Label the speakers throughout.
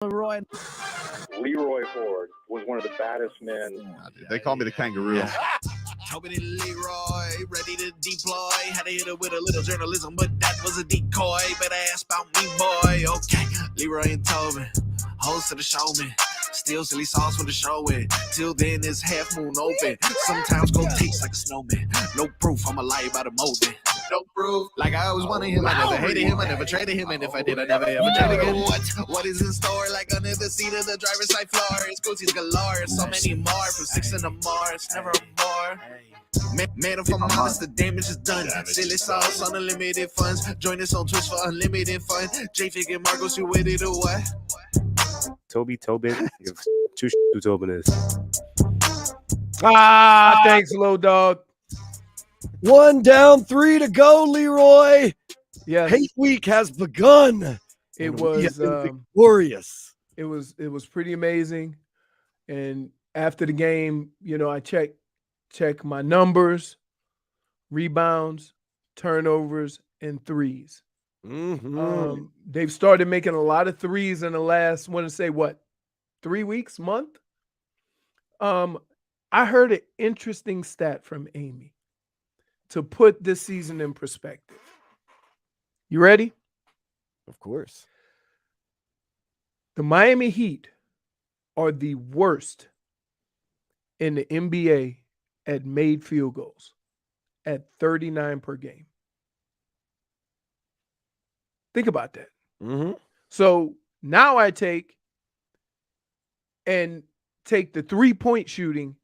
Speaker 1: Leroy.
Speaker 2: Leroy Ford was one of the baddest men.
Speaker 3: They call me the kangaroo.
Speaker 4: Yeah. Tobin and Leroy, ready to deploy. Had to hit it with a little journalism, but that was a decoy. Better ask about me, boy. Okay, Leroy and Tobin, host of the showman. Still silly sauce for the show with. Till then, it's half moon open. Sometimes go taste like a snowman. No proof, I'm a lie about a molding. No proof. Like I always wanted him, I never hated him, I never traded him, and if I did, I never ever traded again. What is in store? Like under the seat of the driver's side floor. It's Goosies galore, so many more. From 6 in the Mars, never a more. Man, if I'm honest, the damage is done. Silly sauce, unlimited funds. Join us on Twitch for unlimited fun. J-Fig and Marcos, you with it or what?
Speaker 5: Tobin, give two who Tobin is.
Speaker 6: Thanks, Low Dog.
Speaker 1: 1 down, 3 to go, Leroy.
Speaker 6: Yeah,
Speaker 1: Hate week has begun.
Speaker 6: it was
Speaker 1: glorious.
Speaker 6: it was pretty amazing. And after the game, I check my numbers, rebounds, turnovers, and threes.
Speaker 1: Mm-hmm.
Speaker 6: They've started making a lot of threes in the last, 3 weeks, month. I heard an interesting stat from Amy to put this season in perspective. You ready?
Speaker 1: Of course.
Speaker 6: The Miami Heat are the worst in the NBA at made field goals at 39 per game. Think about that.
Speaker 1: Mm-hmm.
Speaker 6: So now I take the 3-point shooting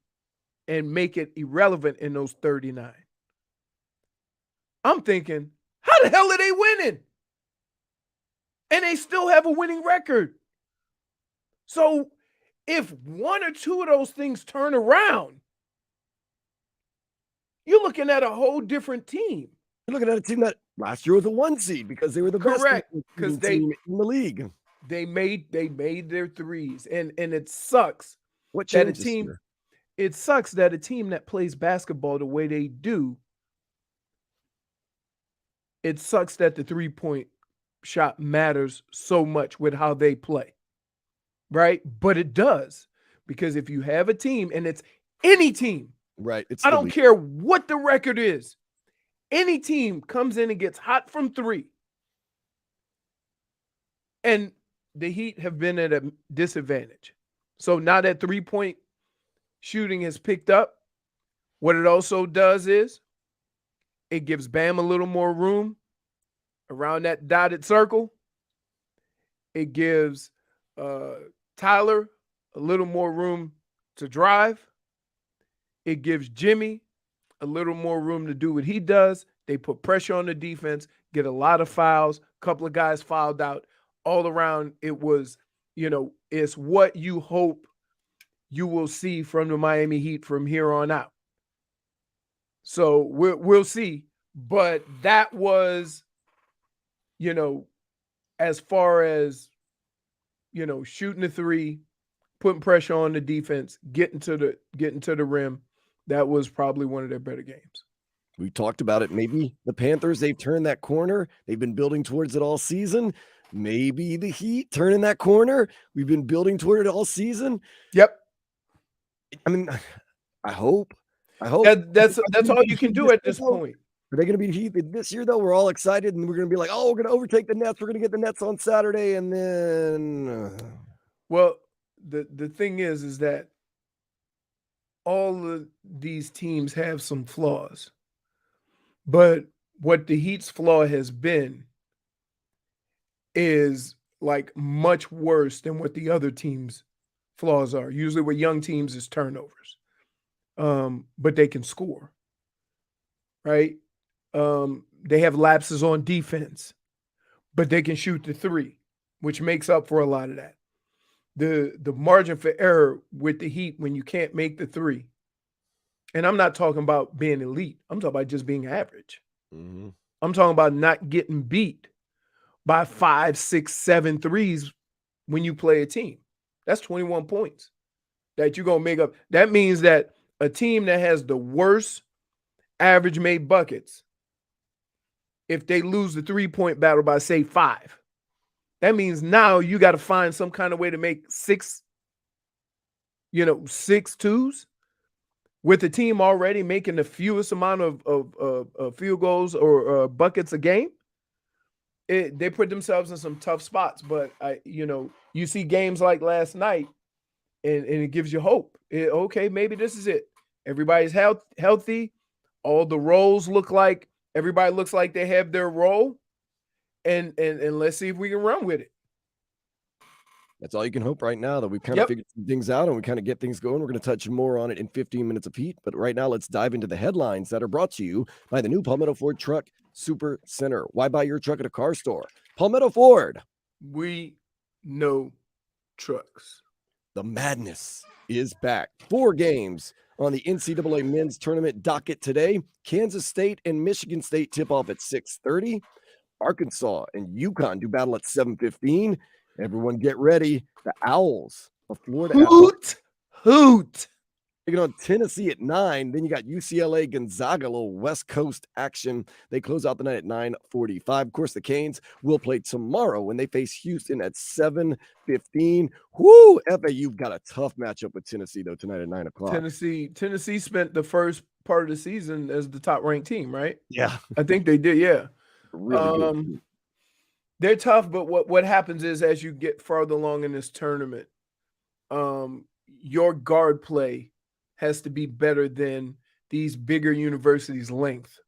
Speaker 6: and make it irrelevant in those 39. I'm thinking, how the hell are they winning? And they still have a winning record. So if 1 or 2 of those things turn around, you're looking at a whole different team.
Speaker 1: You're looking at a team that last year was a 1 seed because they were the
Speaker 6: Correct,
Speaker 1: best
Speaker 6: because
Speaker 1: team in the league.
Speaker 6: They made their threes, and it sucks.
Speaker 1: What
Speaker 6: that a
Speaker 1: changed this
Speaker 6: team?
Speaker 1: year?
Speaker 6: It sucks that a team that plays basketball the way they do. It sucks that the 3-point shot matters so much with how they play, right? But it does, because if you have a team, and it's any team,
Speaker 1: right?
Speaker 6: I don't care what the record is. Any team comes in and gets hot from 3. And the Heat have been at a disadvantage. So now that 3-point shooting has picked up, what it also does is it gives Bam a little more room around that dotted circle. It gives Tyler a little more room to drive. It gives Jimmy a little more room to do what he does. They put pressure on the defense, get a lot of fouls, a couple of guys fouled out. All around, it was, it's what you hope you will see from the Miami Heat from here on out. So we'll see. But that was, as far as, shooting the 3, putting pressure on the defense, getting to the rim, that was probably one of their better games.
Speaker 1: We talked about it. Maybe the Panthers, they've turned that corner. They've been building towards it all season. Maybe the Heat turning that corner. We've been building toward it all season.
Speaker 6: Yep.
Speaker 1: I mean, I hope.
Speaker 6: That's all you can do at this point.
Speaker 1: Are they going to be Heat this year, though? We're all excited, and we're going to be like, oh, we're going to overtake the Nets. We're going to get the Nets on Saturday, and then...
Speaker 6: Well, the thing is that all of these teams have some flaws. But what the Heat's flaw has been is like much worse than what the other teams' flaws are. Usually with young teams is turnovers. But they can score, right? They have lapses on defense, but they can shoot the 3, which makes up for a lot of that. The margin for error with the Heat when you can't make the 3, and I'm not talking about being elite. I'm talking about just being average.
Speaker 1: Mm-hmm.
Speaker 6: I'm talking about not getting beat by 5, 6, 7 threes when you play a team. That's 21 points that you're going to make up. That means that a team that has the worst average made buckets, if they lose the 3-point battle by, say, 5, That means now you got to find some kind of way to make 6 twos with the team already making the fewest amount of field goals or buckets a game. They put themselves in some tough spots, but you see games like last night, and it gives you hope. Okay, maybe this is it. Everybody's healthy. All the roles everybody looks like they have their role, and let's see if we can run with it.
Speaker 1: That's all you can hope right now, that we've kind of figured some things out and we kind of get things going. We're going to touch more on it in 15 minutes of heat. But right now, let's dive into the headlines that are brought to you by the new Palmetto Ford Truck Super Center. Why buy your truck at a car store? Palmetto Ford.
Speaker 6: We know trucks.
Speaker 1: The madness is back. 4 games on the NCAA men's tournament docket today. Kansas State and Michigan State tip off at 6:30. Arkansas and UConn do battle at 7:15. Everyone get ready. The Owls of Florida.
Speaker 6: Hoot.
Speaker 1: Taking on Tennessee at 9. Then you got UCLA, Gonzaga, a little West Coast action. They close out the night at 9:45. Of course, the Canes will play tomorrow when they face Houston at 7:15. Whoo! FAU've got a tough matchup with Tennessee, though, tonight at 9 o'clock.
Speaker 6: Tennessee spent the first part of the season as the top-ranked team, right?
Speaker 1: Yeah.
Speaker 6: I think they did, yeah.
Speaker 1: Really good.
Speaker 6: They're tough, but what happens is as you get farther along in this tournament, your guard play has to be better than these bigger universities' length,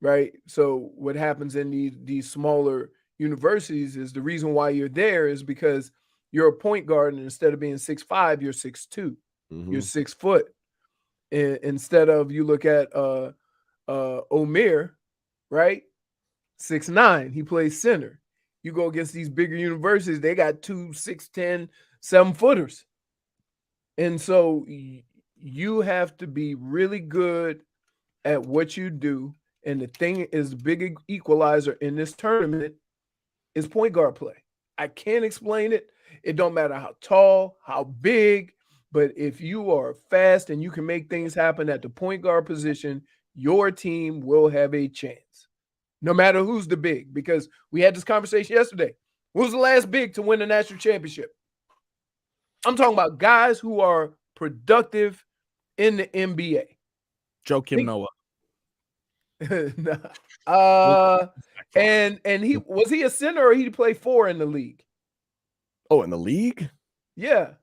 Speaker 6: right? So what happens in these smaller universities is the reason why you're there is because you're a point guard, and instead of being 6'5", you're 6'2". You're 6 foot. And instead of, you look at Omer, right? 6'9", he plays center. You go against these bigger universities, they got 2 6'10", 7-footers. And so you have to be really good at what you do. And the thing is, the big equalizer in this tournament is point guard play. I can't explain it. It don't matter how tall, how big, but if you are fast and you can make things happen at the point guard position, your team will have a chance. No matter who's the big, because we had this conversation yesterday. Who was the last big to win the national championship? I'm talking about guys who are productive in the NBA.
Speaker 3: Joakim Noah.
Speaker 6: And he was he a center or he played 4 in the league?
Speaker 1: Oh, in the league?
Speaker 6: Yeah.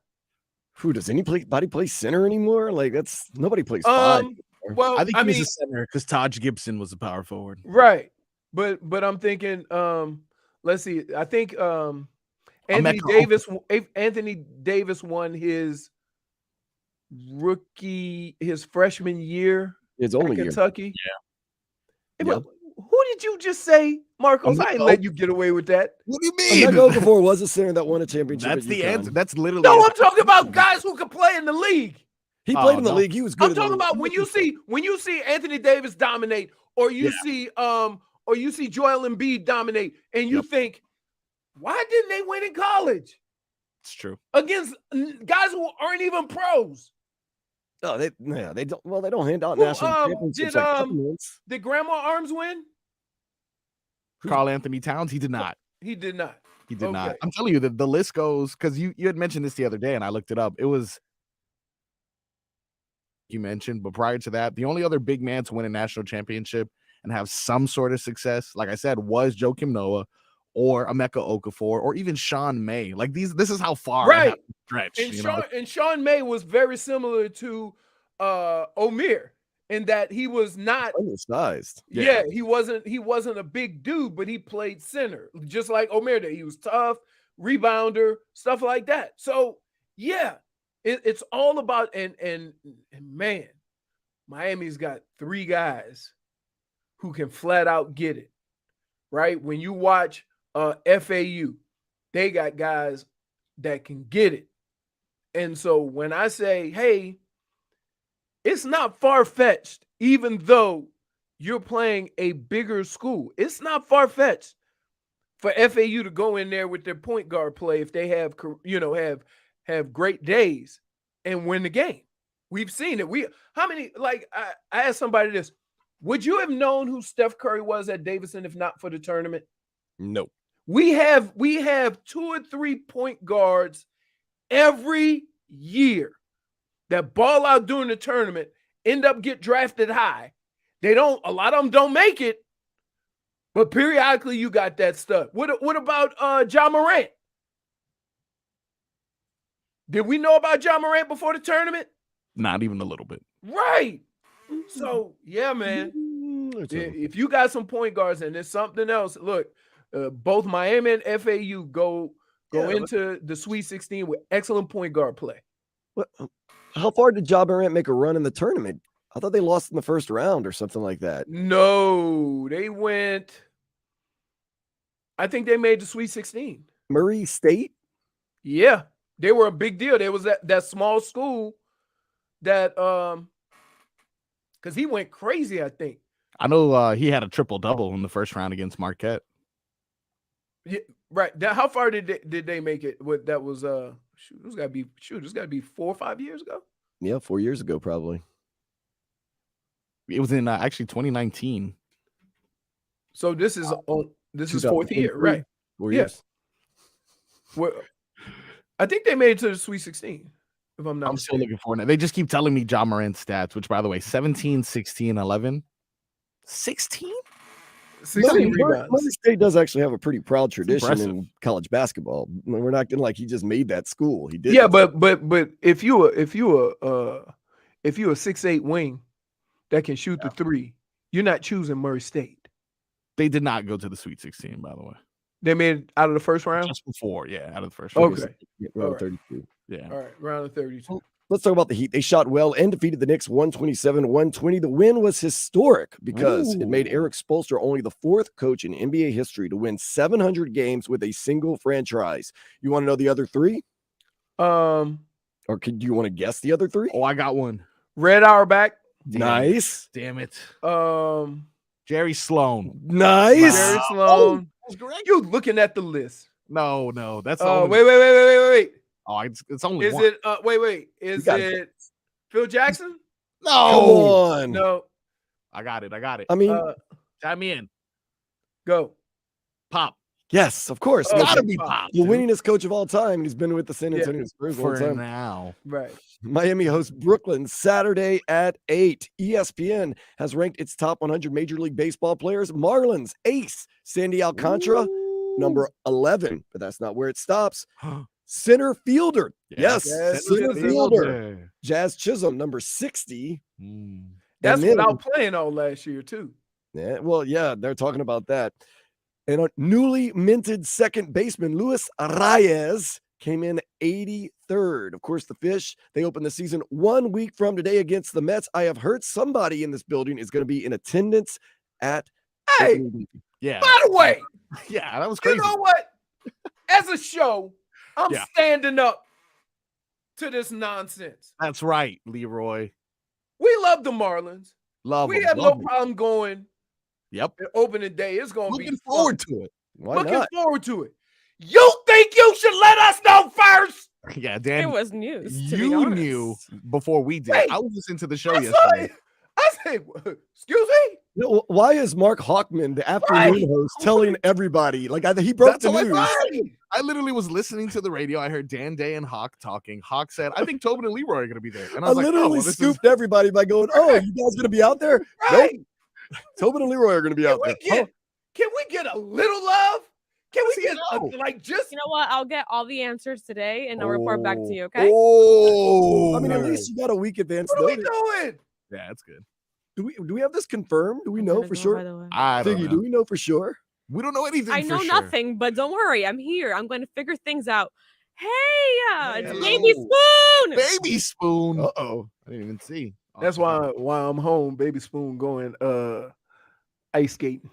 Speaker 1: Who does anybody play center anymore? Like that's nobody plays 5.
Speaker 6: Well,
Speaker 3: I think he's a center because Taj Gibson was a power forward.
Speaker 6: Right. But I'm thinking, let's see. I think Anthony Davis won his freshman year.
Speaker 1: His only
Speaker 6: in Kentucky.
Speaker 1: Yeah.
Speaker 6: Yep. Who did you just say, Marcos? I ain't let you get away with that.
Speaker 3: What do you mean?
Speaker 1: Okafor was a center that won a championship.
Speaker 3: That's the answer. That's literally.
Speaker 6: No, I'm talking about guys who can play in the league.
Speaker 1: He played in the league. He was good.
Speaker 6: I'm talking about when you see Anthony Davis dominate, or you see Joel Embiid dominate, and you think, why didn't they win in college?
Speaker 3: It's true.
Speaker 6: Against guys who aren't even pros.
Speaker 1: No, they don't. Well, they don't hand out national championships.
Speaker 6: Did Grandma Arms win?
Speaker 3: Karl Anthony Towns. He did not.
Speaker 6: He did not.
Speaker 3: He did not. I'm telling you, the list goes because you had mentioned this the other day, and I looked it up. It was you mentioned, but prior to that, the only other big man to win a national championship and have some sort of success, like I said, was Joakim Noah or Emeka Okafor or even Sean May. Like this is how far I have to stretch.
Speaker 6: And Sean May was very similar to Omer in that he was not
Speaker 1: undersized.
Speaker 6: Yeah, he wasn't a big dude, but he played center just like Omer did. He was tough, rebounder, stuff like that. So yeah, it's all about and man, Miami's got 3 guys who can flat out get it. Right? When you watch FAU, they got guys that can get it. And so when I say, hey, it's not far-fetched, even though you're playing a bigger school, it's not far-fetched for FAU to go in there with their point guard play if they have great days and win the game. We've seen it. I asked somebody this. Would you have known who Steph Curry was at Davidson if not for the tournament?
Speaker 1: No.
Speaker 6: We have 2 or 3 point guards every year that ball out during the tournament, end up get drafted high. A lot of them don't make it, but periodically you got that stuff. What about Ja Morant? Did we know about Ja Morant before the tournament?
Speaker 3: Not even a little bit.
Speaker 6: Right. So, yeah, man. If you got some point guards and there's something else, look, both Miami and FAU go into the Sweet 16 with excellent point guard play.
Speaker 1: How far did Ja Morant make a run in the tournament? I thought they lost in the first round or something like that.
Speaker 6: No, they went. I think they made the Sweet 16.
Speaker 1: Murray State?
Speaker 6: Yeah, they were a big deal. There was that small school that because he went crazy, I think.
Speaker 3: I know he had a triple-double in the first round against Marquette.
Speaker 6: Yeah, right. How far did they make it? What that was it's gotta be 4 or 5 years ago.
Speaker 1: Yeah, 4 years ago, probably.
Speaker 3: It was in actually 2019.
Speaker 6: So this is fourth year, right?
Speaker 1: 4 years.
Speaker 6: Well, I think they made it to the Sweet 16. If I'm not
Speaker 3: I'm
Speaker 6: mistaken.
Speaker 3: still looking for it. They just keep telling me Ja Morant's stats, which, by the way, 17, 16, 11. 16?
Speaker 6: 16
Speaker 1: Murray
Speaker 6: rebounds.
Speaker 1: State does actually have a pretty proud tradition
Speaker 3: impressive.
Speaker 1: in college basketball. We're not getting like he just made that school. He did.
Speaker 6: Yeah, but if you a 6'8" wing that can shoot the three, you're not choosing Murray State.
Speaker 3: They did not go to the Sweet 16, by the way.
Speaker 6: They made it out of the first round.
Speaker 3: Just before, out of the first round.
Speaker 6: Okay.
Speaker 1: Round
Speaker 6: All right.
Speaker 1: 32.
Speaker 3: Yeah.
Speaker 6: All right, round of 32.
Speaker 1: Let's talk about the Heat. They shot well and defeated the Knicks 127-120. The win was historic because it made Erik Spoelstra only the fourth coach in NBA history to win 700 games with a single franchise. You want to know the other three?
Speaker 6: Or
Speaker 1: do you want to guess the other three?
Speaker 3: Oh, I got one.
Speaker 6: Red Auerbach.
Speaker 1: Nice.
Speaker 3: Damn it.
Speaker 6: Jerry
Speaker 3: Jerry Sloan.
Speaker 1: Nice.
Speaker 6: Sloan.
Speaker 3: That's correct.
Speaker 6: You looking at the list?
Speaker 3: No, that's
Speaker 6: Wait.
Speaker 3: Oh, it's only
Speaker 6: Is
Speaker 3: one.
Speaker 6: it wait? Is it Phil Jackson?
Speaker 1: Come on.
Speaker 6: No.
Speaker 3: I got it.
Speaker 1: I mean,
Speaker 3: Time me in.
Speaker 6: Go.
Speaker 3: Pop.
Speaker 1: yes, of course.
Speaker 6: Oh,
Speaker 3: Gotta
Speaker 6: okay.
Speaker 3: be Pop.
Speaker 1: The winningest coach of all time. He's been with the San Antonio Spurs all
Speaker 3: For
Speaker 1: the time.
Speaker 3: now.
Speaker 6: Right.
Speaker 1: Miami hosts Brooklyn Saturday at 8. ESPN has ranked its top 100 Major League Baseball players. Marlins ace Sandy Alcantara, number 11, but that's not where it stops. Center fielder. Yes, center fielder. Jazz Chisholm, number 60.
Speaker 6: That's
Speaker 1: And then-
Speaker 6: without playing all last year, too.
Speaker 1: Yeah, well, yeah, they're talking about that. And a newly minted second baseman, Luis Arraez, came in 83rd. Of course, the Fish, they open the season 1 week from today against the Mets. I have heard somebody in this building is going to be in attendance at.
Speaker 6: Hey,
Speaker 3: Yeah.
Speaker 6: by the way,
Speaker 3: Yeah, that was crazy.
Speaker 6: you know what? As a show, I'm standing up to this nonsense.
Speaker 3: That's right, Leroy.
Speaker 6: We love the Marlins.
Speaker 3: Love
Speaker 6: We
Speaker 3: them,
Speaker 6: have
Speaker 3: love
Speaker 6: no
Speaker 3: them.
Speaker 6: problem going
Speaker 3: Yep.
Speaker 6: and opening day. It's going to be
Speaker 3: Looking
Speaker 6: fun.
Speaker 3: forward to it.
Speaker 1: Why
Speaker 6: Looking
Speaker 1: not?
Speaker 6: forward to it. You think you should let us know first?
Speaker 3: Yeah,
Speaker 7: It
Speaker 3: Dan,
Speaker 7: was news. To be
Speaker 3: you
Speaker 7: honest.
Speaker 3: knew before we did.
Speaker 6: Wait.
Speaker 3: I was listening to the show
Speaker 6: That's
Speaker 3: yesterday.
Speaker 6: right. I said, excuse me?
Speaker 1: You know, why is Mark Hawkman, the afternoon host, telling everybody? Like, he broke
Speaker 3: That's
Speaker 1: the
Speaker 3: how I
Speaker 1: news.
Speaker 3: thought. I literally was listening to the radio. I heard Dan Day and Hawk talking. Hawk said, I think Tobin and Leroy are going to be there. And I
Speaker 1: I
Speaker 3: was like,
Speaker 1: literally
Speaker 3: oh, well, this is
Speaker 1: scooped everybody by going, "Oh, you guys gonna be out there?"
Speaker 6: Right.
Speaker 1: Nope. Tobin and Leroy are gonna be out there.
Speaker 6: Can we get a little love? Can we get just
Speaker 7: You know what? I'll get all the answers today and I'll report back to you, okay?
Speaker 1: I mean, at least you got a week advance
Speaker 6: what are we
Speaker 1: notice.
Speaker 6: doing?
Speaker 3: Yeah, that's good.
Speaker 1: Do we have this confirmed? Do we
Speaker 7: I'm
Speaker 1: know
Speaker 7: gonna
Speaker 1: for
Speaker 7: go,
Speaker 1: sure?
Speaker 7: by the way.
Speaker 3: I don't
Speaker 1: Figgy,
Speaker 3: know.
Speaker 1: do we know for sure?
Speaker 3: We don't know anything
Speaker 7: I
Speaker 3: for
Speaker 7: know
Speaker 3: sure.
Speaker 7: nothing, but don't worry. I'm here. I'm going to figure things out. Hey, it's
Speaker 3: Hello.
Speaker 7: Baby Spoon.
Speaker 3: Baby Spoon.
Speaker 1: Uh-oh.
Speaker 3: I didn't even see.
Speaker 6: That's why I'm home, Baby Spoon going ice skating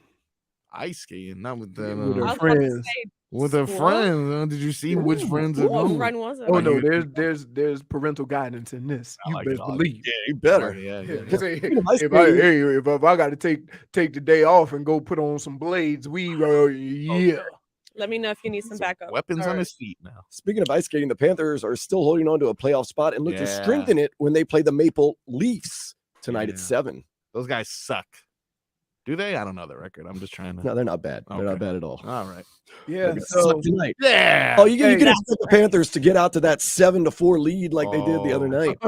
Speaker 3: Ice skating, not with
Speaker 6: with
Speaker 3: the
Speaker 6: her
Speaker 7: I was about to
Speaker 6: friends.
Speaker 7: say,
Speaker 3: with her
Speaker 7: What?
Speaker 3: friends. Did you see which friends are
Speaker 7: what
Speaker 3: going?
Speaker 7: friend was it?
Speaker 6: Oh
Speaker 3: Like
Speaker 6: no,
Speaker 3: you-
Speaker 6: there's parental guidance in this.
Speaker 3: I
Speaker 6: You
Speaker 3: like it,
Speaker 6: best
Speaker 3: I like
Speaker 6: believe.
Speaker 1: Yeah, you better.
Speaker 3: Yeah.
Speaker 6: Say,
Speaker 1: Speaking of ice
Speaker 6: if I
Speaker 1: skating-
Speaker 6: if I got to take the day off and go put on some blades, yeah.
Speaker 7: Let me know if you need some backup.
Speaker 3: Weapons
Speaker 6: All
Speaker 3: on
Speaker 6: right.
Speaker 3: his feet now.
Speaker 1: Speaking of ice skating, the Panthers are still holding on to a playoff spot and look to
Speaker 3: Yeah.
Speaker 1: strengthen it when they play the Maple Leafs tonight at
Speaker 3: Yeah.
Speaker 1: 7.
Speaker 3: Those guys suck. Do they? I don't know the record. I'm just trying to.
Speaker 1: No, they're not bad. They're not
Speaker 3: Okay.
Speaker 1: bad at all.
Speaker 3: All right.
Speaker 6: Yeah.
Speaker 1: They're gonna
Speaker 6: So
Speaker 1: suck tonight.
Speaker 3: Yeah.
Speaker 1: Oh, you can
Speaker 6: Hey,
Speaker 1: expect the Panthers to get out to that 7-4 lead like they did the other
Speaker 3: Oh.
Speaker 1: night.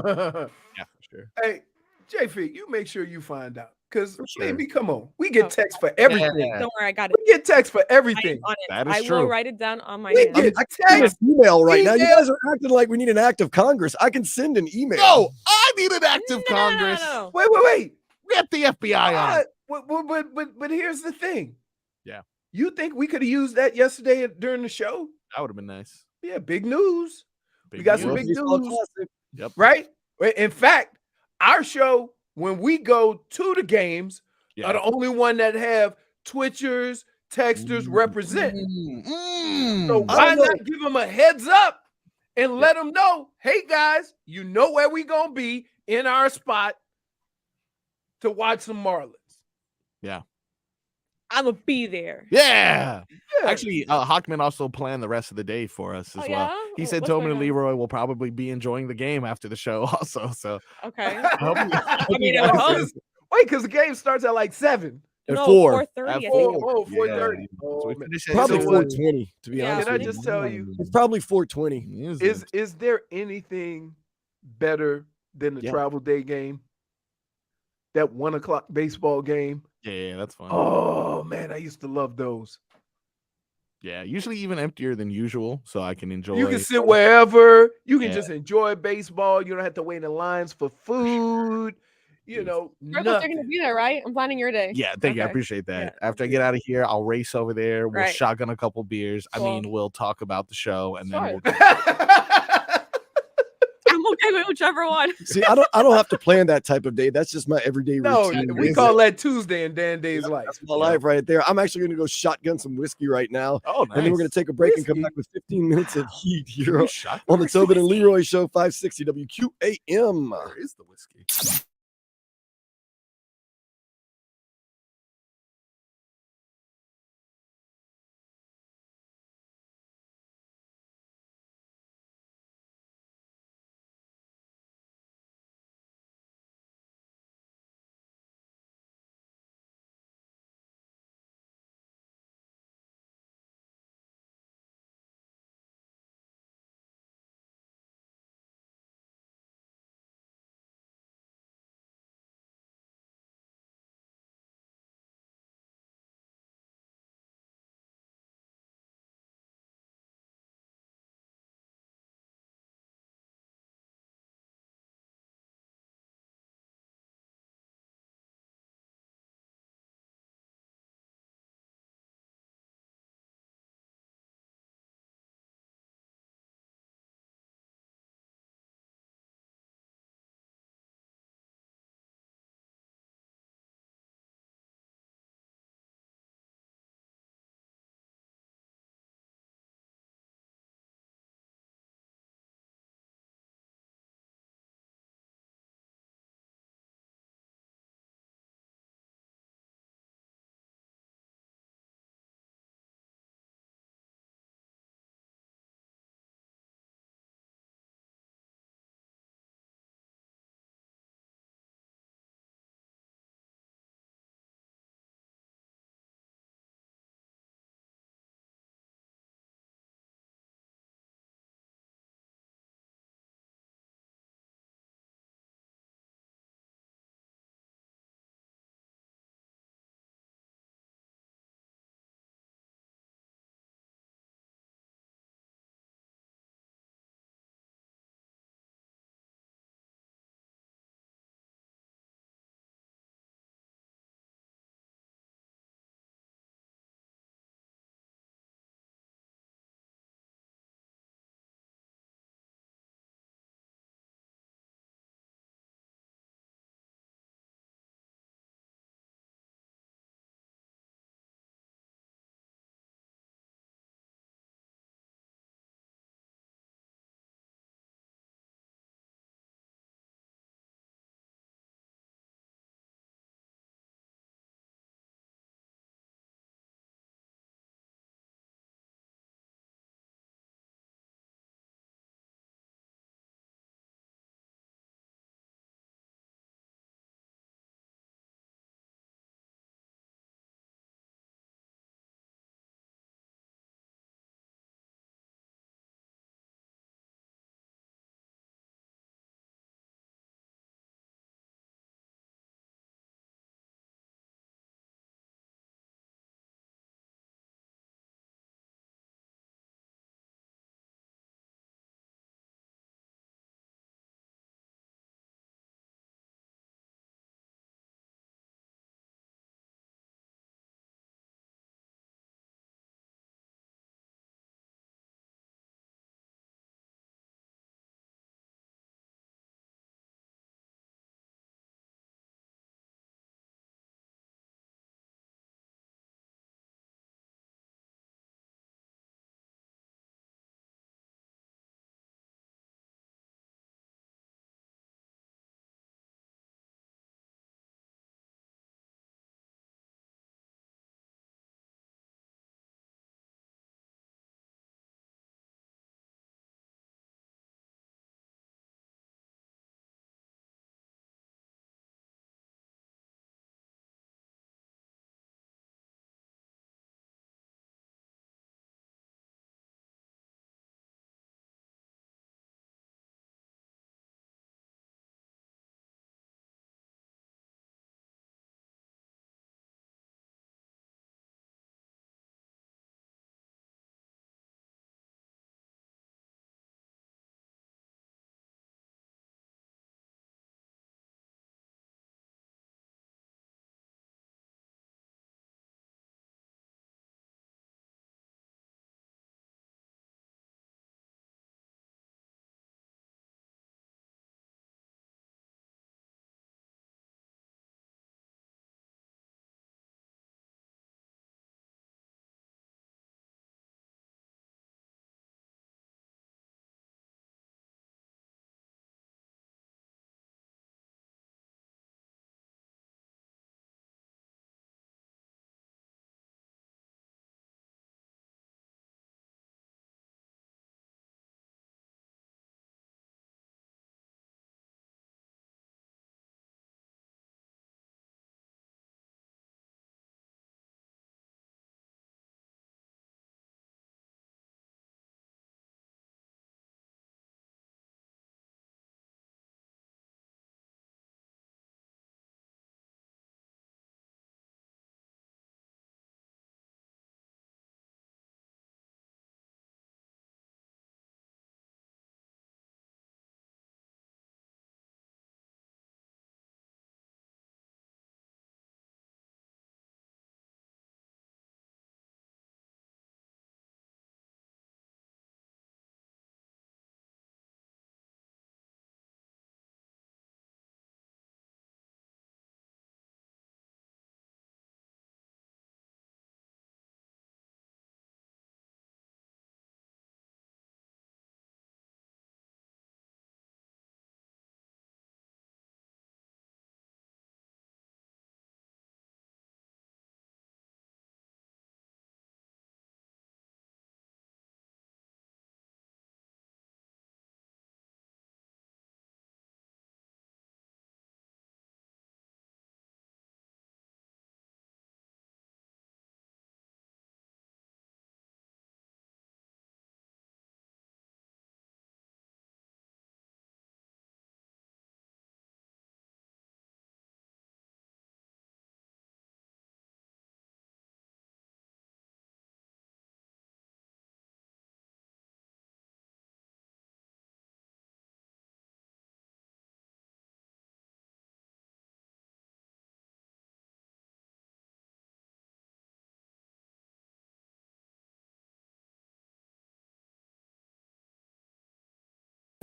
Speaker 3: Yeah, for sure.
Speaker 6: hey, JF, you make sure you find out. Because
Speaker 3: For sure.
Speaker 6: baby, come on. We get
Speaker 7: Oh.
Speaker 6: text for everything.
Speaker 3: Yeah.
Speaker 7: Don't worry, I got it.
Speaker 6: We get text for
Speaker 7: I am
Speaker 6: everything.
Speaker 7: on it.
Speaker 3: That is
Speaker 7: I
Speaker 3: true.
Speaker 7: will write it down on my
Speaker 6: We
Speaker 7: hand.
Speaker 6: get
Speaker 1: I can send
Speaker 6: text.
Speaker 1: an email right now. You
Speaker 6: Email.
Speaker 1: guys are acting like we need an act of Congress. I can send an email.
Speaker 3: No, I need an active
Speaker 7: No,
Speaker 3: Congress.
Speaker 7: no.
Speaker 6: Wait.
Speaker 3: Get the FBI on it.
Speaker 6: But here's the thing.
Speaker 3: Yeah.
Speaker 6: You think we could have used that yesterday during the show?
Speaker 3: That would have been nice.
Speaker 6: Yeah, big news.
Speaker 3: Big
Speaker 6: We got some
Speaker 3: deal.
Speaker 6: big
Speaker 1: Baseball
Speaker 6: news.
Speaker 1: classic.
Speaker 3: Yep.
Speaker 6: Right? In fact, our show, when we go to the games,
Speaker 3: Yeah.
Speaker 6: are the only one that have Twitchers, texters represent. So
Speaker 1: I
Speaker 6: why
Speaker 1: don't know.
Speaker 6: not give them a heads up and let them know, hey guys, you know where we gonna be in our spot to watch some Marlins.
Speaker 7: I'm gonna be there.
Speaker 3: Yeah.
Speaker 6: Yeah.
Speaker 3: Actually, Hawkman also planned the rest of the day for us as
Speaker 7: Oh,
Speaker 3: well.
Speaker 7: yeah?
Speaker 3: He said
Speaker 7: What's
Speaker 3: Tobin
Speaker 7: going
Speaker 3: and
Speaker 7: on?
Speaker 3: Leroy will probably be enjoying the game after the show also. So
Speaker 7: Okay.
Speaker 3: I hope you-
Speaker 7: I mean, I would hope.
Speaker 6: Wait, because the game starts at like 7.
Speaker 1: At
Speaker 7: No,
Speaker 1: 4.
Speaker 7: 4:30. I
Speaker 3: At
Speaker 7: think.
Speaker 6: 4:30.
Speaker 3: Yeah.
Speaker 6: Oh,
Speaker 3: So we
Speaker 6: man.
Speaker 3: finish at
Speaker 1: Probably
Speaker 6: So,
Speaker 1: 420, to be
Speaker 7: Yeah,
Speaker 1: honest.
Speaker 6: Can I
Speaker 1: with you.
Speaker 6: just tell you,
Speaker 1: It's probably 420.
Speaker 6: is there anything better than the
Speaker 1: Yeah.
Speaker 6: travel day game? That 1:00 baseball game.
Speaker 3: Yeah, that's fine.
Speaker 6: Oh man, I used to love those.
Speaker 3: Yeah, usually even emptier than usual, so I can enjoy.
Speaker 6: You can sit wherever. You can
Speaker 3: Yeah.
Speaker 6: just enjoy baseball. You don't have to wait in lines for food. You know,
Speaker 7: Marcos, you're
Speaker 6: nothing.
Speaker 7: gonna be there, right? I'm planning your day.
Speaker 3: Yeah, thank you. I
Speaker 7: Okay.
Speaker 3: appreciate that.
Speaker 7: Yeah.
Speaker 3: After I get out of here, I'll race over there. We'll
Speaker 7: Right.
Speaker 3: shotgun a couple beers. I
Speaker 7: Cool.
Speaker 3: mean, we'll talk about the show, and then
Speaker 7: Sure.
Speaker 3: we'll.
Speaker 7: I'm okay with whichever one.
Speaker 1: See, I don't have to plan that type of day. That's just my everyday
Speaker 6: No,
Speaker 1: routine.
Speaker 6: we call that Tuesday in Dan Day's life.
Speaker 1: That's my life right there. I'm actually going to go shotgun some whiskey right now.
Speaker 3: Oh, nice.
Speaker 1: And then we're going to take a break and come
Speaker 6: Whiskey?
Speaker 1: back with 15 minutes of heat here
Speaker 3: You shotgun
Speaker 1: on the
Speaker 3: whiskey?
Speaker 1: Tobin and Leroy Show, 560 WQAM.
Speaker 3: Where is the whiskey?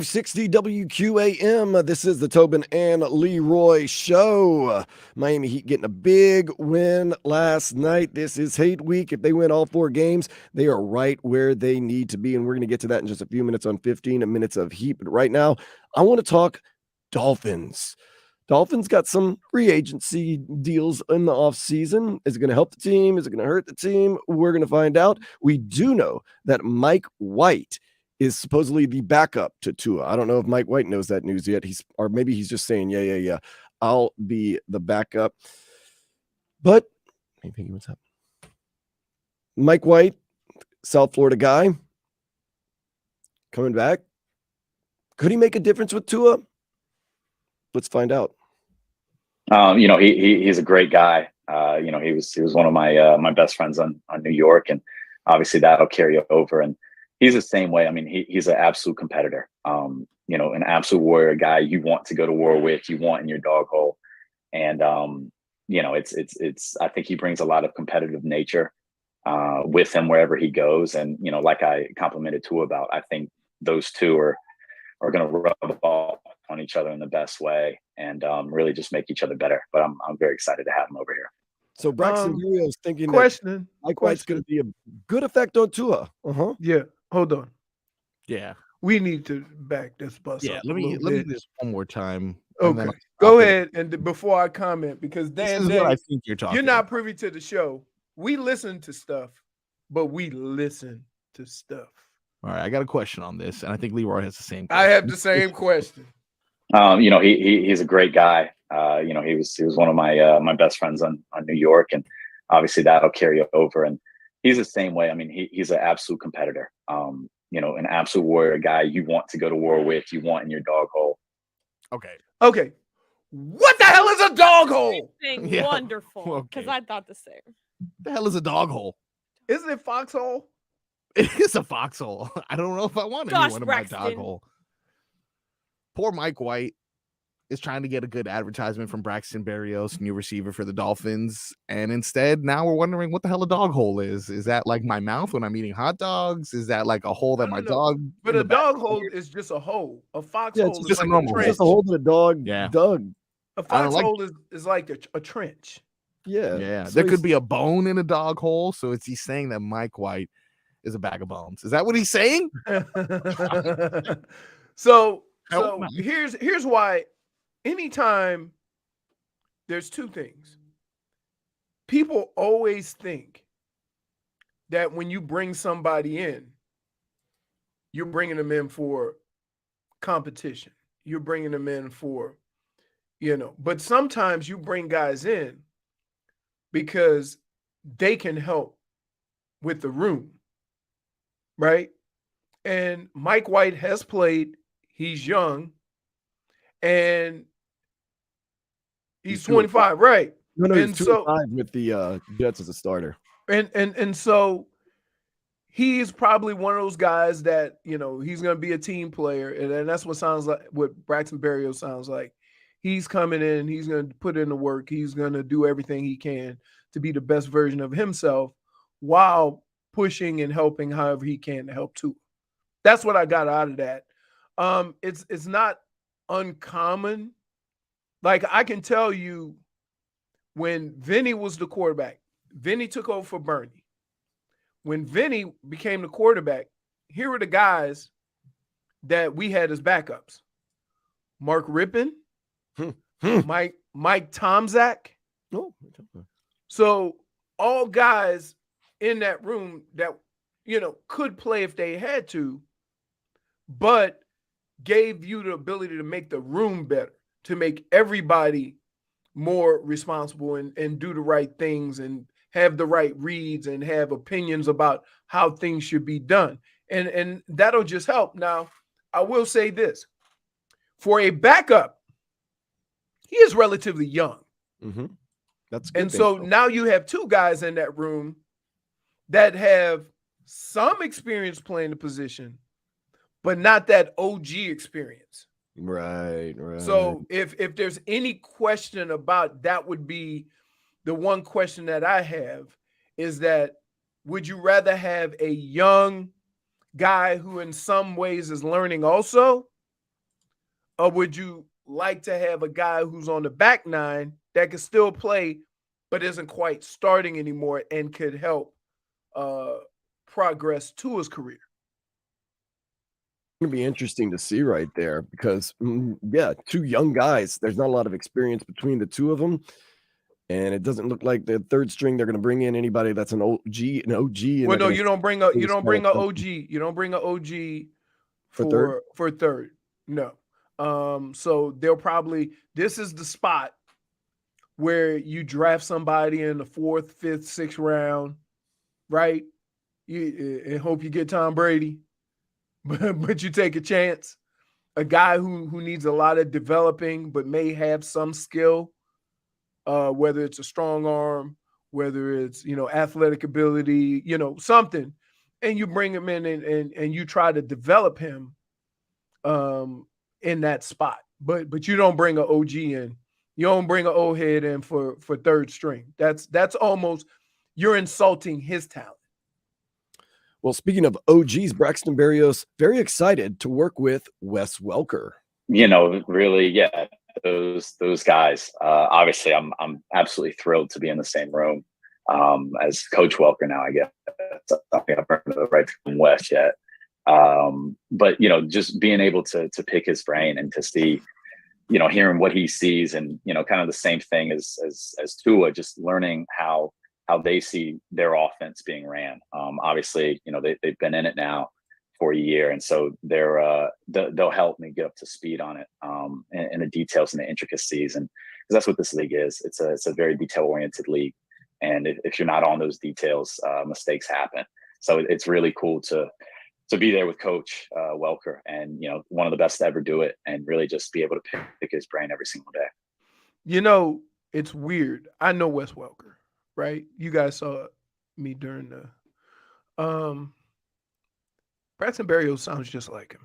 Speaker 1: 560 WQAM. This is the Tobin and Leroy show. Miami Heat getting a big win last night. This is hate week. If they win all 4 games, they are right where they need to be. And we're going to get to that in just a few minutes on 15 minutes of Heat. But right now, I want to talk Dolphins. Dolphins got some free agency deals in the offseason. Is it going to help the team? Is it going to hurt the team? We're going to find out. We do know that Mike White is supposedly the backup to Tua. I don't know if Mike White knows that news yet. Or maybe he's just saying, yeah, I'll be the backup. But maybe what's up? Mike White, South Florida guy, coming back. Could he make a difference with Tua? Let's find out.
Speaker 8: He's a great guy. He was one of my best friends on New York, and obviously that'll carry over. And he's the same way. I mean, he's an absolute competitor. An absolute warrior guy you want to go to war with, you want in your dog hole. And it's I think he brings a lot of competitive nature with him wherever he goes. And like I complimented Tua about, I think those two are going to rub off on each other in the best way and really just make each other better. But I'm very excited to have him over here.
Speaker 1: So Braxton Barrios thinking
Speaker 6: that
Speaker 1: Mike White's going to be a good effect on Tua.
Speaker 6: Yeah, hold on.
Speaker 3: Yeah,
Speaker 6: we need to back this bus up.
Speaker 3: Let me do this one more time.
Speaker 6: Okay, go ahead. And before I comment, because Dan,
Speaker 3: what I think you're talking.
Speaker 6: You're not privy to the show. We listen to stuff, but we listen to stuff.
Speaker 3: All right, I got a question on this, and I think Leroy has the same question.
Speaker 6: I have the same question.
Speaker 8: He's a great guy. He was one of my best friends on New York, and obviously that'll carry over. And he's the same way. I mean, he's an absolute competitor. An absolute warrior guy you want to go to war with, you want in your dog hole.
Speaker 6: Okay. What the hell is a dog hole?
Speaker 7: Yeah. Wonderful. Because I thought the same.
Speaker 3: The hell is a dog hole?
Speaker 6: Isn't it foxhole?
Speaker 3: It is a foxhole. I don't know if I want anyone in my dog hole. Poor Mike White is trying to get a good advertisement from Braxton Barrios, new receiver for the Dolphins. And instead, now we're wondering what the hell a dog hole is. Is that like my mouth when I'm eating hot dogs? Is that like a hole that my dog...
Speaker 6: But a dog hole is just a hole. A foxhole is
Speaker 3: just
Speaker 6: like
Speaker 3: a normal
Speaker 6: trench.
Speaker 1: Just a hole that a dog dug.
Speaker 6: A foxhole is like a trench.
Speaker 1: Yeah.
Speaker 3: So there could be a bone in a dog hole. So he's saying that Mike White is a bag of bones. Is that what he's saying?
Speaker 6: So here's why. Anytime there's two things. People always think that when you bring somebody in, you're bringing them in for competition. You're bringing them in for, but sometimes you bring guys in because they can help with the room, right? And Mike White has played. He's young, and he's 25, right?
Speaker 1: No, he's 25 with the Jets as a starter.
Speaker 6: And so he's probably one of those guys that, he's going to be a team player. And that's what Braxton Barrios sounds like. He's coming in, he's going to put in the work. He's going to do everything he can to be the best version of himself while pushing and helping however he can to help too. That's what I got out of that. It's not uncommon. Like I can tell you when Vinny was the quarterback, Vinny took over for Bernie. When Vinny became the quarterback, here were the guys that we had as backups. Mark Rippon, Mike Tomczak. So all guys in that room that, could play if they had to, but gave you the ability to make the room better, to make everybody more responsible and do the right things and have the right reads and have opinions about how things should be done. And that'll just help. Now, I will say this. For a backup, he is relatively young.
Speaker 1: Mm-hmm. That's good.
Speaker 6: And so now you have two guys in that room that have some experience playing the position, but not that OG experience.
Speaker 1: Right.
Speaker 6: So if there's any question about that, would be the one question that I have is that would you rather have a young guy who in some ways is learning also, Or would you like to have a guy who's on the back nine that can still play, but isn't quite starting anymore and could help progress to his career?
Speaker 1: Gonna be interesting to see right there because, yeah, two young guys. There's not a lot of experience between the two of them, and it doesn't look like the third string they're going to bring in anybody that's an OG. And
Speaker 6: Well, no,
Speaker 1: they're
Speaker 6: you
Speaker 1: gonna
Speaker 6: don't bring a
Speaker 1: do
Speaker 6: you
Speaker 1: this
Speaker 6: don't
Speaker 1: kind
Speaker 6: bring
Speaker 1: of
Speaker 6: a
Speaker 1: stuff.
Speaker 6: OG. You don't bring a OG
Speaker 1: For third?
Speaker 6: for third. No. So they'll probably, this is the spot where you draft somebody in the 4th, 5th, 6th round, right? And hope you get Tom Brady, but you take a chance. A guy who needs a lot of developing, but may have some skill, whether it's a strong arm, whether it's, athletic ability, something, and you bring him in and you try to develop him in that spot. But you don't bring an OG in. You don't bring an old head in for third string. That's almost, you're insulting his talent.
Speaker 1: Well, speaking of OGs, Braxton Barrios very excited to work with Wes Welker.
Speaker 8: Really, yeah, those guys. Obviously, I'm absolutely thrilled to be in the same room as Coach Welker now. I guess I think I've heard the right from Wes yet. But just being able to pick his brain and to see, hearing what he sees, and kind of the same thing as Tua, just learning how they see their offense being ran. Obviously, they've been in it now for a year, and so they'll help me get up to speed on it, and the details and the intricacies, and because that's what this league is. It's a very detail oriented league, and if you're not on those details, mistakes happen. So it's really cool to be there with Coach Welker, and one of the best to ever do it, and really just be able to pick his brain every single day.
Speaker 6: It's weird. I know Wes Welker, right? You guys saw me during the Braxton Barrios sounds just like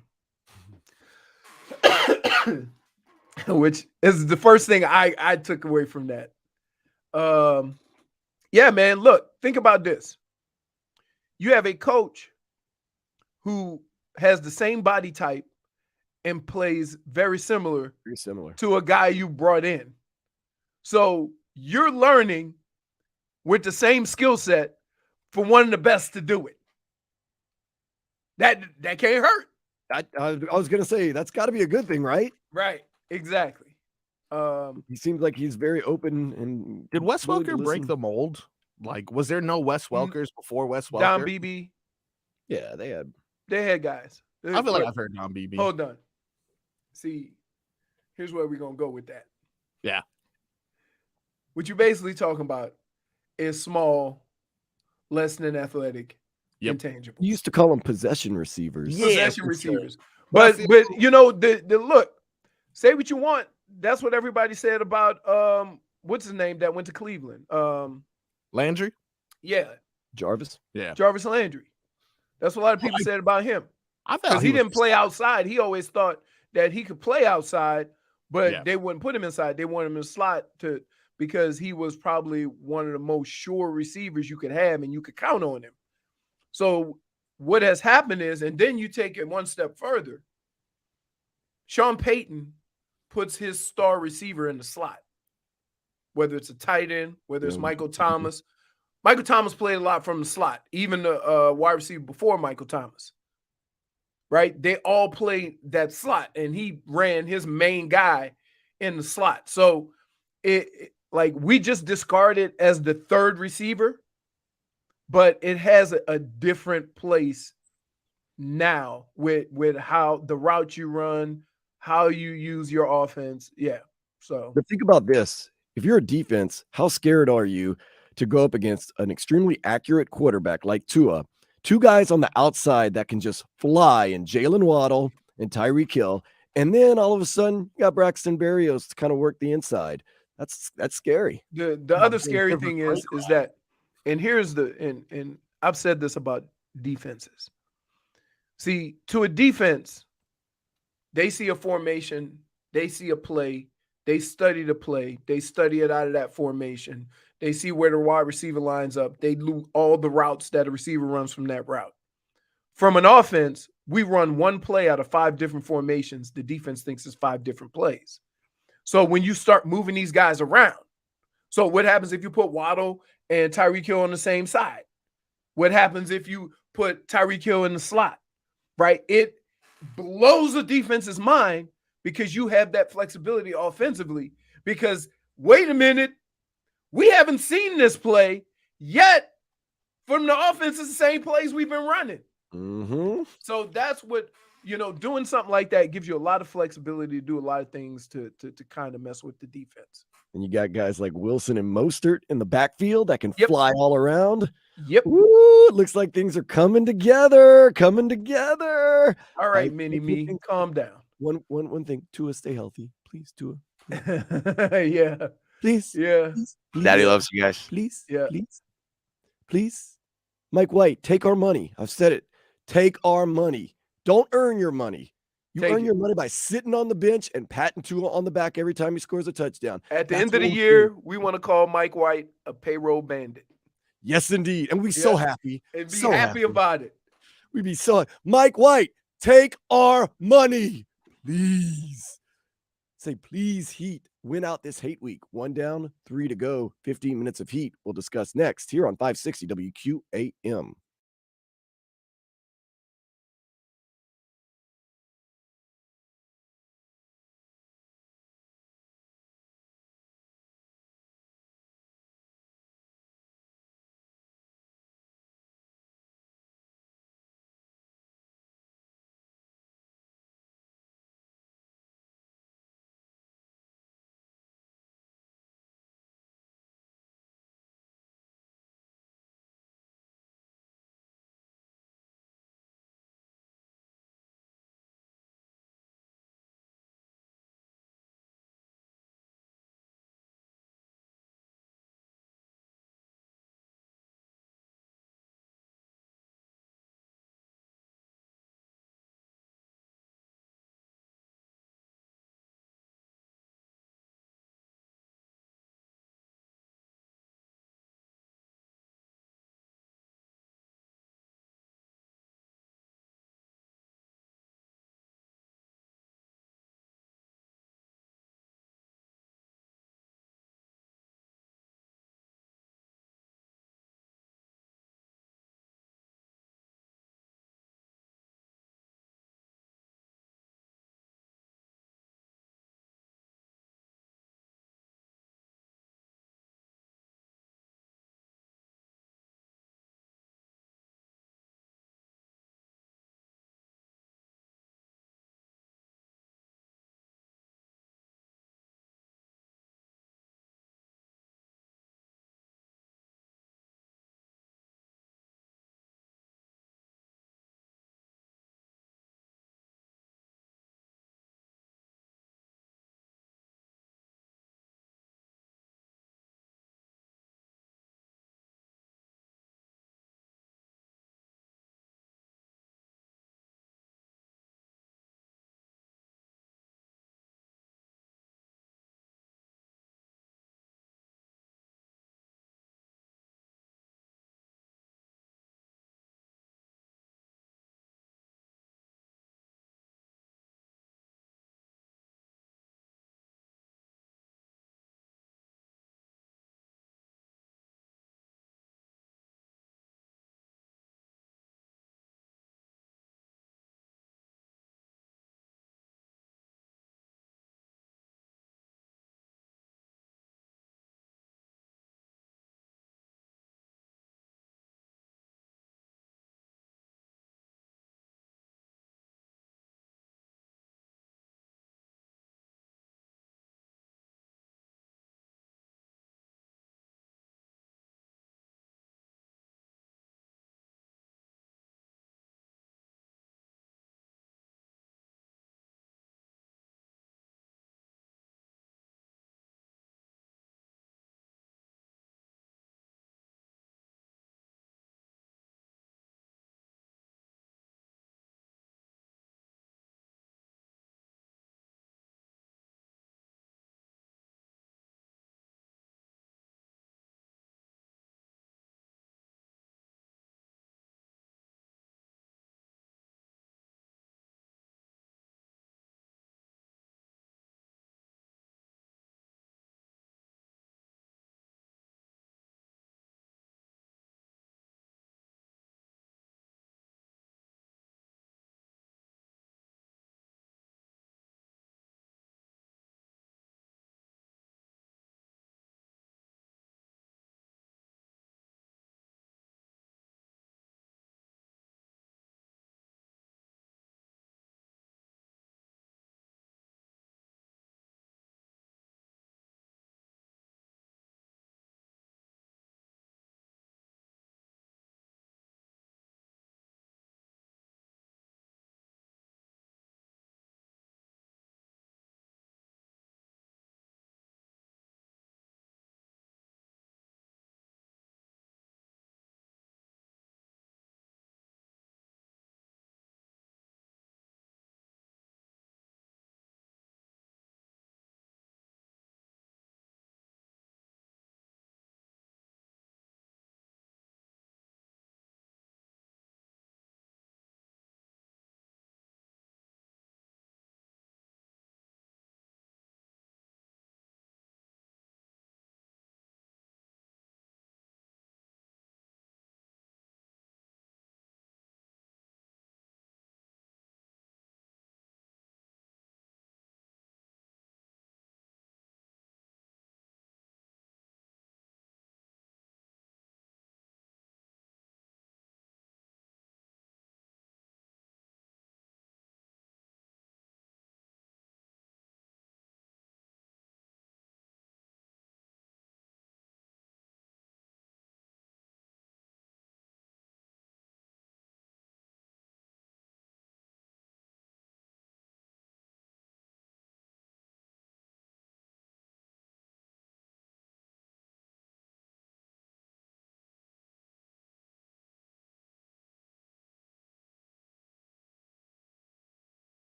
Speaker 6: him. Which is the first thing I took away from that. Yeah, man, look, think about this. You have a coach who has the same body type and plays very similar to a guy you brought in. So you're learning with the same skill set from one of the best to do it. That can't hurt.
Speaker 1: I was going to say, that's got to be a good thing, right?
Speaker 6: Right. Exactly.
Speaker 1: He seems like he's very open. And
Speaker 3: did Wes Welker break the mold? Like, was there no Wes Welkers before Wes Welker?
Speaker 6: Don BB.
Speaker 1: Yeah, they had
Speaker 6: guys.
Speaker 3: I feel like I've heard Don BB.
Speaker 6: Hold on. See, here's where we're going to go with that.
Speaker 3: Yeah.
Speaker 6: What you're basically talking about is small, less than athletic, intangibles.
Speaker 1: You used to call them possession receivers.
Speaker 6: Possession receivers. Sure. But the look, say what you want. That's what everybody said about what's his name that went to Cleveland?
Speaker 3: Landry?
Speaker 6: Yeah.
Speaker 1: Jarvis?
Speaker 3: Yeah.
Speaker 6: Jarvis Landry. That's what a lot of people said about him. Because he didn't play outside. He always thought that he could play outside, but they wouldn't put him inside. They wanted him in the slot because he was probably one of the most sure receivers you could have, and you could count on him. So what has happened is, and then you take it one step further, Sean Payton puts his star receiver in the slot, whether it's a tight end, whether it's Michael Thomas. Michael Thomas played a lot from the slot, even the wide receiver before Michael Thomas, right? They all played that slot, and he ran his main guy in the slot. So we just discard it as the third receiver, but it has a different place now with how the route you run, how you use your offense. Yeah. So,
Speaker 1: but think about this. If you're a defense, how scared are you to go up against an extremely accurate quarterback like Tua? Two guys on the outside that can just fly, and Jalen Waddle and Tyreek Hill. And then all of a sudden, you got Braxton Barrios to kind of work the inside. That's scary.
Speaker 6: The other scary thing is that, and here's and I've said this about defenses. See, to a defense, they see a formation, they see a play, they study the play, they study it out of that formation. They see where the wide receiver lines up. They do all the routes that a receiver runs from that route. from an offense, we run one play out of 5 different formations. The defense thinks it's 5 different plays. So when you start moving these guys around, so what happens if you put Waddle and Tyreek Hill on the same side? What happens if you put Tyreek Hill in the slot, right? It blows the defense's mind because you have that flexibility offensively. Because wait a minute, we haven't seen this play yet from the offense. It's the same plays we've been running.
Speaker 1: Mm-hmm.
Speaker 6: So that's what, doing something like that gives you a lot of flexibility to do a lot of things to kind of mess with the defense.
Speaker 1: And you got guys like Wilson and Mostert in the backfield that can
Speaker 6: Yep.
Speaker 1: fly all around.
Speaker 6: Yep.
Speaker 1: Ooh, it looks like things are coming together.
Speaker 6: All right, Mini-Me, calm down.
Speaker 1: One thing, Tua, stay healthy. Please, Tua.
Speaker 6: Yeah.
Speaker 1: Please.
Speaker 6: Yeah.
Speaker 1: Please,
Speaker 9: Daddy loves you guys.
Speaker 1: please.
Speaker 6: Yeah.
Speaker 1: Please. Mike White, take our money. I've said it. Take our money. Don't earn your money. You
Speaker 6: Take
Speaker 1: earn
Speaker 6: it.
Speaker 1: your money by sitting on the bench and patting Tua on the back every time he scores a touchdown.
Speaker 6: At the
Speaker 1: That's
Speaker 6: end of the
Speaker 1: what we
Speaker 6: year,
Speaker 1: do.
Speaker 6: we want to call Mike White a payroll bandit
Speaker 1: Yes, indeed. And we'd be so
Speaker 6: Yeah.
Speaker 1: happy.
Speaker 6: and be
Speaker 1: So
Speaker 6: happy about it.
Speaker 1: We'd be so Mike White, take our money. Please. Say, please, Heat. Win out this hate week. 1 down, 3 to go. 15 minutes of heat. We'll discuss next here on 560 WQAM.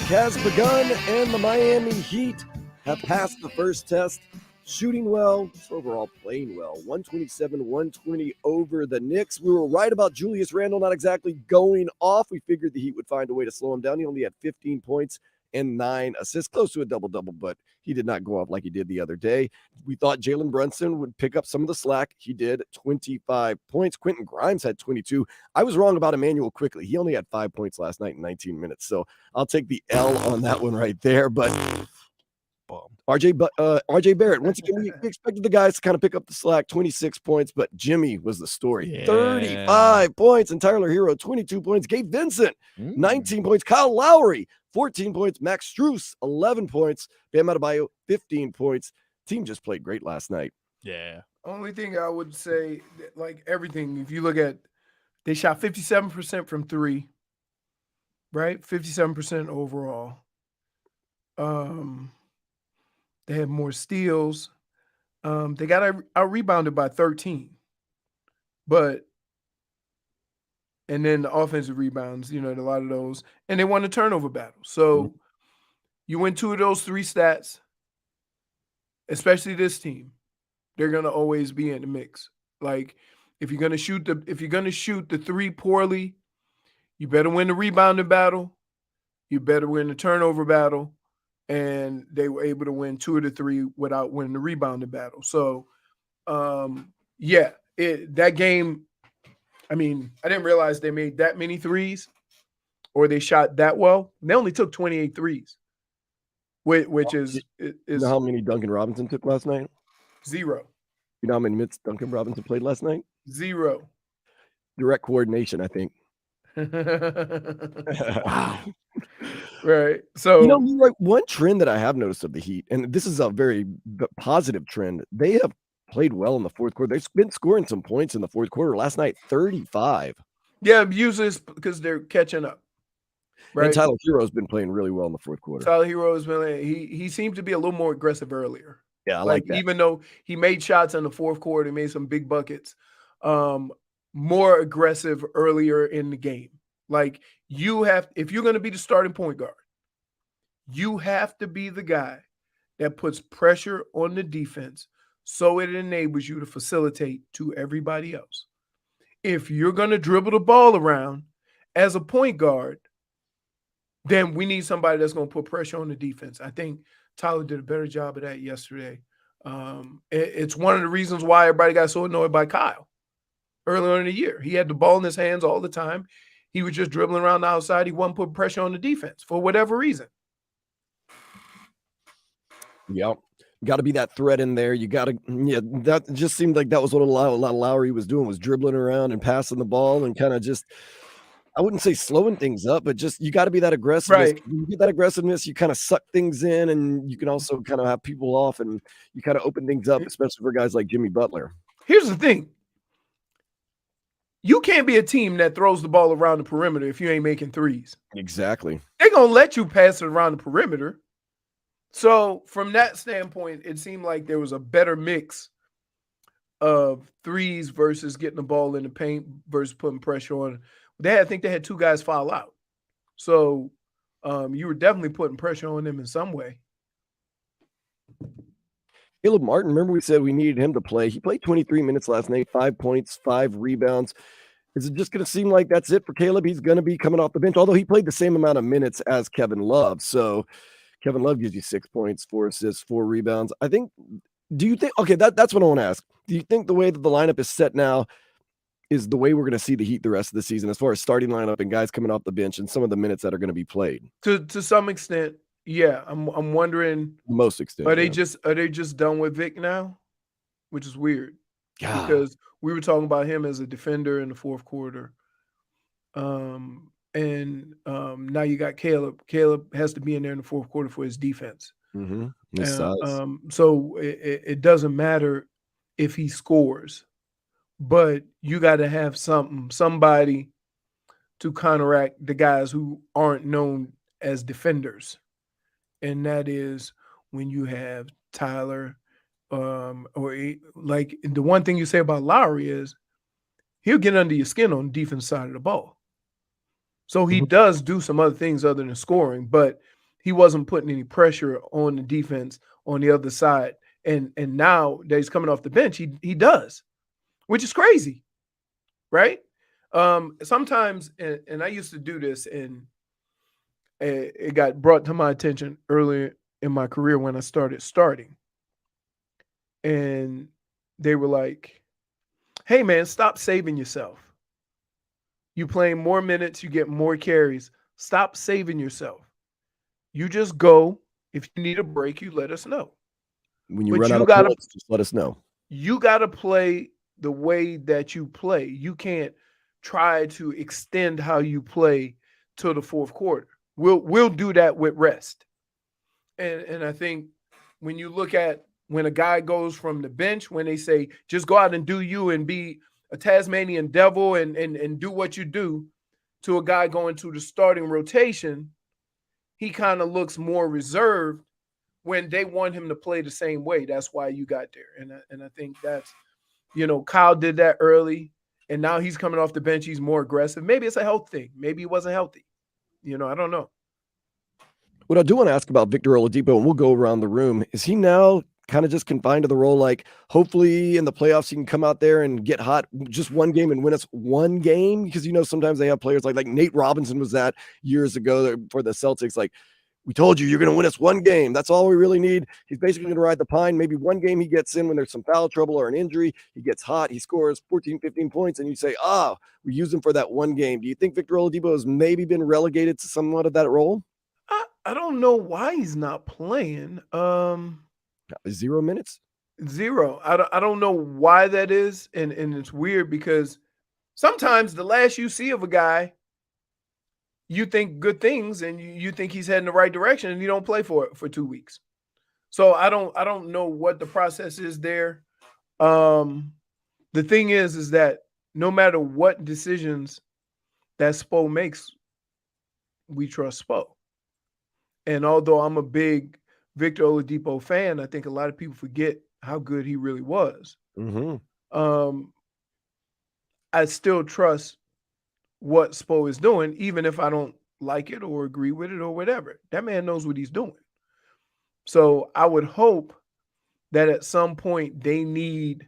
Speaker 1: has begun, and the Miami Heat have passed the first test, shooting well, just overall playing well. 127-120 over the Knicks. We were right about Julius Randle not exactly going off. We figured the Heat would find a way to slow him down. He only had 15 points and 9 assists, close to a double-double, but he did not go off like he did the other day. We thought Jalen Brunson would pick up some of the slack. He did, 25 points. Quentin Grimes had 22. I was wrong about Emmanuel Quickly. He only had 5 points last night in 19 minutes, so I'll take the L on that one right there. But RJ Barrett, once again, we expected the guys to kind of pick up the slack, 26 points, but Jimmy was the story. 35 points, and Tyler Hero, 22 points. Gabe Vincent, 19 points. Kyle Lowry, 14 points. Max Strus, 11 points. Bam Adebayo, 15 points. Team just played great last night.
Speaker 3: Yeah.
Speaker 6: Only thing I would say, like everything, if you look at, they shot 57% from three, right? 57% overall. They had more steals. They got out rebounded by 13. And then the offensive rebounds, a lot of those. And they won the turnover battle. So you win 2 of those 3 stats, especially this team, they're gonna always be in the mix. Like if you're gonna shoot the 3 poorly, you better win the rebounding battle. You better win the turnover battle. And they were able to win 2 of the 3 without winning the rebounding battle. So, that game, I mean, I didn't realize they made that many threes or they shot that well. They only took 28 threes, which is
Speaker 1: you know how many Duncan Robinson took last night?
Speaker 6: 0.
Speaker 1: You know how many minutes Duncan Robinson played last night?
Speaker 6: 0.
Speaker 1: Direct coordination, I think.
Speaker 3: Wow.
Speaker 6: Right. So,
Speaker 1: Leroy, one trend that I have noticed of the Heat, and this is a very positive trend, they have played well in the fourth quarter. They've been scoring some points in the fourth quarter. Last night, 35.
Speaker 6: yeah, usually it's because they're catching up. Right.
Speaker 1: And Tyler Hero's been playing really well in the fourth quarter.
Speaker 6: Tyler Hero has been, he seemed to be a little more aggressive earlier.
Speaker 1: Yeah, I like that.
Speaker 6: Even though he made shots in the fourth quarter, made some big buckets, more aggressive earlier in the game. Like if you're going to be the starting point guard, you have to be the guy that puts pressure on the defense so it enables you to facilitate to everybody else. If you're going to dribble the ball around as a point guard, then we need somebody that's going to put pressure on the defense. I think Tyler did a better job of that yesterday. It's one of the reasons why everybody got so annoyed by Kyle earlier in the year. He had the ball in his hands all the time. He was just dribbling around the outside. He wasn't putting pressure on the defense for whatever reason.
Speaker 1: Yep. Got to be that threat in there. You got to, that just seemed like that was what a lot of Lowry was doing, was dribbling around and passing the ball and kind of just, I wouldn't say slowing things up, but just you got to be that aggressive.
Speaker 6: Right.
Speaker 1: When you get that aggressiveness, you kind of suck things in, and you can also kind of have people off, and you kind of open things up, especially for guys like Jimmy Butler.
Speaker 6: Here's the thing. You can't be a team that throws the ball around the perimeter if you ain't making threes.
Speaker 1: Exactly.
Speaker 6: They're going to let you pass it around the perimeter. So from that standpoint, it seemed like there was a better mix of threes versus getting the ball in the paint versus putting pressure on. I think they had 2 guys foul out. So you were definitely putting pressure on them in some way.
Speaker 1: Caleb Martin, remember we said we needed him to play. He played 23 minutes last night, 5 points, 5 rebounds. Is it just going to seem like that's it for Caleb? He's going to be coming off the bench, although he played the same amount of minutes as Kevin Love. So Kevin Love gives you 6 points, 4 assists, 4 rebounds. Do you think, okay, that's what I want to ask. Do you think the way that the lineup is set now is the way we're going to see the Heat the rest of the season, as far as starting lineup and guys coming off the bench and some of the minutes that are going to be played?
Speaker 6: To some extent, yeah. I'm wondering.
Speaker 1: Most extent.
Speaker 6: Are they just done with Vic now? Which is weird.
Speaker 1: God.
Speaker 6: Because we were talking about him as a defender in the fourth quarter. Now you got Caleb. Caleb has to be in there in the fourth quarter for his defense.
Speaker 1: Mm-hmm. His size.
Speaker 6: So it doesn't matter if he scores, but you got to have somebody to counteract the guys who aren't known as defenders. And that is when you have Tyler, like the one thing you say about Lowry is he'll get under your skin on the defense side of the ball. So he does do some other things other than scoring, but he wasn't putting any pressure on the defense on the other side. And now that he's coming off the bench, he does, which is crazy, right? Sometimes, and I used to do this, and it got brought to my attention earlier in my career when I started starting. And they were like, hey, man, stop saving yourself. You playing more minutes, you get more carries. Stop saving yourself. You just go. If you need a break, you let us know.
Speaker 1: When you
Speaker 6: But
Speaker 1: run
Speaker 6: you
Speaker 1: out of
Speaker 6: gotta-
Speaker 1: bullets, just let us know.
Speaker 6: You got to play the way that you play. You can't try to extend how you play till the fourth quarter. We'll do that with rest. And I think when you look at when a guy goes from the bench, when they say just go out and do you and be a Tasmanian devil and do what you do, to a guy going to the starting rotation, he kind of looks more reserved when they want him to play the same way. That's why you got there. And I think that's, Kyle did that early, and now he's coming off the bench. He's more aggressive. Maybe it's a health thing. Maybe he wasn't healthy. I don't know.
Speaker 1: What I do want to ask about Victor Oladipo, and we'll go around the room, is he now kind of just confined to the role, like hopefully in the playoffs he can come out there and get hot just one game and win us one game? Because sometimes they have players like Nate Robinson was that years ago for the Celtics. Like, we told you, you're going to win us one game. That's all we really need. He's basically going to ride the pine. Maybe one game he gets in when there's some foul trouble or an injury. He gets hot. He scores 14, 15 points. And you say, we use him for that one game. Do you think Victor Oladipo has maybe been relegated to somewhat of that role?
Speaker 6: I don't know why he's not playing.
Speaker 1: 0 minutes?
Speaker 6: 0. I don't know why that is. And it's weird because sometimes the last you see of a guy, you think good things and you think he's heading the right direction, and you don't play for 2 weeks. So I don't know what the process is there. The thing is that no matter what decisions that Spo makes, we trust Spo. And although I'm a big Victor Oladipo fan, I think a lot of people forget how good he really was.
Speaker 1: Mm-hmm.
Speaker 6: I still trust what Spo is doing, even if I don't like it or agree with it or whatever. That man knows what he's doing. So I would hope that at some point they need,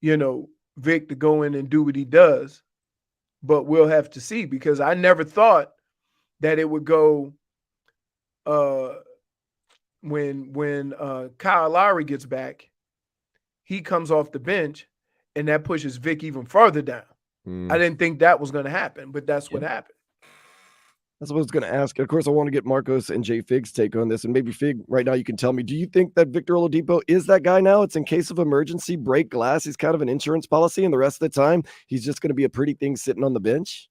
Speaker 6: Vic to go in and do what he does. But we'll have to see, because I never thought that it would go when Kyle Lowry gets back, he comes off the bench and that pushes Vic even farther down. I didn't think that was going to happen, but that's what happened.
Speaker 1: That's what I was going to ask. Of course, I want to get Marcos and Jay Fig's take on this. And maybe Fig, right now, you can tell me, do you think that Victor Oladipo is that guy now? It's in case of emergency, break glass. He's kind of an insurance policy, and the rest of the time, he's just going to be a pretty thing sitting on the bench?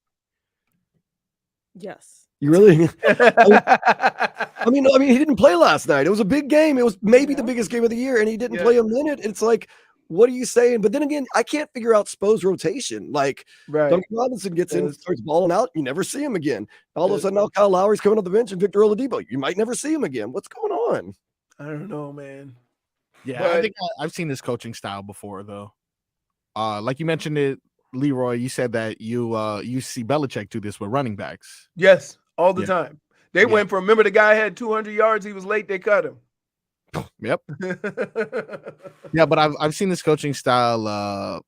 Speaker 7: Yes.
Speaker 1: You really? I mean, he didn't play last night. It was a big game. It was maybe the biggest game of the year, and he didn't play a minute. It's like, what are you saying? But then again, I can't figure out Spo's rotation. Like, Duncan Robinson gets in, starts balling out. You never see him again. All of a sudden, now Kyle Lowry's coming off the bench, and Victor Oladipo, you might never see him again. What's going on?
Speaker 6: I don't know, man.
Speaker 3: Yeah, I think I've seen this coaching style before, though. Like you mentioned it, Leroy, you said that you see Belichick do this with running backs.
Speaker 6: Yes, all the time. They went from, remember the guy had 200 yards, he was late, they cut him.
Speaker 3: Yep. Yeah, but I've seen this coaching style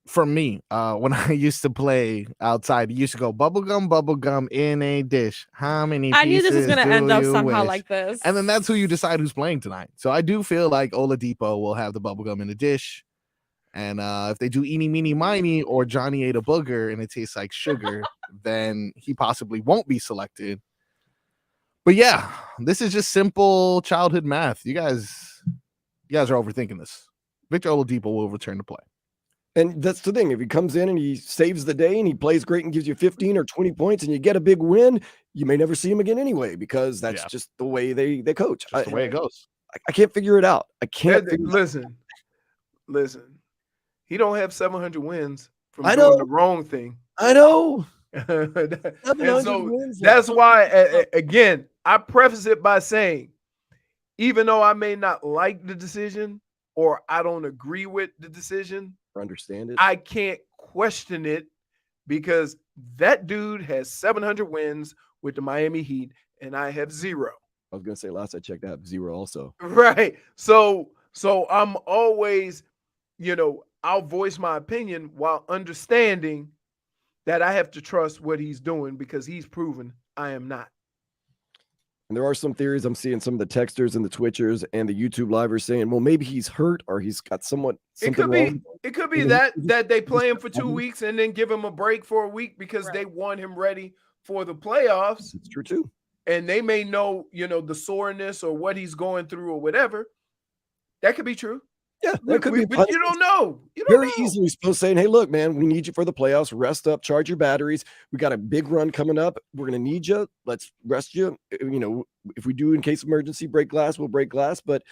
Speaker 3: for me. When I used to play outside, you used to go bubble gum in a dish. How many pieces?
Speaker 7: I knew this was going to end up somehow
Speaker 3: wish?
Speaker 7: like this.
Speaker 3: And then that's who you decide who's playing tonight. So I do feel like Oladipo will have the bubble gum in a dish. And if they do eeny, meeny, miny, or Johnny ate a booger and it tastes like sugar, then he possibly won't be selected. But yeah, this is just simple childhood math. You guys are overthinking this. Victor Oladipo will return to play.
Speaker 1: And that's the thing. If he comes in and he saves the day and he plays great and gives you 15 or 20 points and you get a big win, you may never see him again anyway, because that's just the way they coach.
Speaker 3: Just the way it goes.
Speaker 1: I can't figure it out. I can't.
Speaker 6: Listen. He don't have 700 wins from doing the wrong thing.
Speaker 1: I know.
Speaker 6: And so that's why, again, I preface it by saying, even though I may not like the decision or I don't agree with the decision,
Speaker 1: or understand it,
Speaker 6: I can't question it, because that dude has 700 wins with the Miami Heat, and I have 0.
Speaker 1: I was gonna say last I checked, I have 0 also.
Speaker 6: Right. So I'm always, I'll voice my opinion while understanding that I have to trust what he's doing because he's proven I am not.
Speaker 1: And there are some theories I'm seeing some of the texters and the Twitchers and the YouTube livers saying, well, maybe he's hurt or he's got something wrong.
Speaker 6: It could be
Speaker 1: And then
Speaker 6: that they play him for 2 weeks and then give him a break for a week because they want him ready for the playoffs.
Speaker 1: It's true too.
Speaker 6: And they may know, the soreness or what he's going through or whatever. That could be true.
Speaker 1: Yeah, that could be.
Speaker 6: But you don't know.
Speaker 1: Very easily supposed saying, hey, look, man, we need you for the playoffs. Rest up, charge your batteries. We got a big run coming up. We're going to need you. Let's rest you. If we do, in case of emergency, break glass, we'll break glass. But,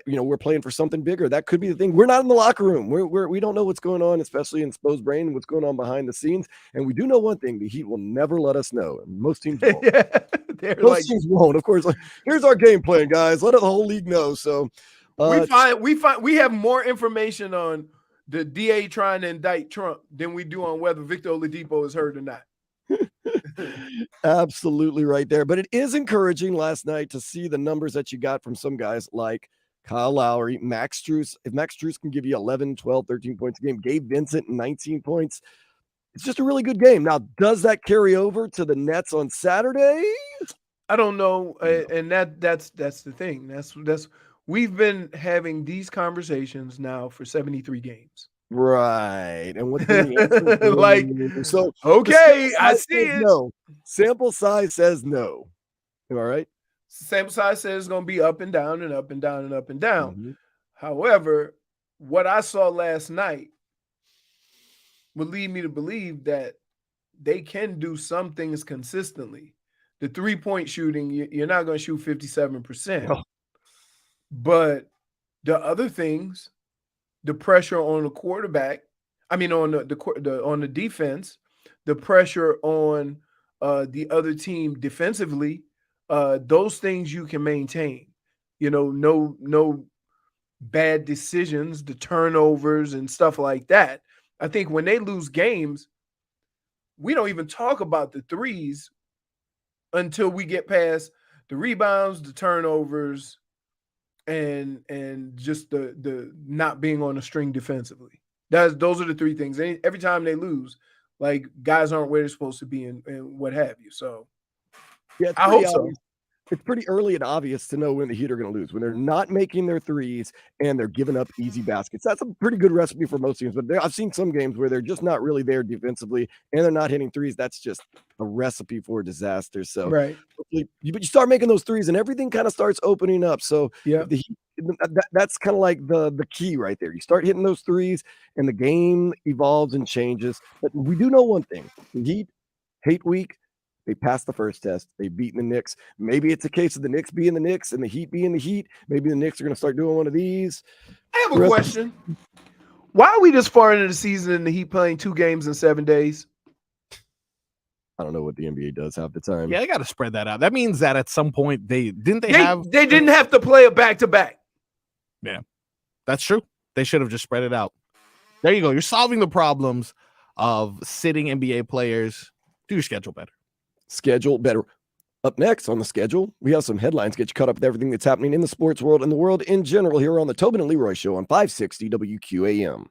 Speaker 1: we're playing for something bigger. That could be the thing. We're not in the locker room. We don't know what's going on, especially in Spo's brain and what's going on behind the scenes. And we do know one thing. The Heat will never let us know. And most teams won't. Most teams won't. Of course, here's our game plan, guys. Let the whole league know. So,
Speaker 6: we have more information on the DA trying to indict Trump than we do on whether Victor Oladipo is hurt or not.
Speaker 1: Absolutely right there. But it is encouraging last night to see the numbers that you got from some guys like Kyle Lowry, Max Strus. If Max Strus can give you 11, 12, 13 points a game, Gabe Vincent 19 points. It's just a really good game. Now, does that carry over to the Nets on Saturday?
Speaker 6: I don't know. And that's the thing. That's we've been having these conversations now for 73 games.
Speaker 1: Right. And what's the answer?
Speaker 6: Like,
Speaker 1: so
Speaker 6: okay, I see it.
Speaker 1: No. Sample size says no. All right.
Speaker 6: Sample size says it's going to be up and down and up and down and up and down.
Speaker 1: Mm-hmm.
Speaker 6: However, what I saw last night would lead me to believe that they can do some things consistently. The 3-point shooting, you're not going to shoot 57%.
Speaker 1: No.
Speaker 6: But the other things, the pressure on the quarterback, on the defense, the pressure on the other team defensively, those things you can maintain. No bad decisions, the turnovers and stuff like that. I think when they lose games, we don't even talk about the threes until we get past the rebounds, the turnovers, and just the not being on a string defensively. Those are the 3 things. Every time they lose, like, guys aren't where they're supposed to be and what have you. So
Speaker 1: yeah,
Speaker 6: I hope so.
Speaker 1: It's pretty early and obvious to know when the Heat are going to lose, when they're not making their threes and they're giving up easy baskets. That's a pretty good recipe for most teams, but I've seen some games where they're just not really there defensively and they're not hitting threes. That's just a recipe for disaster. So,
Speaker 6: right.
Speaker 1: But you start making those threes and everything kind of starts opening up. So,
Speaker 6: yeah,
Speaker 1: that's kind of like the key right there. You start hitting those threes and the game evolves and changes. But we do know one thing: the Heat, hate week. They passed the first test. They've beaten the Knicks. Maybe it's a case of the Knicks being the Knicks and the Heat being the Heat. Maybe the Knicks are going to start doing one of these.
Speaker 6: I have a question. Why are we this far into the season and the Heat playing 2 games in 7 days?
Speaker 1: I don't know what the NBA does half the time.
Speaker 3: Yeah, they got to spread that out. That means that at some point they didn't
Speaker 6: have to play a back-to-back.
Speaker 3: Yeah, that's true. They should have just spread it out. There you go. You're solving the problems of sitting NBA players. Do your schedule better.
Speaker 1: Schedule better. Up next on the schedule, we have some headlines, get you caught up with everything that's happening in the sports world and the world in general here on the Tobin and Leroy Show on 560 WQAM.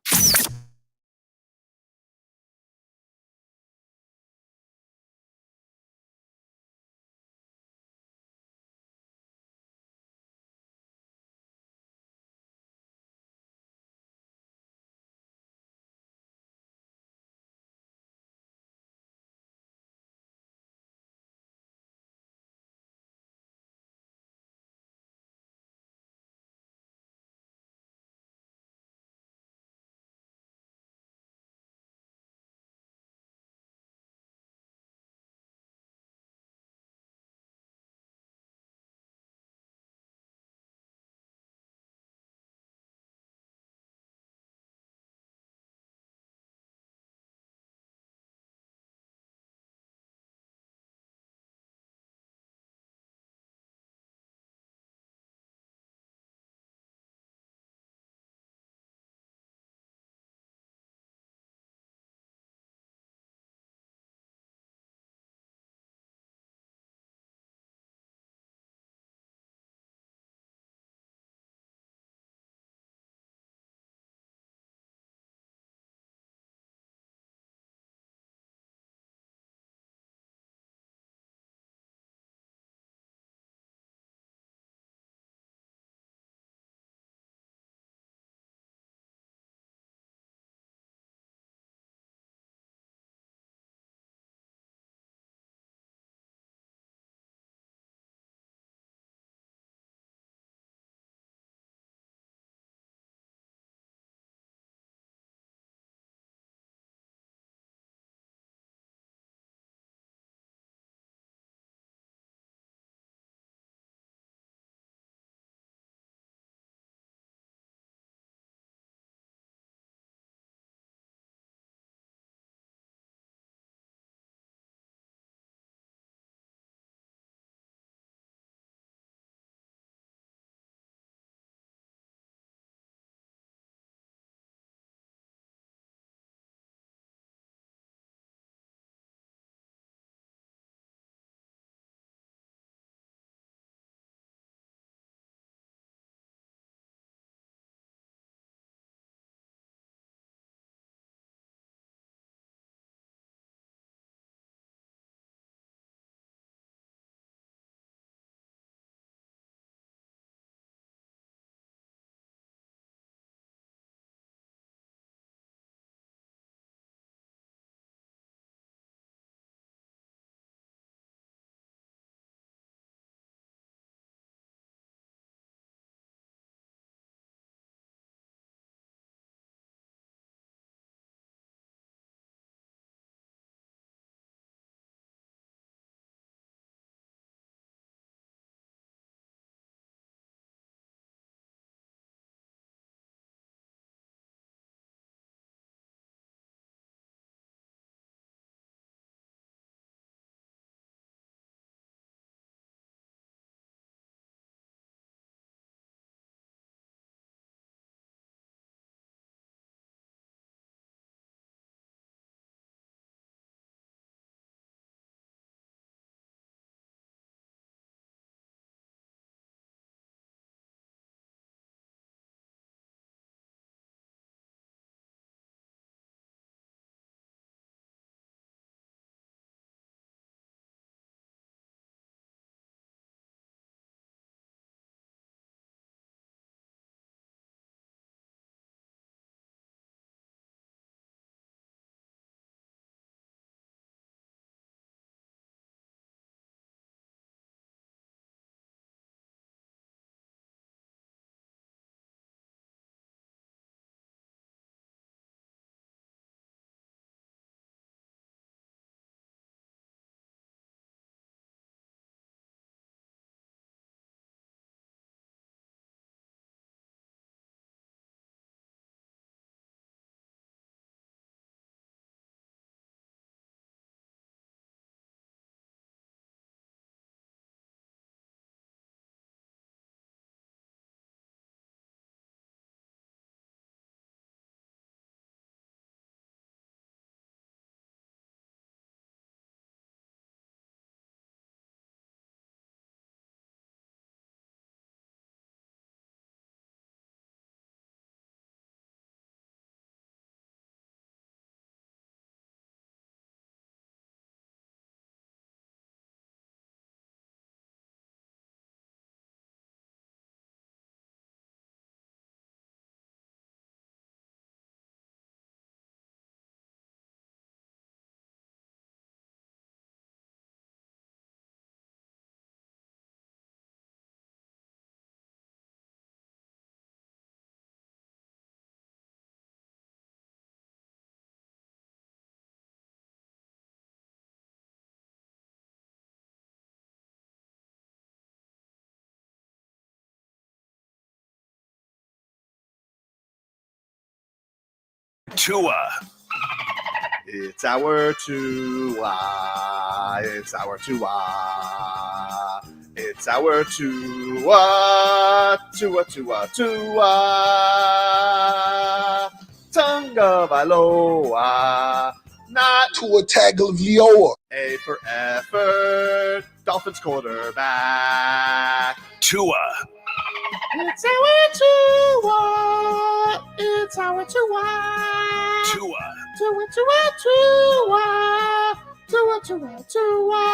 Speaker 4: Tua.
Speaker 3: It's our Tua. It's our Tua. It's our Tua. Tua, Tua, Tua. Tonga Valoa. Not
Speaker 9: Tua Tagovailoa.
Speaker 3: A for effort. Dolphins quarterback.
Speaker 4: Tua.
Speaker 3: It's our Tua. It's our Tua.
Speaker 4: Tua.
Speaker 3: Tua, Tua, Tua. Tua, Tua, Tua.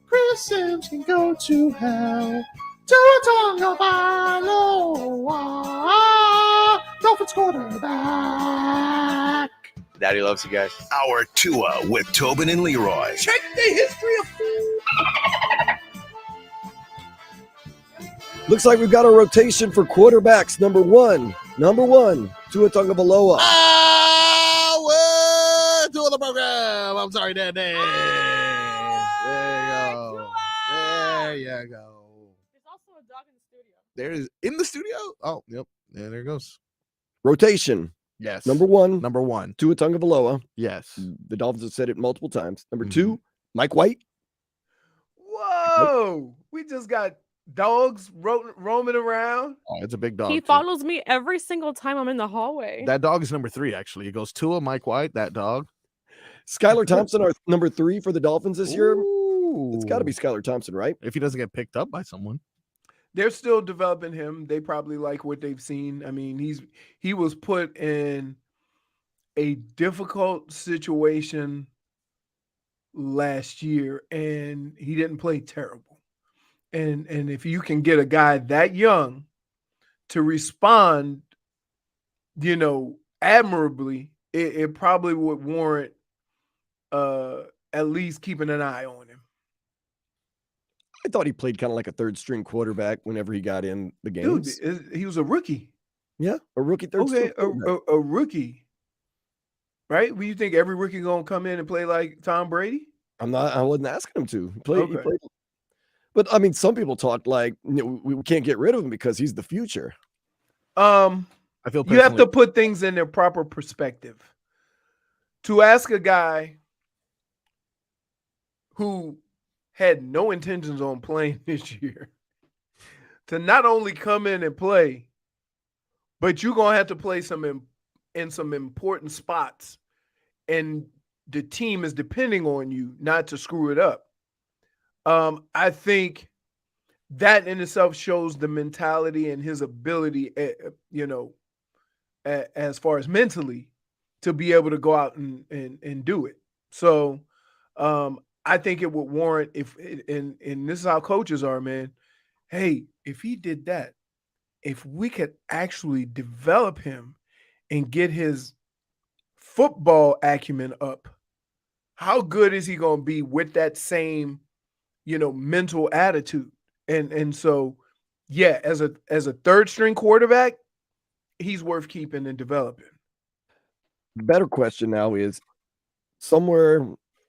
Speaker 3: Chris Sims can go to hell. Tua Tagovailoa. Dolphins quarterback. Daddy loves you guys.
Speaker 4: Our Tua with Tobin and Leroy.
Speaker 6: Check the history of
Speaker 1: Looks like we've got a rotation for quarterbacks. Number one, Tua Tagovailoa.
Speaker 3: To the program. I'm sorry, Daddy. There you go. There you go.
Speaker 7: There's also a dog in the studio.
Speaker 3: There is in the studio. Oh, yep. Yeah, there it goes.
Speaker 1: Rotation.
Speaker 3: Yes.
Speaker 1: Number one, Tua Tagovailoa.
Speaker 3: Yes.
Speaker 1: The Dolphins have said it multiple times. Number two, Mike White.
Speaker 6: Whoa. We just got dogs roaming around.
Speaker 3: Oh, it's a big dog.
Speaker 7: He
Speaker 3: too.
Speaker 7: follows me every single time I'm in the hallway.
Speaker 3: That dog is number 3, actually. It goes Tua, Mike White, that dog.
Speaker 1: Skylar Thompson, our number 3 for the Dolphins this year.
Speaker 3: Ooh.
Speaker 1: It's got to be Skylar Thompson, right?
Speaker 3: If he doesn't get picked up by someone.
Speaker 6: They're still developing him. They probably like what they've seen. I mean, he was put in a difficult situation last year, and he didn't play terrible. And if you can get a guy that young to respond, admirably, it probably would warrant at least keeping an eye on him.
Speaker 1: I thought he played kind of like a third string quarterback whenever he got in the games.
Speaker 6: Dude, he was a rookie.
Speaker 1: Yeah, a rookie third string.
Speaker 6: A rookie. Right? Well, you think every rookie gonna come in and play like Tom Brady?
Speaker 1: I wasn't asking him to. He played. But I mean, some people talk like we can't get rid of him because he's the future.
Speaker 3: I feel
Speaker 6: you have to put things in their proper perspective. To ask a guy who had no intentions on playing this year to not only come in and play, but you're gonna have to play in some important spots, and the team is depending on you not to screw it up. I think that in itself shows the mentality and his ability, as far as mentally, to be able to go out and do it. So I think it would warrant, and this is how coaches are, man. Hey, if he did that, if we could actually develop him and get his football acumen up, how good is he going to be with that same, mental attitude? And so, yeah, as a third string quarterback, he's worth keeping and developing.
Speaker 1: The better question now is, somewhere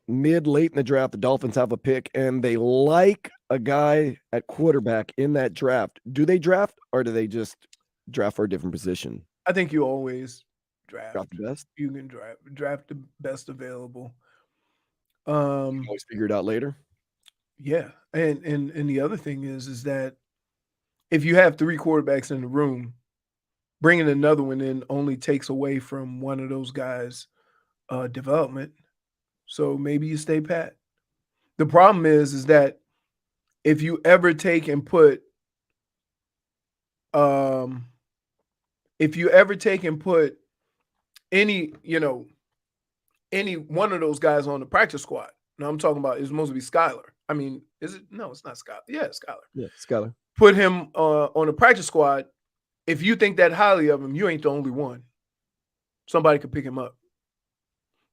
Speaker 1: late in the draft, the Dolphins have a pick and they like a guy at quarterback in that draft. Do they draft, or do they just draft for a different position?
Speaker 6: I think you always draft
Speaker 1: the best.
Speaker 6: You can draft the best available.
Speaker 1: You can always figure it out later.
Speaker 6: Yeah, and the other thing is that if you have 3 quarterbacks in the room, bringing another one in only takes away from one of those guys' development. So maybe you stay pat. The problem is that if you ever take and put any one of those guys on the practice squad. Now I'm talking about, it's supposed to be Skylar. I mean, is it? No, it's not Skylar. Yeah, it's Skylar.
Speaker 1: Yeah, Skylar.
Speaker 6: Put him on the practice squad. If you think that highly of him, you ain't the only one. Somebody could pick him up.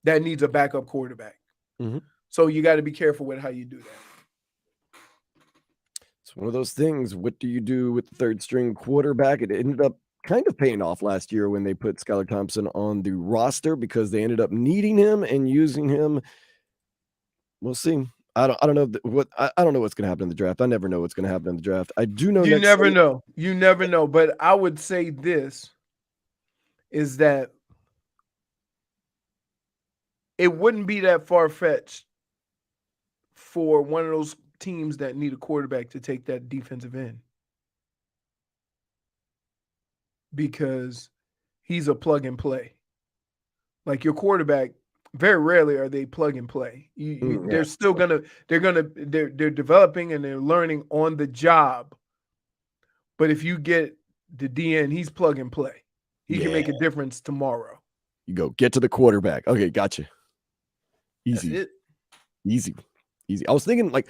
Speaker 6: That needs a backup quarterback.
Speaker 1: Mm-hmm.
Speaker 6: So you got to be careful with how you do that.
Speaker 1: It's one of those things. What do you do with the third string quarterback? It ended up kind of paying off last year when they put Skylar Thompson on the roster because they ended up needing him and using him. We'll see. I don't know I don't know what's going to happen in the draft. I never know what's going to happen in the draft. I do know
Speaker 6: You never know. But I would say this: is that it wouldn't be that far-fetched for one of those teams that need a quarterback to take that defensive end, because he's a plug and play. Like your quarterback, very rarely are they plug and play. They're still they're developing and they're learning on the job. But if you get the DN, he's plug and play. He can make a difference tomorrow.
Speaker 1: You go get to the quarterback. Okay, gotcha. Easy.
Speaker 6: That's it.
Speaker 1: Easy. I was thinking, like,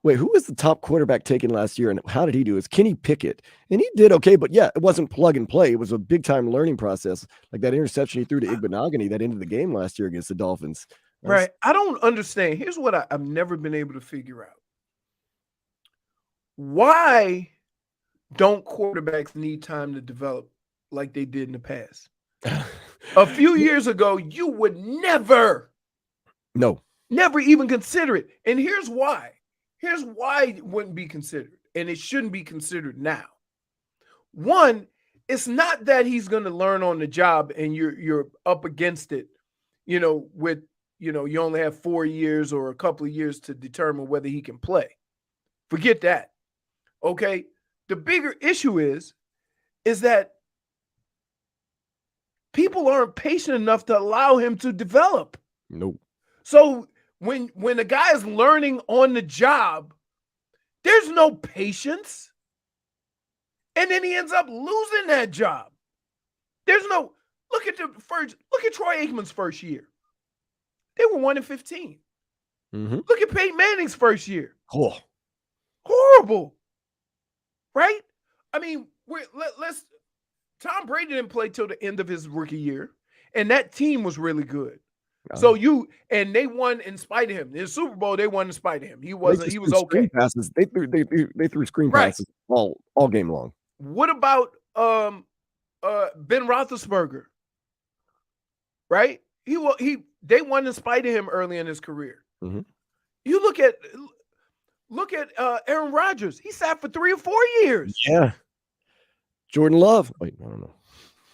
Speaker 1: wait, who was the top quarterback taken last year and how did he do? It's Kenny Pickett. And he did okay, but yeah, it wasn't plug and play. It was a big time learning process. Like that interception he threw to Igbenogany that ended the game last year against the Dolphins.
Speaker 6: Right. I don't understand. Here's what I've never been able to figure out. Why don't quarterbacks need time to develop like they did in the past? A few years ago, you would never even consider it. And here's why. Here's why it wouldn't be considered, and it shouldn't be considered now. One, it's not that he's going to learn on the job and you're up against it, with, you only have 4 years or a couple of years to determine whether he can play. Forget that. Okay? The bigger issue is that people aren't patient enough to allow him to develop.
Speaker 1: Nope.
Speaker 6: So when a guy is learning on the job, there's no patience. And then he ends up losing that job. Look at Troy Aikman's first year. They were 1-15.
Speaker 1: Mm-hmm.
Speaker 6: Look at Peyton Manning's first year.
Speaker 1: Oh.
Speaker 6: Horrible. Right? I mean, Tom Brady didn't play till the end of his rookie year, and that team was really good. So they won in spite of him. In the Super Bowl, they won in spite of him. He was okay.
Speaker 1: Passes. They threw screen passes all game long.
Speaker 6: What about Ben Roethlisberger? Right? They won in spite of him early in his career.
Speaker 1: Mm-hmm.
Speaker 6: You look at Aaron Rodgers. He sat for 3 or 4 years.
Speaker 1: Yeah. Jordan Love. Wait, I don't know.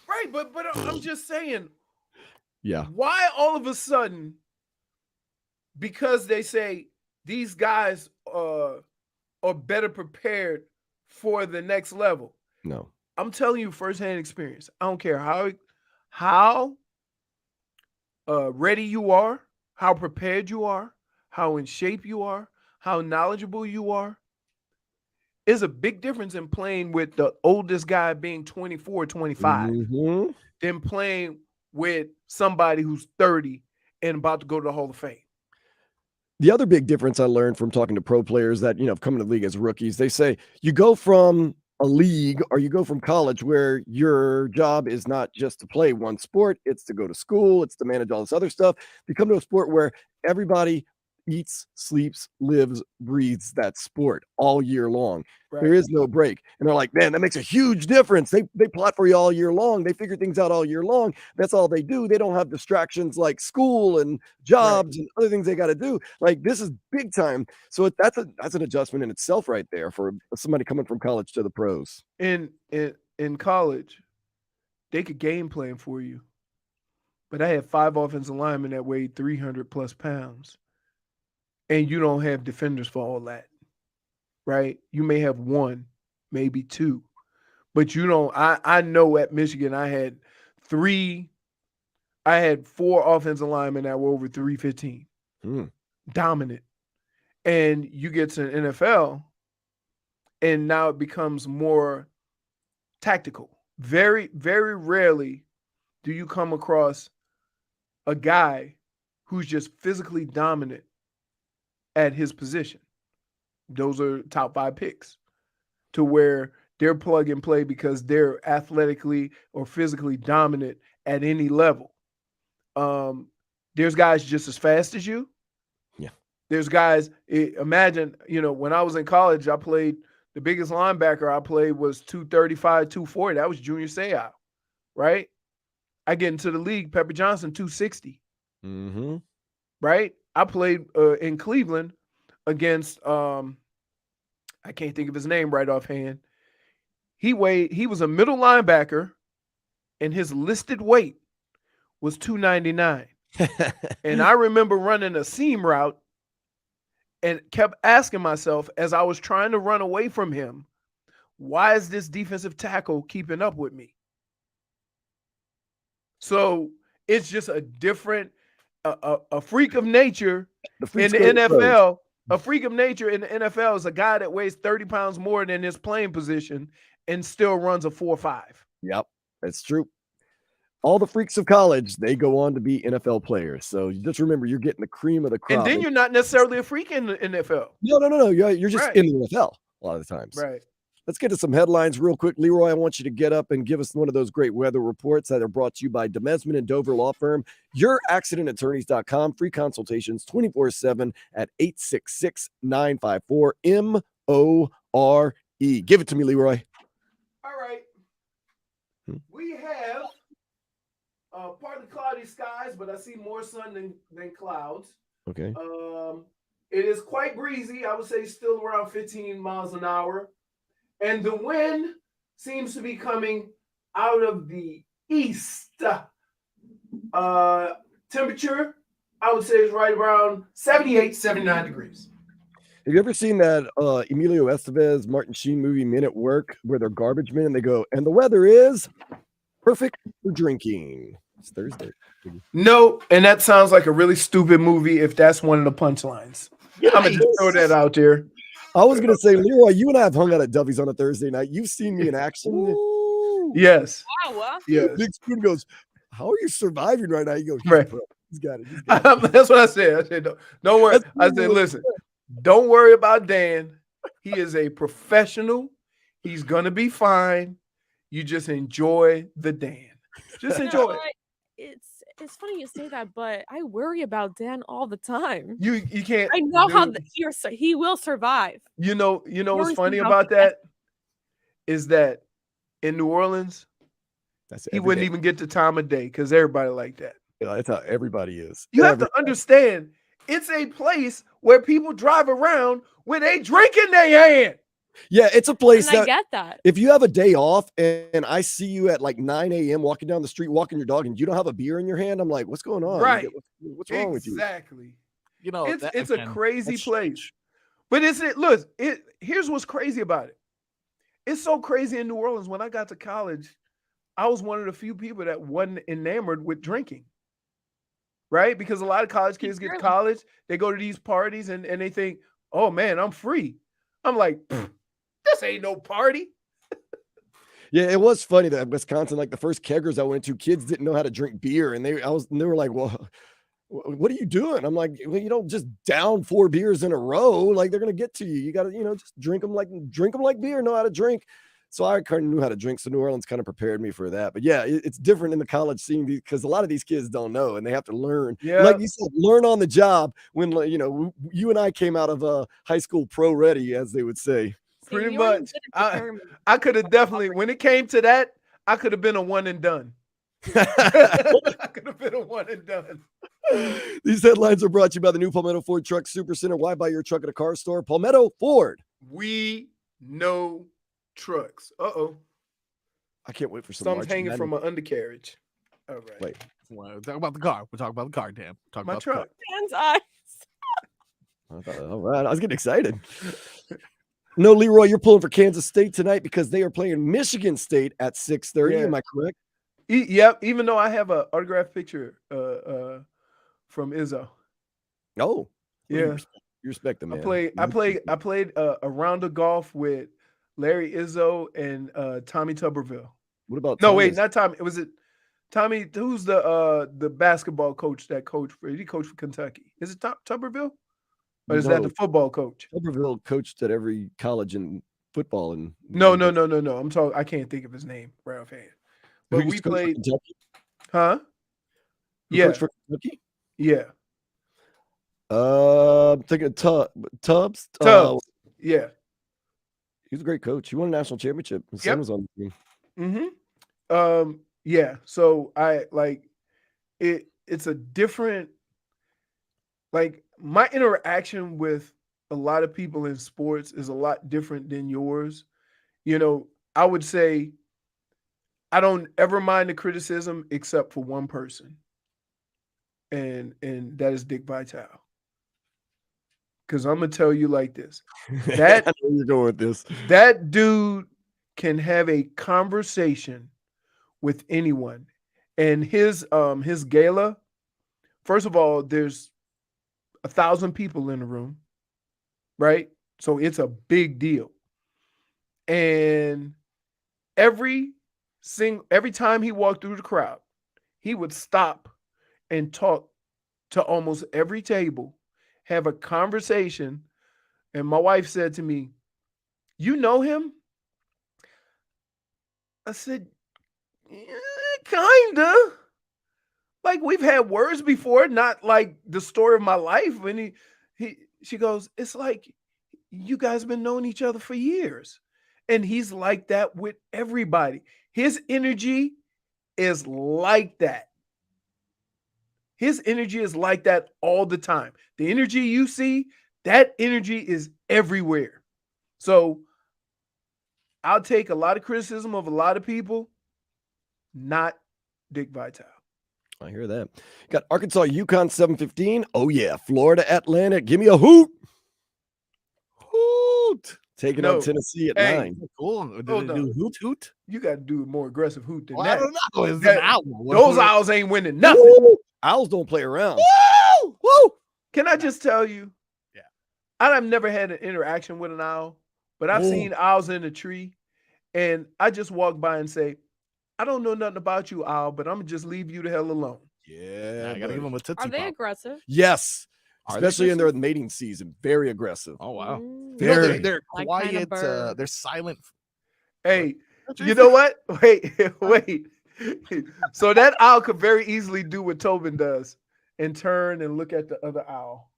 Speaker 6: Right, but I'm just saying.
Speaker 1: Yeah.
Speaker 6: Why all of a sudden, because they say these guys are better prepared for the next level?
Speaker 1: No.
Speaker 6: I'm telling you firsthand experience. I don't care how ready you are, how prepared you are, how in shape you are, how knowledgeable you are. There's a big difference in playing with the oldest guy being 24, 25 than playing with somebody who's 30 and about to go to the Hall of Fame.
Speaker 1: The other big difference I learned from talking to pro players that, come to the league as rookies, they say you go from a league or you go from college where your job is not just to play one sport, it's to go to school, it's to manage all this other stuff. You come to a sport where everybody eats, sleeps, lives, breathes that sport all year long. Right. There is no break. And they're like, man, that makes a huge difference. They plot for you all year long. They figure things out all year long. That's all they do. They don't have distractions like school and jobs and other things they got to do. Like, this is big time. So that's an adjustment in itself right there for somebody coming from college to the pros.
Speaker 6: In college, they could game plan for you. But I had 5 offensive linemen that weighed 300 plus pounds. And you don't have defenders for all that, right? You may have 1, maybe 2, but you don't. I know at Michigan I had 4 offensive linemen that were over 315, dominant. And you get to the NFL, and now it becomes more tactical. Very, very rarely do you come across a guy who's just physically dominant at his position. Those are top 5 picks to where they're plug and play because they're athletically or physically dominant at any level. There's guys just as fast as you.
Speaker 1: Yeah.
Speaker 6: There's guys, imagine, when I was in college, I played, the biggest linebacker I played was 235, 240. That was Junior Seau, right? I get into the league, Pepper Johnson, 260.
Speaker 1: Mm-hmm.
Speaker 6: Right? I played in Cleveland against I can't think of his name right offhand. He was a middle linebacker and his listed weight was 299. And I remember running a seam route and kept asking myself as I was trying to run away from him, why is this defensive tackle keeping up with me? So it's just a different, a freak of nature in the NFL. A freak of nature in the NFL is a guy that weighs 30 pounds more than his playing position and still runs a 4.5.
Speaker 1: Yep, that's true. All the freaks of college, they go on to be NFL players. So just remember, you're getting the cream of the crop.
Speaker 6: And then you're not necessarily a freak in the NFL.
Speaker 1: No. You're just
Speaker 6: Right.
Speaker 1: in the NFL a lot of the times.
Speaker 6: Right.
Speaker 1: Let's get to some headlines real quick. Leroy, I want you to get up and give us one of those great weather reports that are brought to you by Demesman and Dover Law Firm, youraccidentattorneys.com. Free consultations 24/7 at 866-954-MORE. Give it to me, Leroy.
Speaker 6: All right. We have partly cloudy skies, but I see more sun than clouds.
Speaker 1: Okay.
Speaker 6: It is quite breezy. I would say still around 15 miles an hour. And the wind seems to be coming out of the east. Temperature, I would say, is right around 78, 79 degrees.
Speaker 1: Have you ever seen that Emilio Estevez, Martin Sheen movie, Men at Work, where they're garbage men and they go, and the weather is perfect for drinking? It's Thursday.
Speaker 6: No, and that sounds like a really stupid movie if that's one of the punchlines. I'm going to just throw that out there.
Speaker 1: I was going to say, Leroy, you and I have hung out at Duffy's on a Thursday night. You've seen me in action. Ooh.
Speaker 6: Yes.
Speaker 7: Wow.
Speaker 6: Yes.
Speaker 1: Big Spoon goes, how are you surviving right now? You go,
Speaker 6: Right.
Speaker 1: He's got it.
Speaker 6: That's what I said. I said, don't worry. I said, listen, don't worry about Dan. He is a professional. He's going to be fine. You just enjoy the Dan. Just enjoy it.
Speaker 7: It's funny you say that, but I worry about Dan all the time.
Speaker 6: You can't.
Speaker 7: I know how he will survive.
Speaker 6: You know what's funny about that is that in New Orleans, he wouldn't even get the time of day because everybody like that.
Speaker 1: Yeah, that's how everybody is.
Speaker 6: You have to understand, it's a place where people drive around with a drink in their hand.
Speaker 1: Yeah, it's a place
Speaker 7: And
Speaker 1: that
Speaker 7: I get that.
Speaker 1: if you have a day off and I see you at like 9 a.m. walking down the street, walking your dog, and you don't have a beer in your hand, I'm like, what's going on?
Speaker 6: Right.
Speaker 1: What's wrong with you?
Speaker 6: Exactly.
Speaker 3: You know,
Speaker 6: It's a crazy place. But here's what's crazy about it. It's so crazy in New Orleans. When I got to college, I was one of the few people that wasn't enamored with drinking. Right? Because a lot of college kids get to college, they go to these parties and they think, oh man, I'm free. I'm like, this ain't no party.
Speaker 1: Yeah, it was funny that Wisconsin, like the first keggers I went to, kids didn't know how to drink beer, and they were like, "Well, what are you doing?" I'm like, "Well, you don't just down 4 beers in a row. Like they're gonna get to you. You got to, just drink them like beer. Know how to drink." So I kind of knew how to drink. So New Orleans kind of prepared me for that. But yeah, it's different in the college scene because a lot of these kids don't know and they have to learn.
Speaker 6: Yeah.
Speaker 1: Like you said, learn on the job. When you and I came out of high school pro ready, as they would say.
Speaker 6: Pretty much. I could have definitely, when it came to that, I could have been a one and done. I could have been a one and done.
Speaker 1: These headlines are brought to you by the new Palmetto Ford Truck Super Center. Why buy your truck at a car store? Palmetto Ford.
Speaker 6: We know trucks. Uh-oh.
Speaker 1: I can't wait for some
Speaker 6: Something's hanging from an undercarriage. All right.
Speaker 1: Wait.
Speaker 3: We'll talk about the car. We'll talk about the car, Dan. Talk
Speaker 6: My
Speaker 3: about
Speaker 6: truck.
Speaker 7: Dan's eyes.
Speaker 1: All right. I was getting excited. No, Leroy, you're pulling for Kansas State tonight because they are playing Michigan State at 6:30.
Speaker 6: Yeah.
Speaker 1: Am I correct?
Speaker 6: Yep. Even though I have an autographed picture from Izzo.
Speaker 1: Oh,
Speaker 6: Yeah.
Speaker 1: You respect the man.
Speaker 6: I played a round of golf with Larry Izzo and Tommy Tuberville.
Speaker 1: What about
Speaker 6: No,
Speaker 1: Thomas?
Speaker 6: wait, not Tommy. Was it Tommy? Who's the basketball coach that coached for? He coached for Kentucky. Is it Tuberville? Or is that the football coach?
Speaker 1: Tuberville coached at every college in football. And
Speaker 6: No. I'm talking. I can't think of his name right offhand. But
Speaker 1: Who
Speaker 6: we
Speaker 1: used to coach for
Speaker 6: played.
Speaker 1: Kentucky?
Speaker 6: Huh?
Speaker 1: Who
Speaker 6: Yeah.
Speaker 1: coached for Kentucky?
Speaker 6: Yeah.
Speaker 1: I'm thinking Tubbs.
Speaker 6: Tubbs. Yeah.
Speaker 1: He's a great coach. He won a national championship. His son was on the team.
Speaker 6: Mm-hmm. Yeah. So I like it. It's a different, like my interaction with a lot of people in sports is a lot different than yours. I would say I don't ever mind the criticism except for one person, and that is Dick Vitale. Because I'm gonna tell you like this:
Speaker 1: I
Speaker 6: that
Speaker 1: know where you're going with this.
Speaker 6: that dude can have a conversation with anyone, and his gala. First of all, there's 1,000 people in the room, right? So it's a big deal, and every time he walked through the crowd, he would stop and talk to almost every table, have a conversation. And my wife said to me, "You know him?" I said, kinda. Like, we've had words before, not like the story of my life. And she goes, "It's like you guys been knowing each other for years." And he's like that with everybody. His energy is like that. His energy is like that all the time. The energy you see, that energy is everywhere. So I'll take a lot of criticism of a lot of people, not Dick Vitale.
Speaker 1: I hear that. Got Arkansas, UConn 7:15. Oh yeah, Florida Atlantic. Give me a hoot. Hoot. Taking on
Speaker 6: No.
Speaker 1: Tennessee at
Speaker 6: Hey,
Speaker 1: 9.
Speaker 3: Cool. Did
Speaker 6: Hold
Speaker 3: it do
Speaker 6: on.
Speaker 3: hoot hoot?
Speaker 6: You got to do a more aggressive hoot than
Speaker 3: Well, I
Speaker 6: that.
Speaker 3: don't know. It's
Speaker 6: That-
Speaker 3: an owl.
Speaker 6: Those owls ain't winning nothing.
Speaker 1: Woo! Owls don't play around.
Speaker 3: Woo! Woo!
Speaker 6: Can I just tell you?
Speaker 3: Yeah.
Speaker 6: I've never had an interaction with an owl, but I've
Speaker 3: Ooh.
Speaker 6: seen owls in a tree, and I just walk by and say, "I don't know nothing about you, owl, but I'm gonna just leave you the hell alone."
Speaker 1: Yeah,
Speaker 3: I gotta give
Speaker 1: buddy.
Speaker 3: them a tootsie
Speaker 7: Are they
Speaker 3: pop.
Speaker 7: aggressive?
Speaker 1: Yes,
Speaker 3: Are they
Speaker 1: especially in their
Speaker 3: aggressive?
Speaker 1: mating season. Very aggressive.
Speaker 3: Oh wow.
Speaker 7: Mm.
Speaker 3: You know,
Speaker 1: Very.
Speaker 3: they're
Speaker 7: Like
Speaker 3: quiet.
Speaker 7: kinda bird.
Speaker 3: They're silent.
Speaker 6: Hey,
Speaker 3: What?
Speaker 6: you know what? Wait. So that owl could very easily do what Tobin does and turn and look at the other owl,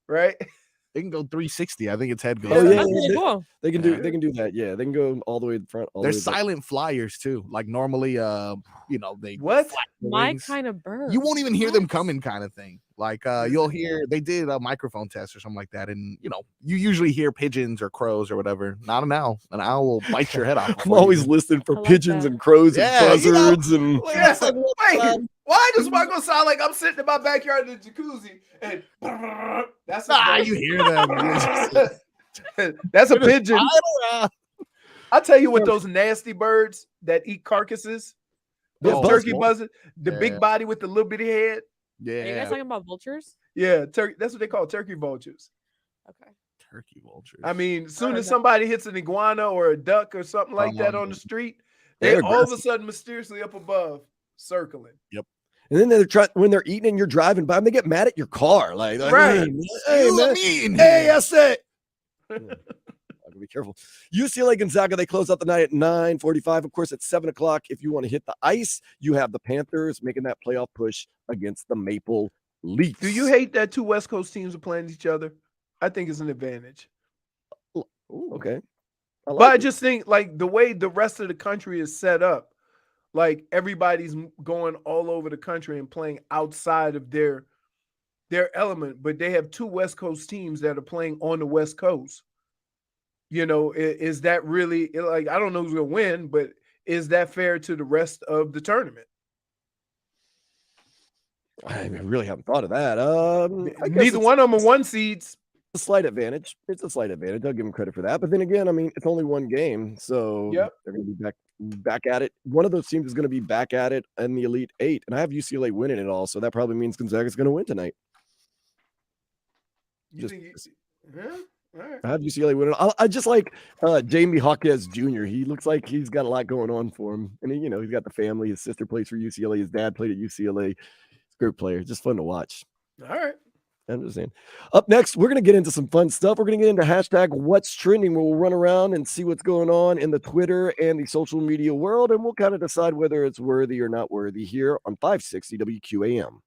Speaker 6: right?
Speaker 3: They can go 360. I think its head goes.
Speaker 1: Oh, yeah,
Speaker 7: That's
Speaker 1: yeah,
Speaker 7: pretty
Speaker 1: yeah.
Speaker 7: cool.
Speaker 1: They can do
Speaker 3: Yeah.
Speaker 1: they can do that. Yeah, they can go all the way in front. All
Speaker 3: They're
Speaker 1: the way back.
Speaker 3: silent flyers too. Like normally, they
Speaker 6: What?
Speaker 3: flap their
Speaker 7: My
Speaker 3: wings.
Speaker 7: kind of bird.
Speaker 3: You won't even hear them
Speaker 7: What?
Speaker 3: coming, kind of thing. Like you'll hear they did a microphone test or something like that, and you usually hear pigeons or crows or whatever. Not an owl. An owl will bite your head off.
Speaker 1: I'm
Speaker 3: before you
Speaker 1: always
Speaker 3: do.
Speaker 1: listening for
Speaker 7: I like
Speaker 1: pigeons
Speaker 7: that.
Speaker 1: and crows
Speaker 3: Yeah,
Speaker 1: and buzzards and
Speaker 6: Yeah,
Speaker 3: It's like,
Speaker 6: wait, why does mine gonna sound like I'm sitting in my backyard in the jacuzzi and that's a
Speaker 3: you hear them.
Speaker 6: that's a pigeon.
Speaker 3: Yeah.
Speaker 6: I'll tell you what, those nasty birds that eat carcasses, those
Speaker 3: Oh,
Speaker 6: turkey
Speaker 1: buzzsaw.
Speaker 6: buzzards, the
Speaker 3: Yeah.
Speaker 6: big body with the little bitty head.
Speaker 7: Are you guys
Speaker 3: Yeah,
Speaker 7: talking about vultures?
Speaker 6: Yeah, that's what they call turkey vultures.
Speaker 7: Okay.
Speaker 3: turkey vultures.
Speaker 6: I mean, as soon
Speaker 7: heard
Speaker 6: as
Speaker 7: that.
Speaker 6: somebody hits an iguana or a duck or something like that on the street, they
Speaker 1: They're
Speaker 6: all of a
Speaker 1: aggressive.
Speaker 6: sudden mysteriously up above circling.
Speaker 1: And then when they're eating and you're driving by them, they get mad at your car. Like,
Speaker 6: Right.
Speaker 1: Hey, man.
Speaker 3: mean.
Speaker 1: Hey, that's it. I gotta be careful. UCLA Gonzaga, they close out the night at 9:45. Of course, at 7:00. If you want to hit the ice, you have the Panthers making that playoff push against the Maple Leafs.
Speaker 6: Do you hate that two West Coast teams are playing each other? I think it's an advantage.
Speaker 1: Ooh, okay. I
Speaker 6: But
Speaker 1: like
Speaker 6: I
Speaker 1: it.
Speaker 6: just think like the way the rest of the country is set up, like everybody's going all over the country and playing outside of their element, but they have two West Coast teams that are playing on the West Coast. Is that really like, I don't know who's gonna win, but is that fair to the rest of the tournament?
Speaker 1: I really haven't thought of that. I guess
Speaker 6: Neither one of them are one seeds.
Speaker 1: it's a slight advantage. It's a slight advantage. I'll give them credit for that. But then again, I mean, it's only one game, so
Speaker 6: Yep.
Speaker 1: they're going to be back at it. One of those teams is going to be back at it in the Elite Eight, and I have UCLA winning it all, so that probably means Gonzaga's going to win tonight.
Speaker 6: You
Speaker 1: Just-
Speaker 6: think yeah? All right.
Speaker 1: I have UCLA winning. I just like Jamie Hawkes Jr. He looks like he's got a lot going on for him, and he's got the family. His sister plays for UCLA. His dad played at UCLA. He's a great player. Just fun to watch.
Speaker 6: All right.
Speaker 1: I understand. Up next, we're going to get into some fun stuff. We're going to get into hashtag what's trending, where we'll run around and see what's going on in the Twitter and the social media world, and we'll kind of decide whether it's worthy or not worthy here on 560 WQAM.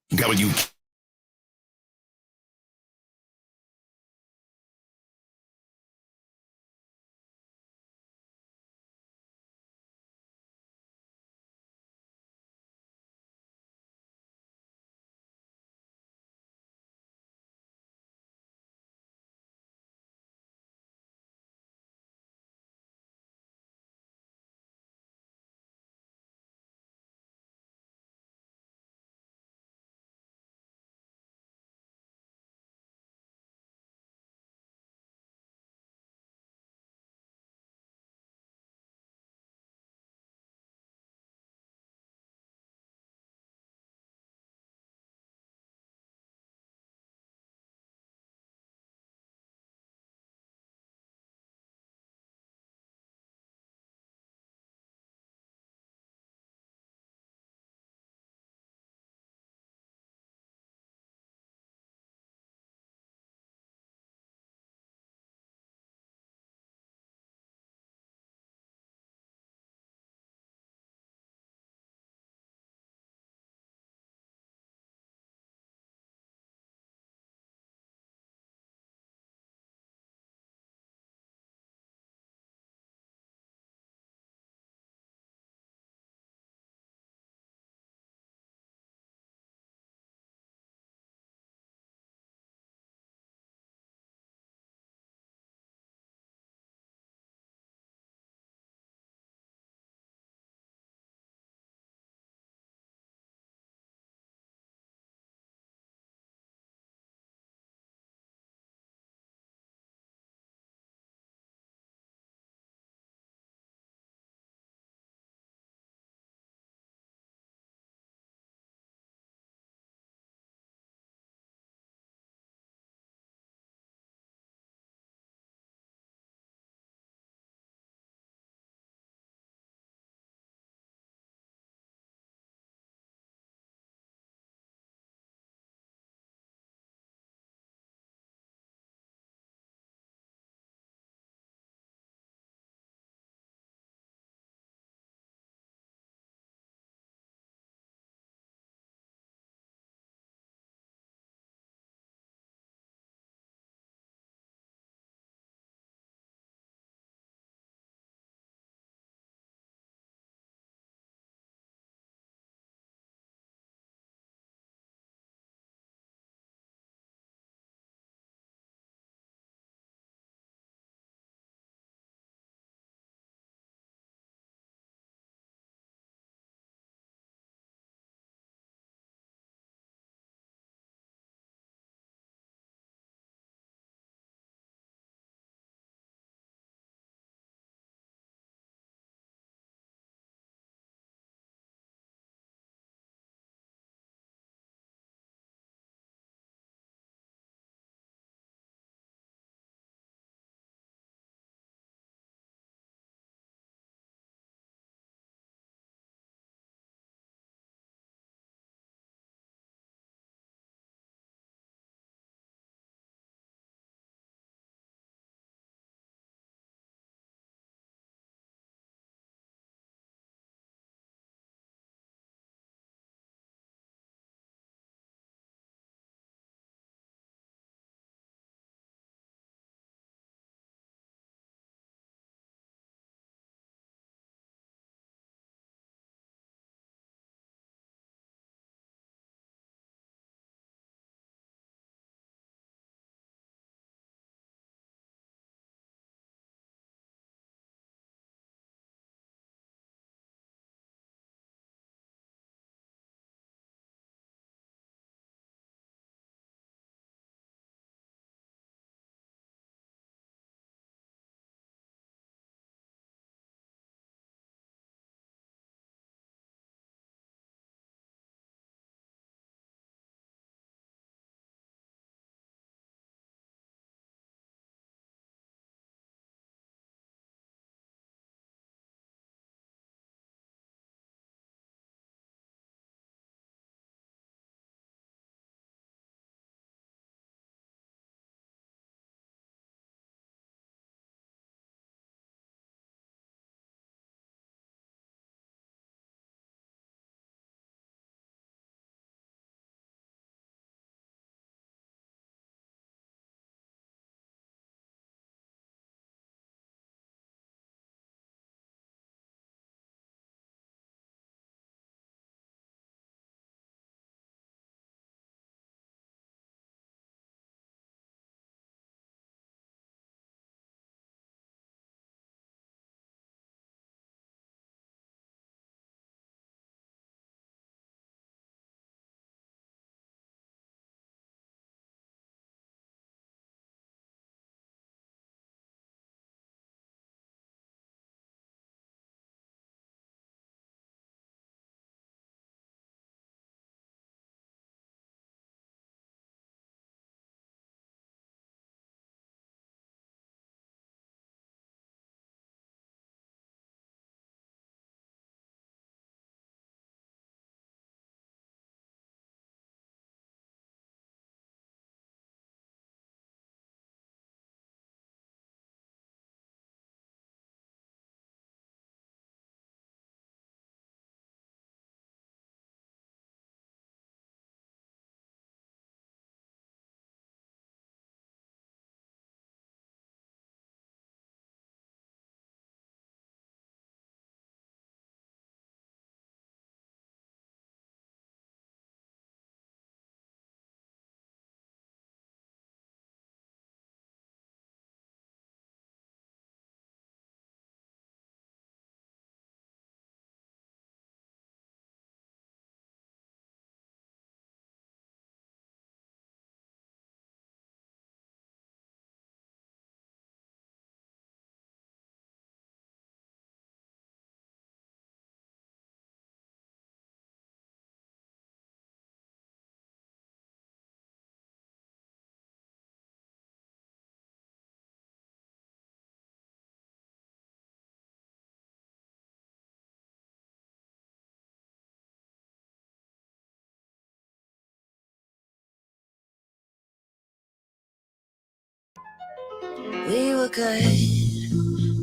Speaker 9: good.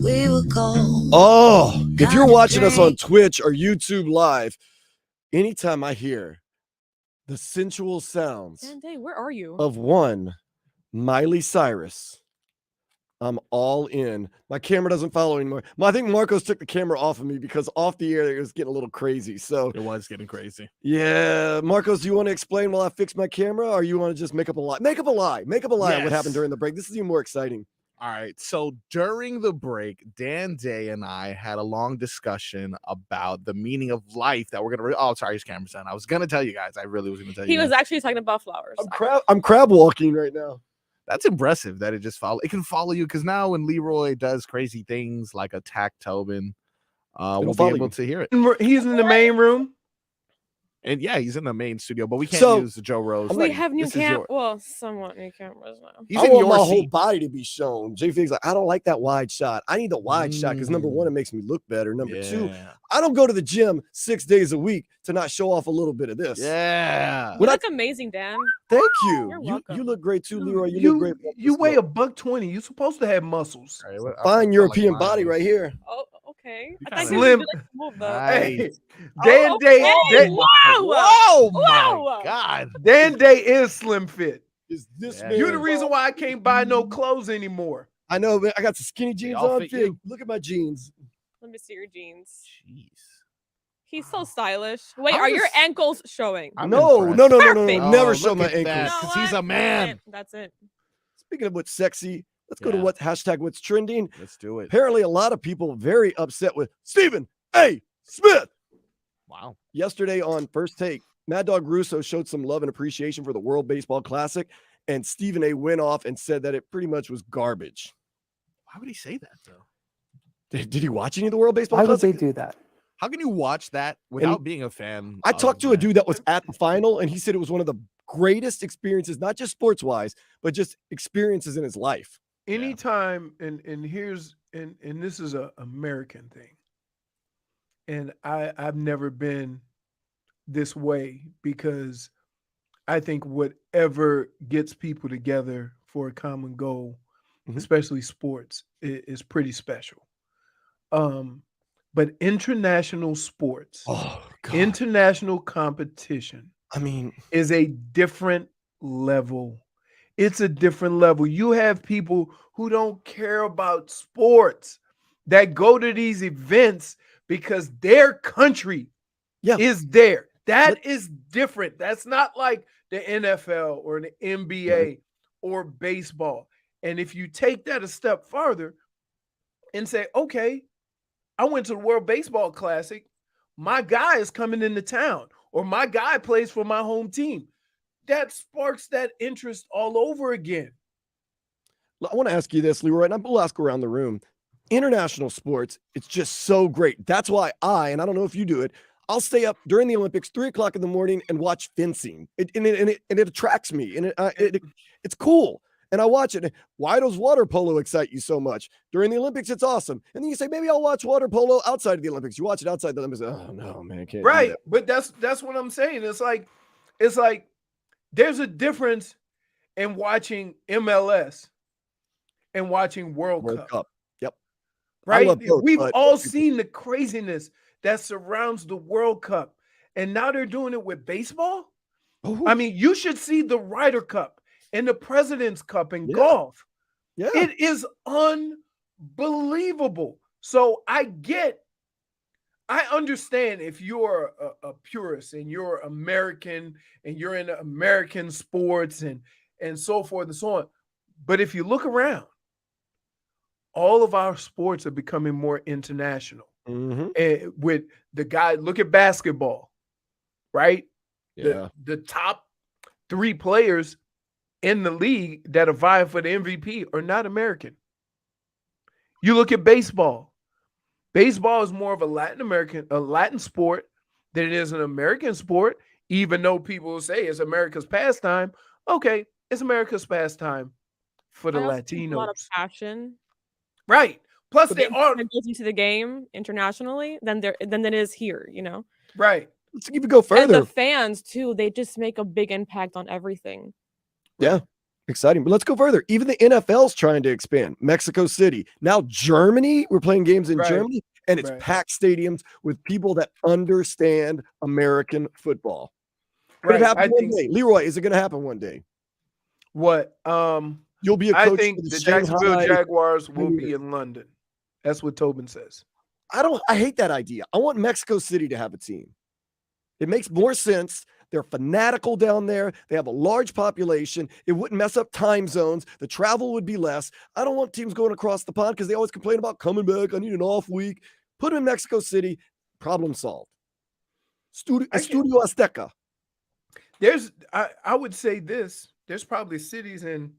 Speaker 9: We were gold.
Speaker 1: Oh, if you're watching us on Twitch or YouTube Live, anytime I hear the sensual sounds
Speaker 7: Day, where are you?
Speaker 1: of one Miley Cyrus, I'm all in. My camera doesn't follow anymore. I think Marcos took the camera off of me because off the air it was getting a little crazy. So
Speaker 3: It was getting crazy.
Speaker 1: yeah, Marcos, do you want to explain while I fix my camera, or you want to just make up a lie? Make up a lie. Make up a lie on what happened
Speaker 3: Yes.
Speaker 1: during the break. This is even more exciting.
Speaker 3: All right. So during the break, Dan Day and I had a long discussion about the meaning of life that we're gonna. Oh, sorry, his camera's on. I was gonna tell you guys. I really was gonna tell you.
Speaker 7: He was
Speaker 3: guys.
Speaker 7: actually talking about flowers.
Speaker 1: I'm crab walking right now.
Speaker 3: That's impressive that it just follow. It can follow you because now when Leroy does crazy things like attack Tobin, we'll be
Speaker 1: follow
Speaker 3: able
Speaker 1: you.
Speaker 3: to hear it.
Speaker 6: He's in the main room.
Speaker 3: And yeah, he's in the main studio, but we can't
Speaker 1: So,
Speaker 3: use the Joe Rose.
Speaker 7: We
Speaker 3: thing.
Speaker 7: have new
Speaker 3: This is your-
Speaker 7: well, somewhat new cameras now.
Speaker 3: He's
Speaker 1: I
Speaker 3: in
Speaker 1: want
Speaker 3: your
Speaker 1: my whole
Speaker 3: seat.
Speaker 1: body to be shown. Jay Fig's like, I don't like that wide shot. I need the wide shot because number one, it makes me look better. Number two,
Speaker 3: Yeah.
Speaker 1: I don't go to the gym 6 days a week to not show off a little bit of this.
Speaker 3: Yeah.
Speaker 7: You
Speaker 1: When I-
Speaker 7: look amazing, Dan.
Speaker 1: Thank you.
Speaker 7: You're
Speaker 1: You
Speaker 7: welcome.
Speaker 1: look great too, Leroy. You look great.
Speaker 6: You weigh $120. You're supposed to have muscles.
Speaker 3: All right, what- I
Speaker 1: Fine
Speaker 3: felt
Speaker 1: European
Speaker 3: like
Speaker 1: body
Speaker 3: mine
Speaker 1: right
Speaker 3: was-
Speaker 1: here.
Speaker 7: Oh, okay.
Speaker 3: You
Speaker 7: I thought
Speaker 3: kinda-
Speaker 7: you were
Speaker 6: Slim.
Speaker 7: gonna do, like, move though.
Speaker 6: Hey,
Speaker 3: Nice.
Speaker 6: Dan Day.
Speaker 7: okay. Wow.
Speaker 3: Whoa, my
Speaker 7: Whoa.
Speaker 3: God.
Speaker 6: Dan Day is slim fit.
Speaker 1: Is this
Speaker 3: Yeah.
Speaker 1: man?
Speaker 6: You're the reason why I can't buy no clothes anymore.
Speaker 1: I know, but I got some skinny jeans
Speaker 3: all
Speaker 1: on.
Speaker 3: fit
Speaker 1: Fig.
Speaker 3: you.
Speaker 1: Look at my jeans.
Speaker 7: Let me see your jeans.
Speaker 3: Jeez.
Speaker 7: He's so stylish. Wait,
Speaker 3: I'm
Speaker 7: are your
Speaker 3: just-
Speaker 7: ankles showing?
Speaker 3: I'm
Speaker 1: No,
Speaker 3: impressed.
Speaker 1: no.
Speaker 7: Perfect.
Speaker 1: Never
Speaker 3: Oh,
Speaker 1: show
Speaker 3: look
Speaker 1: my
Speaker 3: at
Speaker 1: ankles.
Speaker 3: that.
Speaker 7: You know
Speaker 3: 'Cause he's
Speaker 7: what?
Speaker 3: a man.
Speaker 7: That's it.
Speaker 1: Speaking of what's sexy, let's go to
Speaker 3: Yeah.
Speaker 1: what hashtag what's trending.
Speaker 3: Let's do it.
Speaker 1: Apparently, a lot of people very upset with Stephen A. Smith.
Speaker 3: Wow.
Speaker 1: Yesterday on First Take, Mad Dog Russo showed some love and appreciation for the World Baseball Classic, and Stephen A. went off and said that it pretty much was garbage.
Speaker 3: Why would he say that though?
Speaker 1: Did he watch any of the World Baseball
Speaker 10: Why would
Speaker 1: Classic?
Speaker 10: they do that?
Speaker 3: How can you watch that without being a fan?
Speaker 1: I talked to a
Speaker 3: of
Speaker 1: dude that was at the final, and he said it was one of the greatest experiences, not just sports wise, but just experiences in his life.
Speaker 6: Anytime, and here's and this is a American thing. And I've never been this way because I think whatever gets people together for a common goal,
Speaker 1: Mhm.
Speaker 6: especially sports, is pretty special. But international sports,
Speaker 1: Oh, God.
Speaker 6: international competition
Speaker 1: I mean,
Speaker 6: is a different level. It's a different level. You have people who don't care about sports that go to these events because their country is there. That is different. That's not like the NFL or the NBA or baseball. And if you take that a step farther and say, okay, I went to the World Baseball Classic, my guy is coming into town, or my guy plays for my home team. That sparks that interest all over again.
Speaker 1: I want to ask you this, Leroy, and we'll ask around the room. International sports, it's just so great. That's why and I don't know if you do it, I'll stay up during the Olympics 3:00 in the morning and watch fencing. It attracts me, and it's cool. And I watch it. Why does water polo excite you so much? During the Olympics, it's awesome. And then you say, maybe I'll watch water polo outside of the Olympics. You watch it outside the Olympics. Oh no, man, I can't. do
Speaker 6: Right.
Speaker 1: that.
Speaker 6: But that's what I'm saying. It's like there's a difference in watching MLS and watching World Cup.
Speaker 1: Yep. I
Speaker 6: Right.
Speaker 1: love both,
Speaker 6: We've
Speaker 1: but-
Speaker 6: all seen the craziness that surrounds the World Cup. And now they're doing it with baseball. I mean, you should see the Ryder Cup and the President's Cup in golf.
Speaker 1: Yeah.
Speaker 6: It is unbelievable. So I understand if you're a purist and you're American and you're in American sports and so forth and so on. But if you look around, all of our sports are becoming more international.
Speaker 1: Mhm.
Speaker 6: And with the guy, look at basketball, right?
Speaker 1: Yeah.
Speaker 6: The top 3 players in the league that are vying for the MVP are not American. You look at baseball. Baseball is more of a Latin sport than it is an American sport, even though people will say it's America's pastime. Okay, it's America's pastime for the
Speaker 7: I also think a lot of
Speaker 6: Latinos.
Speaker 7: passion.
Speaker 6: Right. Plus, they
Speaker 7: That
Speaker 6: are
Speaker 7: goes into the game internationally than it is here, you know.
Speaker 6: right.
Speaker 1: Let's even go
Speaker 7: And
Speaker 1: further.
Speaker 7: the fans too, they just make a big impact on everything.
Speaker 1: Yeah. Exciting. But let's go further. Even the NFL's trying to expand. Mexico City. Now Germany. We're playing games in
Speaker 6: Right.
Speaker 1: Germany, and it's
Speaker 6: Right.
Speaker 1: packed stadiums with people that understand American football. Could it
Speaker 6: Right.
Speaker 1: happen
Speaker 6: I
Speaker 1: one
Speaker 6: think
Speaker 1: day? Leroy, is it going to happen one day?
Speaker 6: what?
Speaker 1: You'll be a
Speaker 6: I
Speaker 1: coach
Speaker 6: think
Speaker 1: for
Speaker 6: the
Speaker 1: the
Speaker 6: Jacksonville
Speaker 1: Shanghai.
Speaker 6: Jaguars will be in London. That's what Tobin says.
Speaker 1: I hate that idea. I want Mexico City to have a team. It makes more sense. They're fanatical down there. They have a large population. It wouldn't mess up time zones. The travel would be less. I don't want teams going across the pond because they always complain about coming back. I need an off week. Put them in Mexico City. Problem solved. Studio Azteca.
Speaker 6: I would say this. There's probably cities in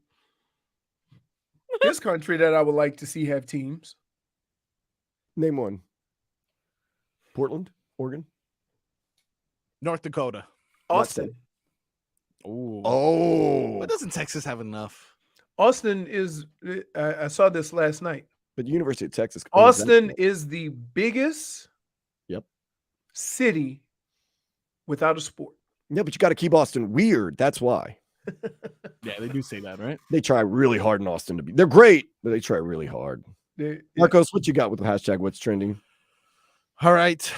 Speaker 6: this country that I would like to see have teams.
Speaker 1: Name one. Portland, Oregon.
Speaker 3: North Dakota.
Speaker 6: Austin.
Speaker 3: Ooh.
Speaker 1: Oh.
Speaker 3: But doesn't Texas have enough?
Speaker 6: Austin is, I saw this last night.
Speaker 1: But the University of Texas.
Speaker 6: Austin is the biggest city without a sport.
Speaker 1: Yeah, but you got to keep Austin weird. That's why.
Speaker 3: Yeah, they do say that, right?
Speaker 1: They try really hard in Austin to be. They're great, but they try really hard. Marcos, what you got with the hashtag what's trending?
Speaker 3: All right.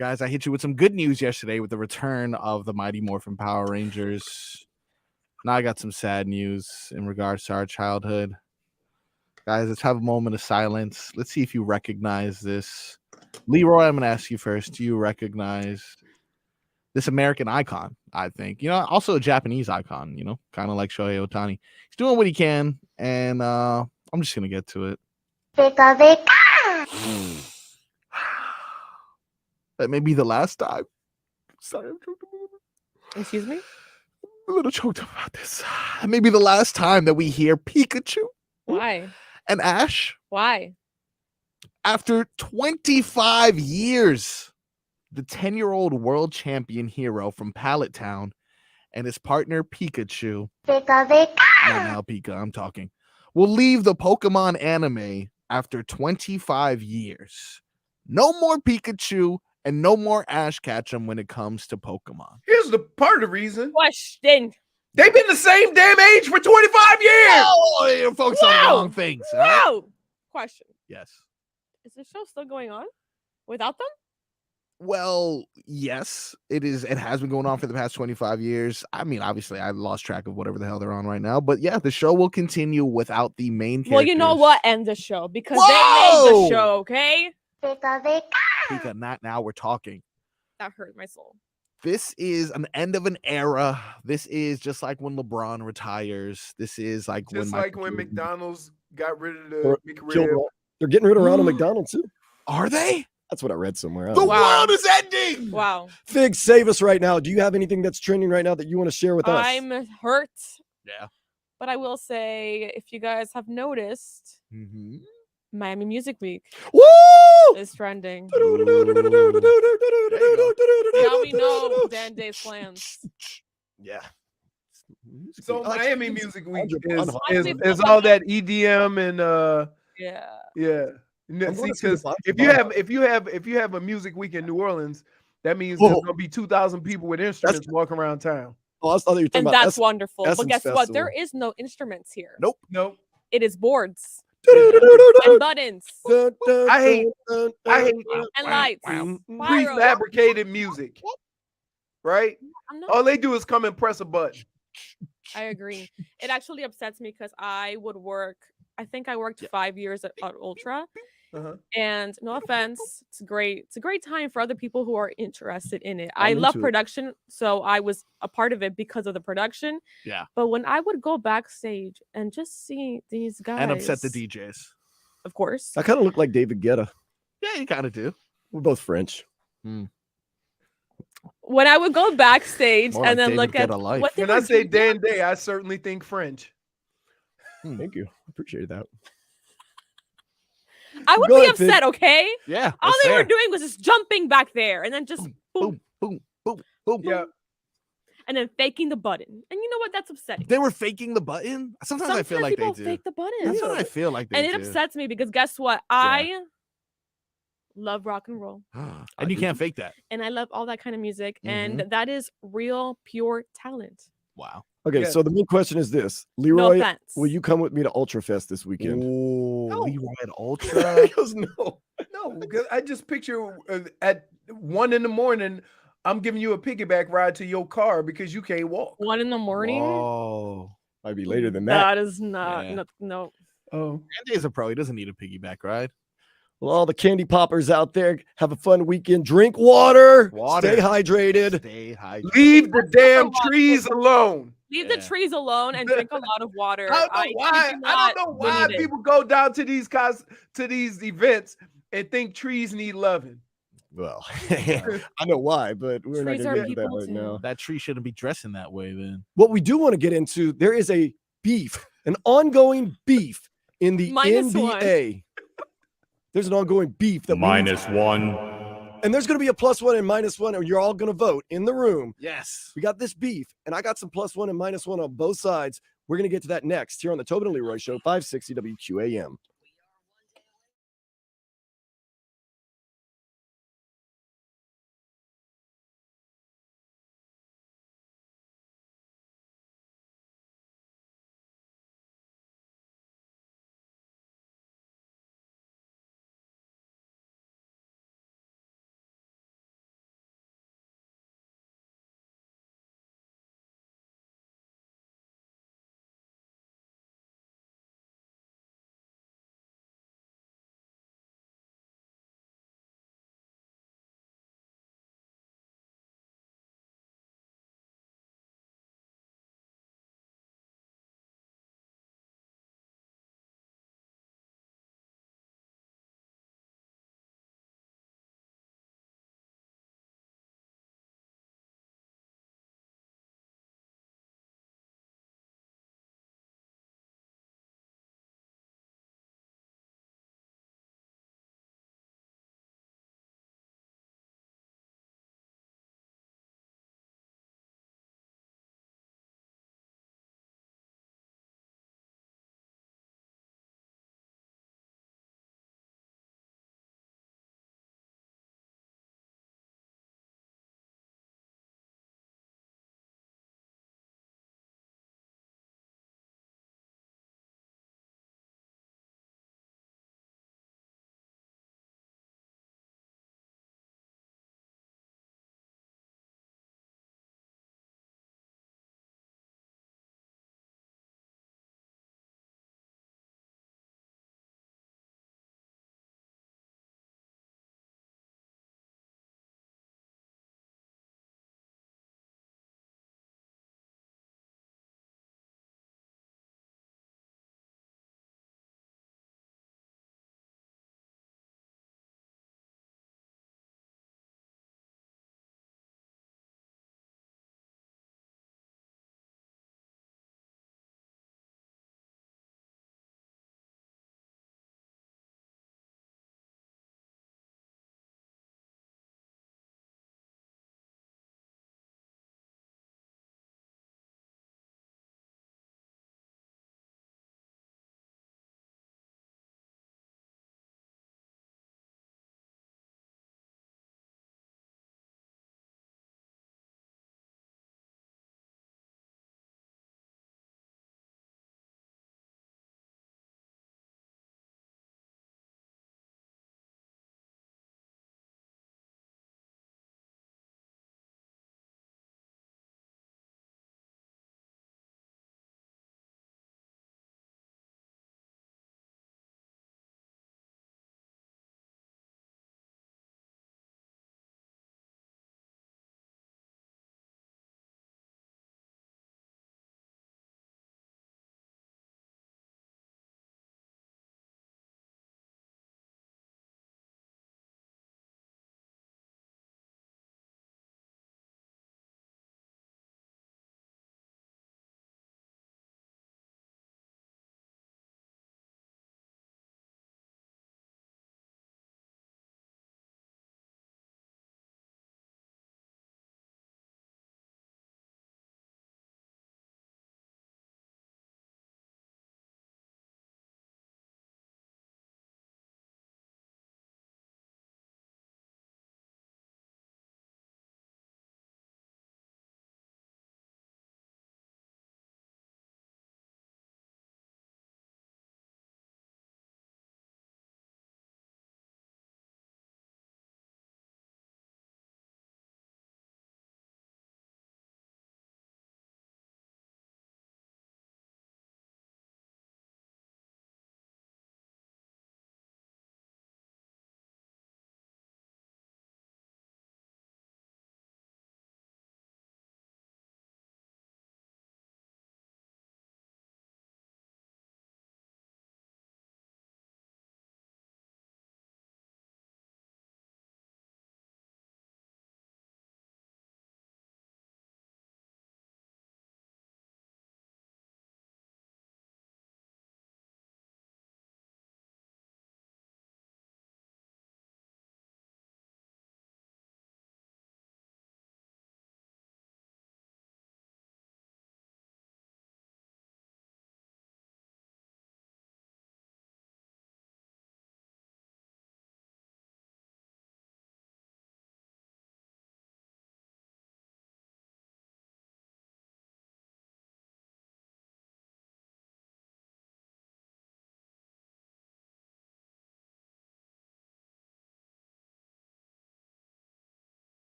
Speaker 3: Guys, I hit you with some good news yesterday with the return of the Mighty Morphin Power Rangers. Now I got some sad news in regards to our childhood. Guys, let's have a moment of silence. Let's see if you recognize this. Leroy, I'm going to ask you first. Do you recognize this American icon, I think? You know, also a Japanese icon, you know, kind of like Shohei Ohtani. He's doing what he can, and I'm just going to get to it. That may be the last time. Sorry, I'm choked up.
Speaker 7: Excuse me?
Speaker 3: I'm a little choked up about this. That may be the last time that we hear Pikachu
Speaker 7: Why?
Speaker 3: and Ash.
Speaker 7: Why?
Speaker 3: After 25 years, the 10-year-old world champion hero from Pallet Town and his partner Pikachu, not now Pika, I'm talking, will leave the Pokemon anime after 25 years. No more Pikachu and no more Ash Ketchum when it comes to Pokemon.
Speaker 6: Here's the part of the reason.
Speaker 7: Question.
Speaker 6: They've been the same damn age for 25 years.
Speaker 3: Oh, you're focusing on the wrong things. all right?
Speaker 7: Wow. Question.
Speaker 3: Yes.
Speaker 7: Is the show still going on without them?
Speaker 3: Well, yes, it is. It has been going on for the past 25 years. I mean, obviously, I lost track of whatever the hell they're on right now. But yeah, the show will continue without the main characters.
Speaker 7: Well, you know what? End the show because they made the show, okay?
Speaker 3: Pika, not now. We're talking.
Speaker 7: That hurt my soul.
Speaker 3: This is an end of an era. This is just like when LeBron retires. This is like
Speaker 6: Just
Speaker 3: when
Speaker 6: like when
Speaker 3: Jordan-
Speaker 6: McDonald's got rid of the
Speaker 1: Or
Speaker 6: McRib.
Speaker 1: They're getting rid of Ronald McDonald too.
Speaker 3: Are they?
Speaker 1: That's what I read somewhere. I
Speaker 3: The
Speaker 1: don't know.
Speaker 7: Wow.
Speaker 3: world is ending.
Speaker 7: Wow.
Speaker 1: Fig, save us right now. Do you have anything that's trending right now that you want to share with us?
Speaker 7: I'm hurt.
Speaker 3: Yeah.
Speaker 7: But I will say, if you guys have noticed,
Speaker 3: Mm-hmm.
Speaker 7: Miami Music Week
Speaker 1: Woo!
Speaker 7: is trending.
Speaker 3: Now
Speaker 7: Now we know Dan Day's plans.
Speaker 1: Yeah.
Speaker 6: So
Speaker 1: I like
Speaker 6: Miami
Speaker 1: music.
Speaker 6: Music Week
Speaker 1: Honestly,
Speaker 6: is all that EDM and
Speaker 7: Yeah.
Speaker 6: yeah.
Speaker 1: I'm gonna see
Speaker 6: Because
Speaker 1: the
Speaker 6: if you have a music week in New Orleans, that means
Speaker 1: Whoa.
Speaker 6: there's gonna be 2,000 people with instruments walking around town.
Speaker 1: Oh, I thought you were talking
Speaker 7: And
Speaker 1: about
Speaker 7: that's wonderful. But
Speaker 1: Essence
Speaker 7: guess what? There
Speaker 1: Festival.
Speaker 7: is no instruments here.
Speaker 3: Nope.
Speaker 6: Nope.
Speaker 7: It is boards and buttons
Speaker 6: I hate
Speaker 7: and lights. Pyro.
Speaker 6: prefabricated music. Right?
Speaker 7: I'm not-
Speaker 6: All they do is come and press a button.
Speaker 7: I agree. It actually upsets me because I think I worked 5 years at Ultra.
Speaker 6: Uh-huh.
Speaker 7: And no offense, it's great. It's a great time for other people who are interested in it.
Speaker 1: I'm
Speaker 7: I love
Speaker 1: into it.
Speaker 7: production, so I was a part of it because of the production.
Speaker 3: Yeah.
Speaker 7: But when I would go backstage and just see these guys
Speaker 3: And upset the DJs.
Speaker 7: of course.
Speaker 1: I kind of look like David Guetta.
Speaker 3: Yeah, you kind of do.
Speaker 1: We're both French.
Speaker 7: When I would go backstage
Speaker 3: More
Speaker 7: and
Speaker 3: like
Speaker 7: then
Speaker 3: David
Speaker 7: look at
Speaker 3: Guetta life.
Speaker 7: what they
Speaker 6: When I
Speaker 7: were
Speaker 6: say
Speaker 7: doing-
Speaker 6: Dan Day, I certainly think French.
Speaker 1: Thank you. Appreciate that.
Speaker 7: I would
Speaker 1: Go
Speaker 7: be
Speaker 1: ahead, Fig.
Speaker 7: upset, okay?
Speaker 3: Yeah.
Speaker 7: All
Speaker 3: that's
Speaker 7: they were
Speaker 3: fair.
Speaker 7: doing was just jumping back there and then just boom,
Speaker 3: Boom, boom, boom, boom.
Speaker 6: Yeah.
Speaker 7: and then faking the button. And you know what? That's upsetting.
Speaker 3: They were faking the button. Sometimes I feel like they
Speaker 7: people
Speaker 3: do.
Speaker 7: fake the button.
Speaker 3: Sometimes I feel like they
Speaker 7: And it
Speaker 3: do.
Speaker 7: upsets me because guess what? I love rock and roll
Speaker 3: And you can't fake that.
Speaker 7: and I love all that kind of music.
Speaker 3: Mhm.
Speaker 7: And that is real, pure talent.
Speaker 3: Wow.
Speaker 1: Okay,
Speaker 6: Yes.
Speaker 1: so the main question is this.
Speaker 7: No
Speaker 1: Leroy,
Speaker 7: offense.
Speaker 1: will you come with me to Ultra Fest this weekend?
Speaker 3: Ooh,
Speaker 6: No.
Speaker 3: Leroy at Ultra.
Speaker 1: He goes, no.
Speaker 6: No, because I just picture at 1 a.m, I'm giving you a piggyback ride to your car because you can't walk.
Speaker 7: 1 in the morning.
Speaker 3: Whoa.
Speaker 1: Might be later than that.
Speaker 7: That is not.
Speaker 3: Yeah.
Speaker 7: No.
Speaker 6: Oh,
Speaker 3: Andy's a pro. He doesn't need a piggyback ride.
Speaker 1: Well, all the candy poppers out there, have a fun weekend. Drink water.
Speaker 3: Water.
Speaker 1: Stay hydrated.
Speaker 3: Stay hydrated.
Speaker 6: leave the damn
Speaker 7: water.
Speaker 6: trees alone.
Speaker 7: Leave
Speaker 3: Yeah.
Speaker 7: the trees alone and drink a lot of water.
Speaker 6: I don't know why. I don't know why people go down to these events and think trees need loving.
Speaker 1: Well, I know why, but we're not
Speaker 7: Trees
Speaker 1: going
Speaker 7: are
Speaker 1: to get into that
Speaker 7: people
Speaker 1: right
Speaker 7: too.
Speaker 1: now.
Speaker 3: That tree shouldn't be dressing that way then.
Speaker 1: What we do want to get into, there is a beef, an ongoing beef in the
Speaker 7: Minus
Speaker 1: NBA. There's an ongoing beef that
Speaker 5: -1.
Speaker 1: and there's going to be a +1 and -1, and you're all going to vote in the room.
Speaker 3: Yes.
Speaker 1: We got this beef, and I got some +1 and -1 on both sides. We're going to get to that next here on the Tobin and Leroy Show, 560 WQAM.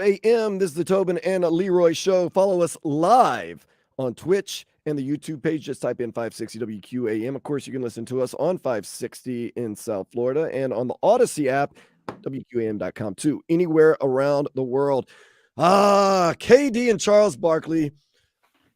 Speaker 1: a.m. This is the Tobin and Leroy show. Follow us live on Twitch and the YouTube page. Just type in 560 WQAM. Of course, you can listen to us on 560 in South Florida and on the Odyssey app, WQAM.com too, anywhere around the world. KD and Charles Barkley,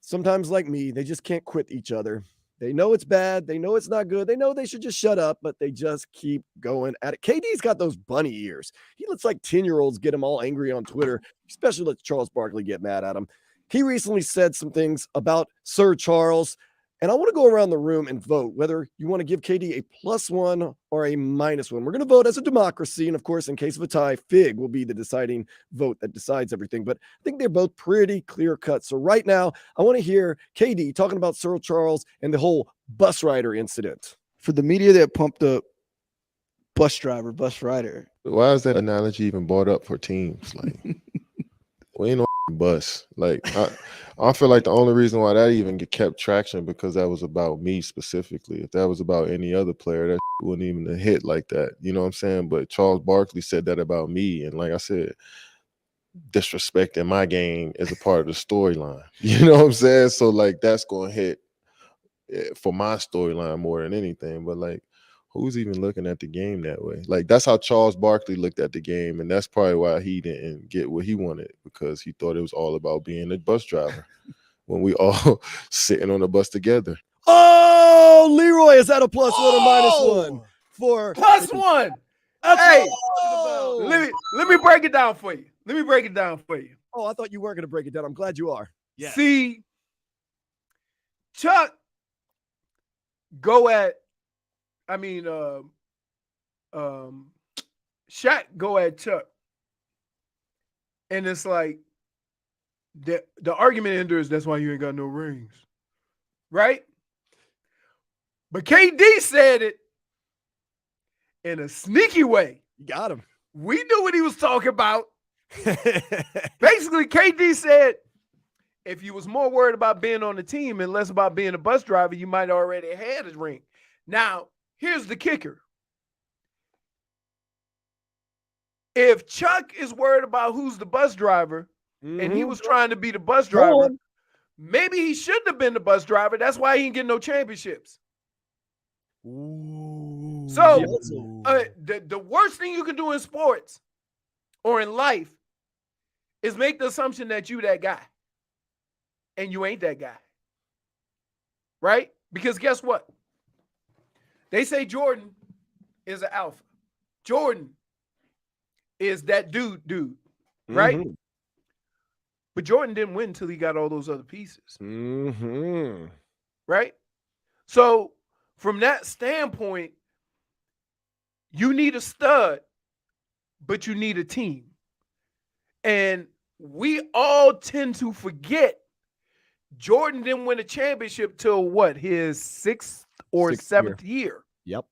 Speaker 1: sometimes like me, they just can't quit each other. They know it's bad. They know it's not good. They know they should just shut up, but they just keep going at it. KD's got those bunny ears. He looks like 10-year-olds get him all angry on Twitter, especially let Charles Barkley get mad at him. He recently said some things about Sir Charles, and I want to go around the room and vote whether you want to give KD a +1 or a -1. We're going to vote as a democracy, and of course, in case of a tie, Fig will be the deciding vote that decides everything. But I think they're both pretty clear-cut. So right now, I want to hear KD talking about Sir Charles and the whole bus rider incident.
Speaker 10: For the media that pumped up bus driver, bus rider.
Speaker 11: Why is that analogy even brought up for teams? Like, we ain't no bus. Like, I feel like the only reason why that even kept traction because that was about me specifically. If that was about any other player, that wouldn't even have hit like that. You know what I'm saying? But Charles Barkley said that about me, and like I said, disrespecting my game is a part of the storyline. You know what I'm saying? So like that's gonna hit for my storyline more than anything. But like, who's even looking at the game that way? Like, that's how Charles Barkley looked at the game, and that's probably why he didn't get what he wanted, because he thought it was all about being a bus driver when we all sitting on the bus together.
Speaker 1: Oh, Leroy, is that a +1 or -1 for
Speaker 6: +1? Hey, let me break it down for you.
Speaker 1: Oh, I thought you weren't going to break it down. I'm glad you are.
Speaker 6: Yeah. See, Chuck Shaq go at Chuck, and it's like the argument enders. That's why you ain't got no rings, right? But KD said it in a sneaky way.
Speaker 1: You got him.
Speaker 6: We knew what he was talking about. Basically, KD said, if you was more worried about being on the team and less about being a bus driver, you might already have had his ring. Now, here's the kicker. If Chuck is worried about who's the bus driver and he was trying to be the bus driver, maybe he shouldn't have been the bus driver. That's why he didn't get no championships.
Speaker 1: Ooh.
Speaker 6: So the worst thing you can do in sports or in life is make the assumption that you that guy. And you ain't that guy. Right? Because guess what? They say Jordan is an alpha. Jordan is that dude, right?
Speaker 1: Mm-hmm.
Speaker 6: But Jordan didn't win until he got all those other pieces.
Speaker 1: Mm-hmm.
Speaker 6: Right? So from that standpoint, you need a stud, but you need a team. And we all tend to forget Jordan didn't win a championship till what, his sixth or seventh year.
Speaker 1: Yep.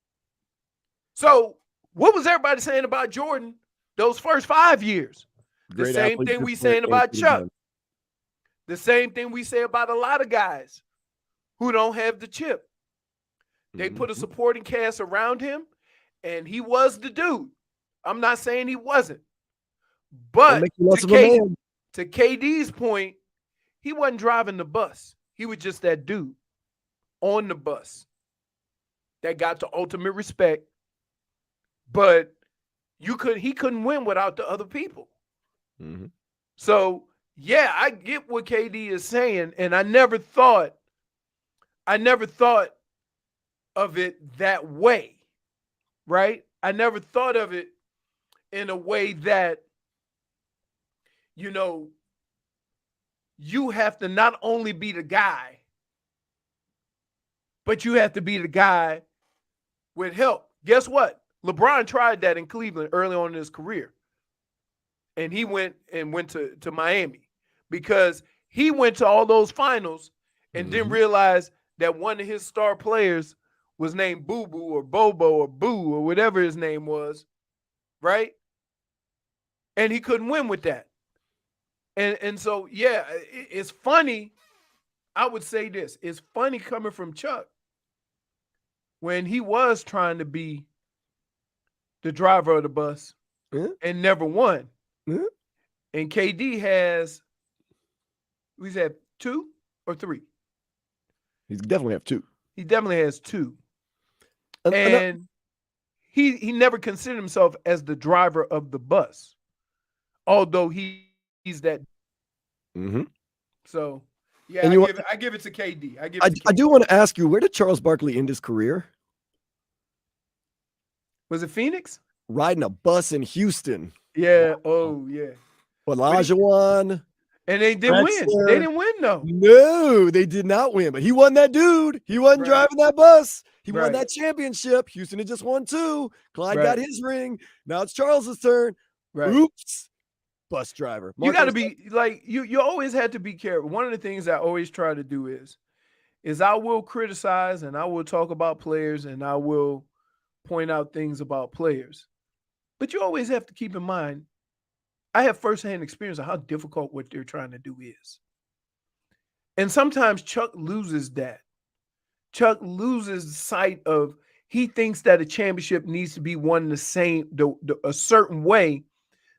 Speaker 6: So what was everybody saying about Jordan those first 5 years? The same thing we saying about Chuck. The same thing we say about a lot of guys who don't have the chip. They put a supporting cast around him, and he was the dude. I'm not saying he wasn't. But to KD's point, he wasn't driving the bus. He was just that dude on the bus that got the ultimate respect. But he couldn't win without the other people.
Speaker 1: Mm-hmm.
Speaker 6: So, yeah, I get what KD is saying, and I never thought of it that way, right? I never thought of it in a way that, you know, you have to not only be the guy, but you have to be the guy with help. Guess what? LeBron tried that in Cleveland early on in his career. And he went to Miami because he went to all those finals and didn't realize that one of his star players was named Boo Boo or Bobo or Boo or whatever his name was, right? And he couldn't win with that. And so, yeah, it's funny. I would say this. It's funny coming from Chuck when he was trying to be the driver of the bus and never won. And KD has, he's had 2 or 3.
Speaker 1: He's definitely have 2.
Speaker 6: He definitely has 2.
Speaker 1: And
Speaker 6: And he never considered himself as the driver of the bus, although he's that.
Speaker 1: Mhm.
Speaker 6: So, yeah,
Speaker 1: And
Speaker 6: I give it to KD.
Speaker 1: I do want to ask you, where did Charles Barkley end his career?
Speaker 6: Was it Phoenix?
Speaker 1: Riding a bus in Houston.
Speaker 6: Yeah. Oh, yeah.
Speaker 1: Olajuwon.
Speaker 6: And they didn't win.
Speaker 1: Drexler.
Speaker 6: They didn't win, though.
Speaker 1: No, they did not win, but he won that dude. He wasn't driving that bus. He won that championship. Houston had just won 2. Clyde got his ring. Now it's Charles's turn.
Speaker 6: Right.
Speaker 1: Oops. Bus driver.
Speaker 6: You got to be like, you always had to be careful. One of the things I always try to do is I will criticize and I will talk about players and I will point out things about players. But you always have to keep in mind, I have firsthand experience of how difficult what they're trying to do is. And sometimes Chuck loses that. Chuck loses sight of, he thinks that a championship needs to be won a certain way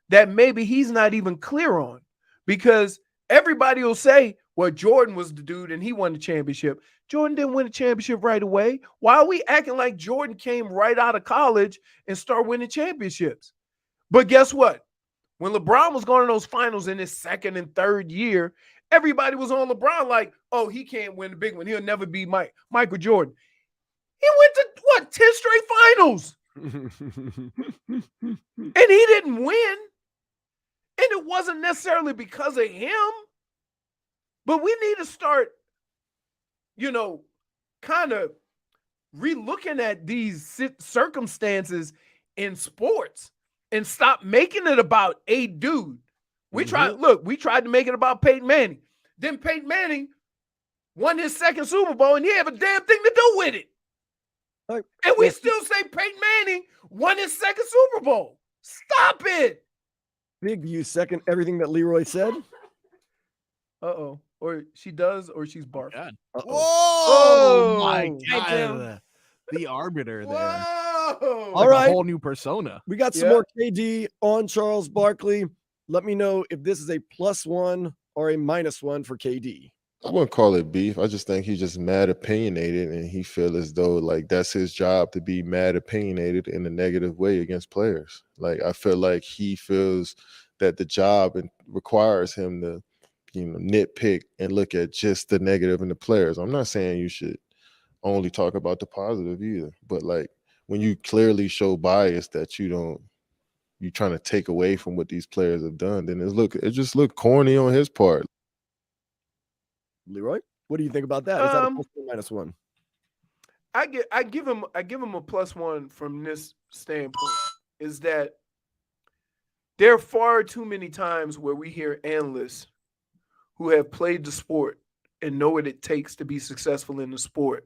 Speaker 6: that maybe he's not even clear on, because everybody will say, well, Jordan was the dude and he won the championship. Jordan didn't win a championship right away. Why are we acting like Jordan came right out of college and started winning championships? But guess what? When LeBron was going to those finals in his 2nd and 3rd year, everybody was on LeBron like, oh, he can't win the big one. He'll never be Michael Jordan. He went to, 10 straight finals. And he didn't win. And it wasn't necessarily because of him. But we need to start, kind of re-looking at these circumstances in sports and stop making it about a dude. We tried to make it about Peyton Manning. Then Peyton Manning won his 2nd Super Bowl and he had a damn thing to do with it. And we still say Peyton Manning won his 2nd Super Bowl. Stop it.
Speaker 1: Big, do you second everything that Leroy said?
Speaker 6: Uh-oh. Or she does, or she's barking.
Speaker 3: Oh my God. The arbiter there.
Speaker 6: Whoa.
Speaker 1: All right.
Speaker 3: A whole new persona.
Speaker 1: We got some more KD on Charles Barkley. Let me know if this is a +1 or a -1 for KD.
Speaker 11: I wouldn't call it beef. I just think he's just mad opinionated, and he feels as though like that's his job to be mad opinionated in a negative way against players. Like I feel like he feels that the job requires him to, nitpick and look at just the negative in the players. I'm not saying you should only talk about the positive either, but like when you clearly show bias that you're trying to take away from what these players have done, then it just looked corny on his part.
Speaker 1: Leroy, what do you think about that? Is that a +1 or -1?
Speaker 6: I give him a +1 from this standpoint, is that there are far too many times where we hear analysts who have played the sport and know what it takes to be successful in the sport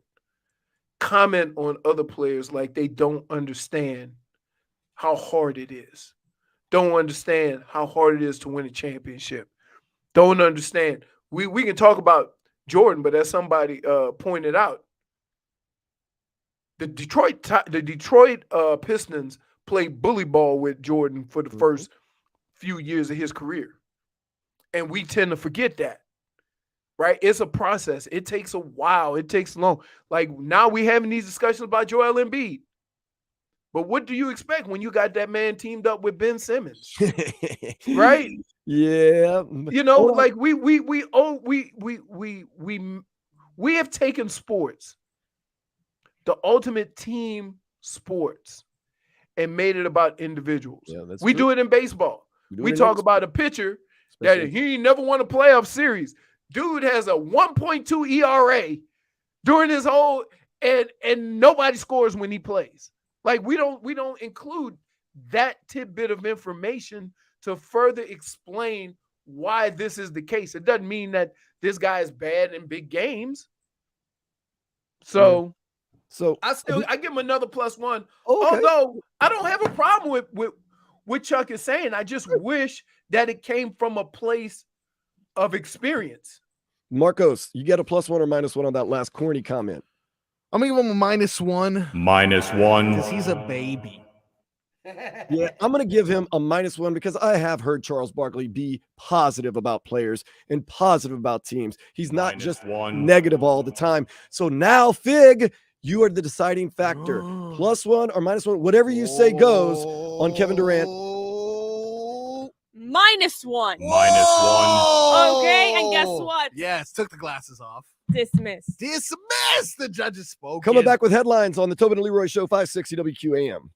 Speaker 6: comment on other players like they don't understand how hard it is. Don't understand how hard it is to win a championship. Don't understand. We can talk about Jordan, but as somebody pointed out, the Detroit Pistons played bully ball with Jordan for the first few years of his career. And we tend to forget that, right? It's a process. It takes a while. It takes long. Like now we having these discussions about Joel Embiid. But what do you expect when you got that man teamed up with Ben Simmons? Right?
Speaker 1: Yeah.
Speaker 6: Like we have taken sports, the ultimate team sports, and made it about individuals.
Speaker 1: Yeah,
Speaker 6: we do it in baseball. We talk about a pitcher that he never won a playoff series. Dude has a 1.2 ERA during his whole and nobody scores when he plays. Like we don't include that tidbit of information to further explain why this is the case. It doesn't mean that this guy is bad in big games. So I give him another +1. Okay. Although I don't have a problem with what Chuck is saying. I just wish that it came from a place of experience.
Speaker 1: Marcos, you get a +1 or -1 on that last corny comment?
Speaker 3: I'm gonna give him a -1.
Speaker 5: -1.
Speaker 3: Because he's a baby.
Speaker 1: Yeah, I'm going to give him a -1 because I have heard Charles Barkley be positive about players and positive about teams. He's not just
Speaker 5: -1.
Speaker 1: negative all the time. So now, Fig, you are the deciding factor. +1 or -1, whatever you say goes on Kevin Durant.
Speaker 7: -1.
Speaker 5: -1.
Speaker 7: Okay, and guess what?
Speaker 3: Yes, took the glasses off.
Speaker 7: Dismissed.
Speaker 3: Dismiss. The judges spoke.
Speaker 1: Coming back with headlines on the Tobin and Leroy Show, 560 WQAM.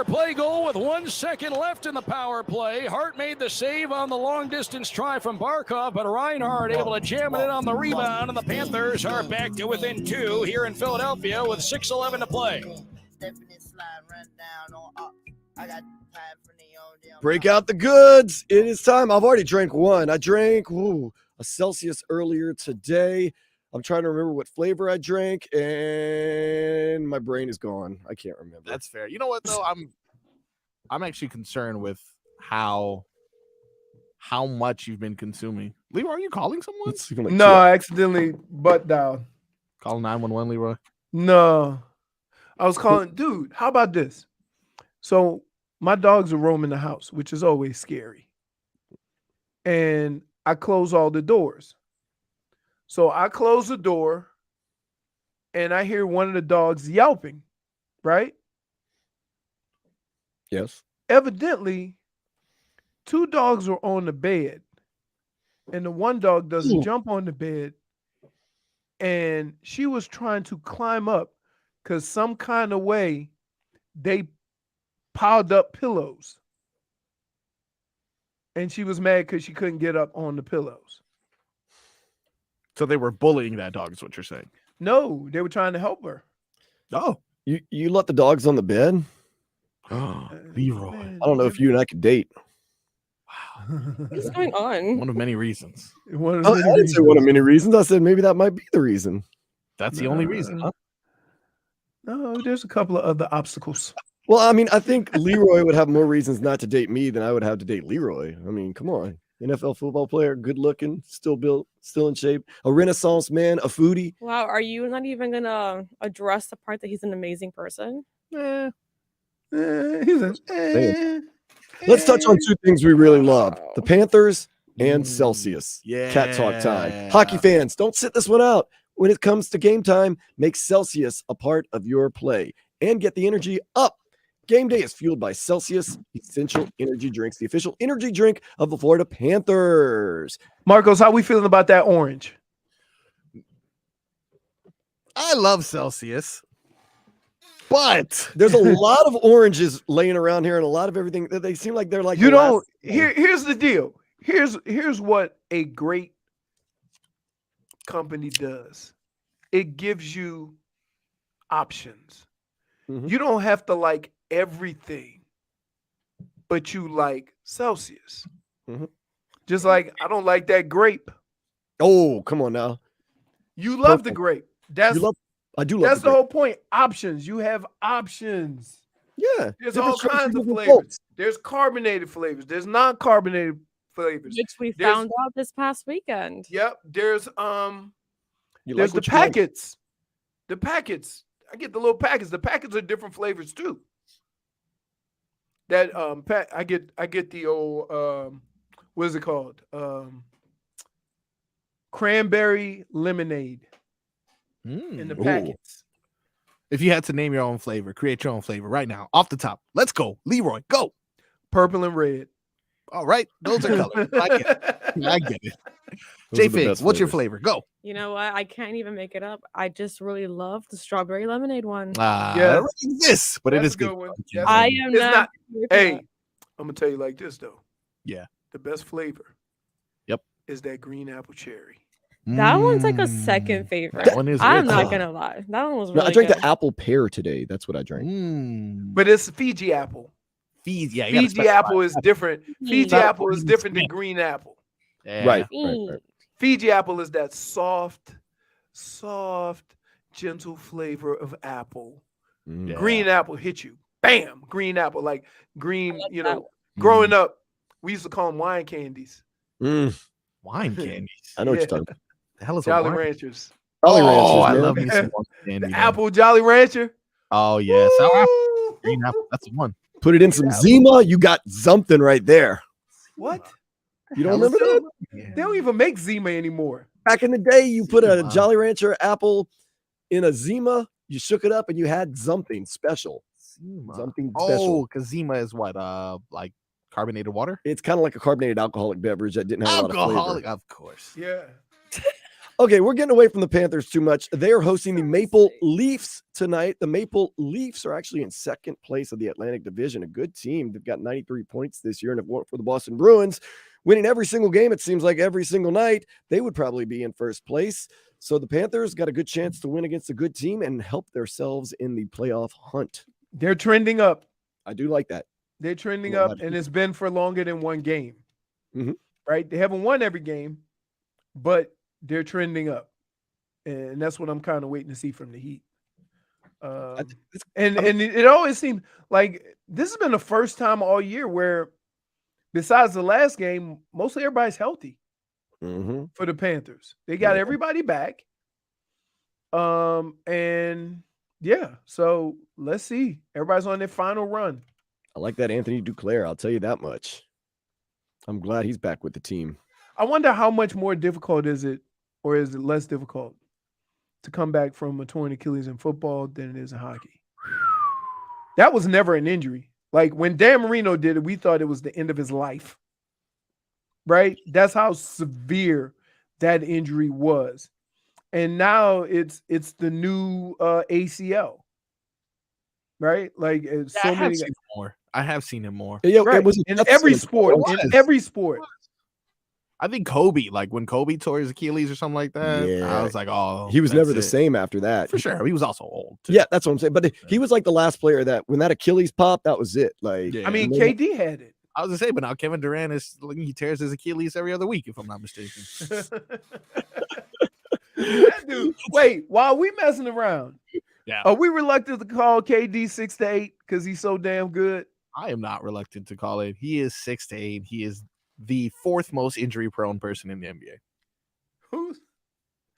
Speaker 12: power play goal with 1 second left in the power play. Hart made the save on the long-distance try from Barkov, but Reinhardt able to jam it in on the rebound, and the Panthers are back to within 2 here in Philadelphia with 6:11 to play.
Speaker 1: Break out the goods. It is time. I've already drank one. I drank a Celsius earlier today. I'm trying to remember what flavor I drank, and my brain is gone. I can't remember.
Speaker 3: That's fair. You know what though? I'm actually concerned with how much you've been consuming. Leroy, are you calling someone?
Speaker 6: No, I accidentally butt dialed.
Speaker 3: Call 911, Leroy.
Speaker 6: No, I was calling, dude. How about this? So my dogs are roaming the house, which is always scary, and I close all the doors. So I close the door, and I hear one of the dogs yelping, right?
Speaker 1: Yes.
Speaker 6: Evidently, 2 dogs were on the bed, and the one dog doesn't jump on the bed, and she was trying to climb up because some kind of way they piled up pillows, and she was mad because she couldn't get up on the pillows.
Speaker 3: So they were bullying that dog, is what you're saying?
Speaker 6: No, they were trying to help her.
Speaker 3: Oh,
Speaker 1: you let the dogs on the bed?
Speaker 3: Leroy.
Speaker 1: I don't know if you and I could date.
Speaker 7: What's going on?
Speaker 3: One of many reasons.
Speaker 1: I didn't say one of many reasons. I said maybe that might be the reason.
Speaker 3: That's the only reason, huh?
Speaker 6: No, there's a couple of other obstacles.
Speaker 1: Well, I mean, I think Leroy would have more reasons not to date me than I would have to date Leroy. I mean, come on. NFL football player, good looking, still built, still in shape, a Renaissance man, a foodie.
Speaker 7: Wow, are you not even gonna address the part that he's an amazing person?
Speaker 6: Let's
Speaker 1: touch on 2 things we really love: the Panthers and Celsius.
Speaker 3: Yeah.
Speaker 1: Cat talk time. Hockey fans, don't sit this one out. When it comes to game time, make Celsius a part of your play and get the energy up. Game day is fueled by Celsius Essential Energy Drinks, the official energy drink of the Florida Panthers.
Speaker 6: Marcos, how we feeling about that orange?
Speaker 3: I love Celsius, but
Speaker 1: there's a lot of oranges laying around here and a lot of everything. They seem like they're like
Speaker 6: here's the deal. Here's what a great company does. It gives you options.
Speaker 1: Mm-hmm.
Speaker 6: You don't have to like everything, but you like Celsius.
Speaker 1: Mm-hmm.
Speaker 6: Just like I don't like that grape.
Speaker 1: Oh, come on now.
Speaker 6: You love the grape.
Speaker 1: I do love
Speaker 6: that's the whole point. Options. You have options.
Speaker 1: Yeah.
Speaker 6: There's all kinds of flavors. There's carbonated flavors. There's non-carbonated flavors.
Speaker 7: Which we found out this past weekend.
Speaker 6: Yep. There's
Speaker 1: like
Speaker 6: the packets. The packets. I get the little packets. The packets are different flavors too. That I get the old what is it called? Cranberry lemonade in the packets.
Speaker 3: If you had to name your own flavor, create your own flavor right now, off the top. Let's go. Leroy, go.
Speaker 6: Purple and red.
Speaker 3: All right. Those are colors. I get it. J Figs, what's your flavor? Go.
Speaker 7: You know what? I can't even make it up. I just really love the strawberry lemonade one.
Speaker 6: Yeah,
Speaker 3: it exists, but it is good.
Speaker 7: I am not.
Speaker 6: Hey, I'm gonna tell you like this though.
Speaker 3: Yeah.
Speaker 6: The best flavor.
Speaker 3: Yep.
Speaker 6: Is that green apple cherry.
Speaker 7: That one's like a second favorite.
Speaker 3: That one is
Speaker 7: I'm
Speaker 3: good.
Speaker 7: not gonna lie. That one was really
Speaker 1: I drank
Speaker 7: good.
Speaker 1: the apple pear today. That's what I drank.
Speaker 6: But it's Fiji apple.
Speaker 3: Fiji
Speaker 6: apple is different. Fiji apple is different than green apple.
Speaker 3: Yeah.
Speaker 1: Right.
Speaker 6: Fiji apple is that soft, gentle flavor of apple.
Speaker 3: Yeah.
Speaker 6: Green apple hit you. Bam! Green apple. Like green, growing up, we used to call them wine candies.
Speaker 3: Wine candies.
Speaker 1: I know what you're talking about.
Speaker 3: The hell is
Speaker 6: Jolly
Speaker 3: a wine?
Speaker 6: Ranchers.
Speaker 1: Jolly Ranchers,
Speaker 3: I
Speaker 1: man.
Speaker 3: love me some wine candy.
Speaker 6: The apple Jolly Rancher.
Speaker 3: Oh, yeah. Sour apple. Green apple. That's the one.
Speaker 1: Put it in some Zima, you got something right there.
Speaker 6: What?
Speaker 1: You don't remember that?
Speaker 6: They don't even make Zima anymore.
Speaker 1: Back in the day, you put a Jolly Rancher apple in a Zima, you shook it up, and you had something special. Something special.
Speaker 3: Oh, because Zima is what? Like carbonated water?
Speaker 1: It's kind of like a carbonated alcoholic beverage that didn't have a lot of flavor.
Speaker 3: Of course.
Speaker 6: Yeah.
Speaker 1: Okay, we're getting away from the Panthers too much. They are hosting the Maple Leafs tonight. The Maple Leafs are actually in second place of the Atlantic Division. A good team. They've got 93 points this year, and if it weren't for the Boston Bruins winning every single game, it seems like every single night, they would probably be in first place. So the Panthers got a good chance to win against a good team and help themselves in the playoff hunt.
Speaker 6: They're trending up.
Speaker 1: I do like that.
Speaker 6: They're trending up, and it's been for longer than one game.
Speaker 1: Mhm.
Speaker 6: Right? They haven't won every game, but they're trending up. And that's what I'm kind of waiting to see from the Heat. It always seemed like this has been the first time all year where, besides the last game, mostly everybody's healthy for the Panthers. They got everybody back. And yeah, so let's see. Everybody's on their final run.
Speaker 1: I like that Anthony Duclair. I'll tell you that much. I'm glad he's back with the team.
Speaker 6: I wonder how much more difficult is it, or is it less difficult to come back from a torn Achilles in football than it is in hockey? That was never an injury. Like when Dan Marino did it, we thought it was the end of his life. Right? That's how severe that injury was. And now it's the new ACL. Right? Like it's so many.
Speaker 3: I have seen him more.
Speaker 1: Yeah,
Speaker 6: right.
Speaker 1: it was
Speaker 6: in every sport. In every sport.
Speaker 3: I think Kobe, like when Kobe tore his Achilles or something like that, I was like, oh,
Speaker 1: he was never the same after that.
Speaker 3: For sure. He was also old. Too.
Speaker 1: Yeah, that's what I'm saying. But he was like the last player that when that Achilles popped, that was it. Like,
Speaker 6: I mean, KD had it.
Speaker 3: I was gonna say, but now Kevin Durant is he tears his Achilles every other week, if I'm not mistaken.
Speaker 6: Dude, wait, while we messing around, are we reluctant to call KD 6'8" because he's so damn good?
Speaker 3: I am not reluctant to call it. He is 6'8". He is the fourth most injury prone person in the NBA.
Speaker 6: Who's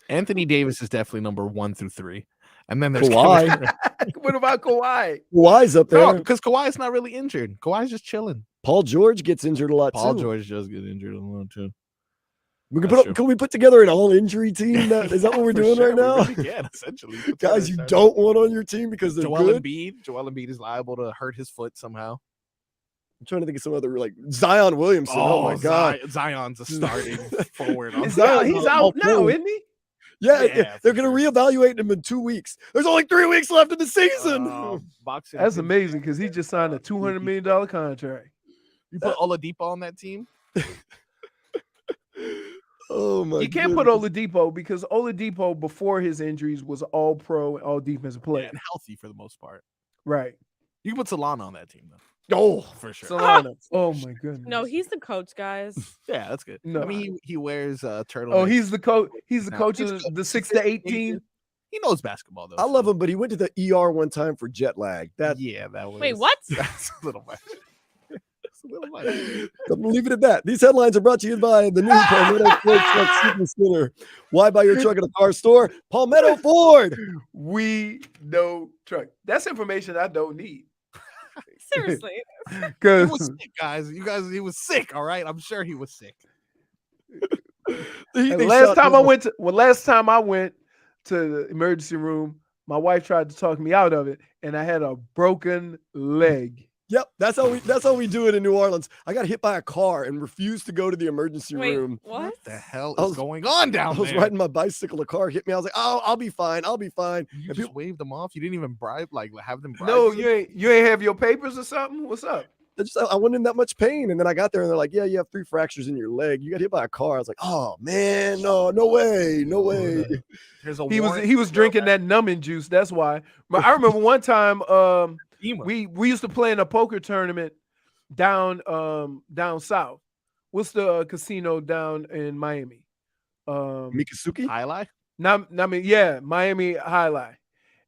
Speaker 3: Anthony Davis is definitely number 1 through 3. And then there's
Speaker 1: Kawhi.
Speaker 6: What about Kawhi?
Speaker 1: Kawhi's up there.
Speaker 3: No, because Kawhi's not really injured. Kawhi's just chilling.
Speaker 1: Paul George gets injured a lot too.
Speaker 3: Paul George does get injured a lot too.
Speaker 1: Can we put together an all-injury team? Is that what we're doing right now?
Speaker 3: Yeah, essentially.
Speaker 1: Guys you don't want on your team because they're
Speaker 3: Joel
Speaker 1: good.
Speaker 3: Joel Embiid is liable to hurt his foot somehow.
Speaker 1: I'm trying to think of some other, like Zion Williamson. Oh my God.
Speaker 3: Zion's a starting forward.
Speaker 6: He's out now, isn't he?
Speaker 1: Yeah, they're going to reevaluate him in 2 weeks. There's only 3 weeks left in the season.
Speaker 6: That's amazing because he just signed a $200 million contract.
Speaker 3: You put Oladipo on that team?
Speaker 1: Oh my!
Speaker 6: You can't put Oladipo because Oladipo before his injuries was all pro and all defensive player
Speaker 3: and healthy for the most part.
Speaker 6: Right.
Speaker 3: You can put Solana on that team though.
Speaker 1: Oh,
Speaker 3: for sure.
Speaker 6: Solana. Oh my goodness.
Speaker 7: No, he's the coach, guys.
Speaker 3: Yeah, that's good.
Speaker 6: No.
Speaker 3: I mean, he wears turtleneck.
Speaker 6: Oh, he's the coach. He's the coach of the 6 to 8 team.
Speaker 3: He knows basketball though.
Speaker 1: I love him, but he went to the ER one time for jet lag. That
Speaker 3: was.
Speaker 7: Wait, what?
Speaker 3: That's a little much.
Speaker 1: I'm gonna leave it at that. These headlines are brought to you by the new Palmetto Ford Truck Super Spinner. Why buy your truck at a car store? Palmetto Ford.
Speaker 6: We know truck. That's information I don't need.
Speaker 7: Seriously.
Speaker 3: He was sick, guys. He was sick. All right, I'm sure he was sick.
Speaker 6: Last time I went to the emergency room, my wife tried to talk me out of it, and I had a broken leg.
Speaker 1: Yep, that's how we do it in New Orleans. I got hit by a car and refused to go to the emergency room.
Speaker 7: What
Speaker 3: the hell is going on down there?
Speaker 1: I was riding my bicycle, a car hit me. I was like, "Oh, I'll be fine. I'll be fine."
Speaker 3: You just waved them off. You didn't even have them bribe.
Speaker 6: No, you ain't have your papers or something. What's up?
Speaker 1: I wasn't in that much pain, and then I got there and they're like, "Yeah, you have 3 fractures in your leg. You got hit by a car." I was like, "Oh man, no way."
Speaker 6: He was drinking that numbing juice. That's why. But I remember one time. We used to play in a poker tournament down south. What's the casino down in Miami?
Speaker 1: Mikasuki?
Speaker 3: Highlight?
Speaker 6: Yeah, Miami Highlight.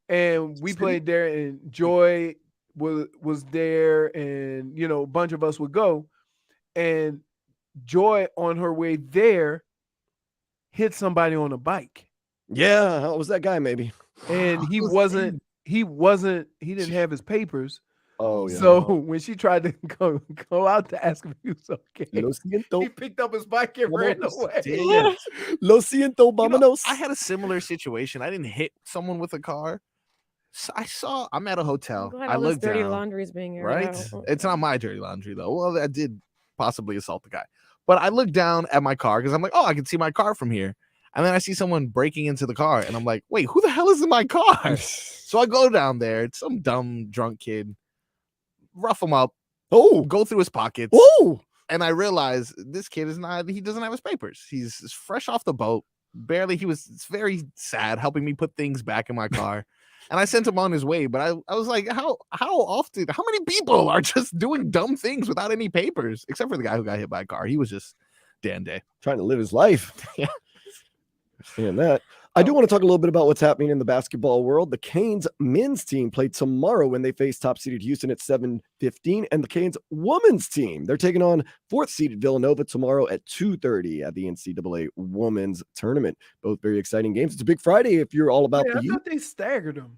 Speaker 6: And we played there, and Joy was there, and a bunch of us would go. And Joy on her way there hit somebody on a bike.
Speaker 1: Yeah, how was that guy maybe?
Speaker 6: And he didn't have his papers.
Speaker 1: Oh, yeah.
Speaker 6: So when she tried to go out to ask him if he was okay, he picked up his bike and ran away.
Speaker 1: Lo siento, vámonos.
Speaker 3: I had a similar situation. I didn't hit someone with a car. So I'm at a hotel. I looked
Speaker 7: dirty
Speaker 3: down.
Speaker 7: laundry is being aired
Speaker 3: Right?
Speaker 7: out.
Speaker 3: It's not my dirty laundry though. Well, I did possibly assault the guy. But I looked down at my car because I'm like, oh, I can see my car from here. And then I see someone breaking into the car, and I'm like, wait, who the hell is in my car? So I go down there. It's some dumb drunk kid. Rough him up.
Speaker 1: Oh,
Speaker 3: go through his pockets.
Speaker 1: Oh,
Speaker 3: and I realize this kid he doesn't have his papers. He's fresh off the boat. Barely. He was very sad helping me put things back in my car. And I sent him on his way. But I was like, how many people are just doing dumb things without any papers? Except for the guy who got hit by a car. He was just dandy.
Speaker 1: Trying to live his life.
Speaker 3: Yeah.
Speaker 1: And that. I do want to talk a little bit about what's happening in the basketball world. The Canes men's team played tomorrow when they face top-seeded Houston at 7:15, and the Canes women's team, they're taking on 4th-seeded Villanova tomorrow at 2:30 at the NCAA women's tournament. Both very exciting games. It's a big Friday if you're all about
Speaker 6: I
Speaker 1: the
Speaker 6: thought they staggered them.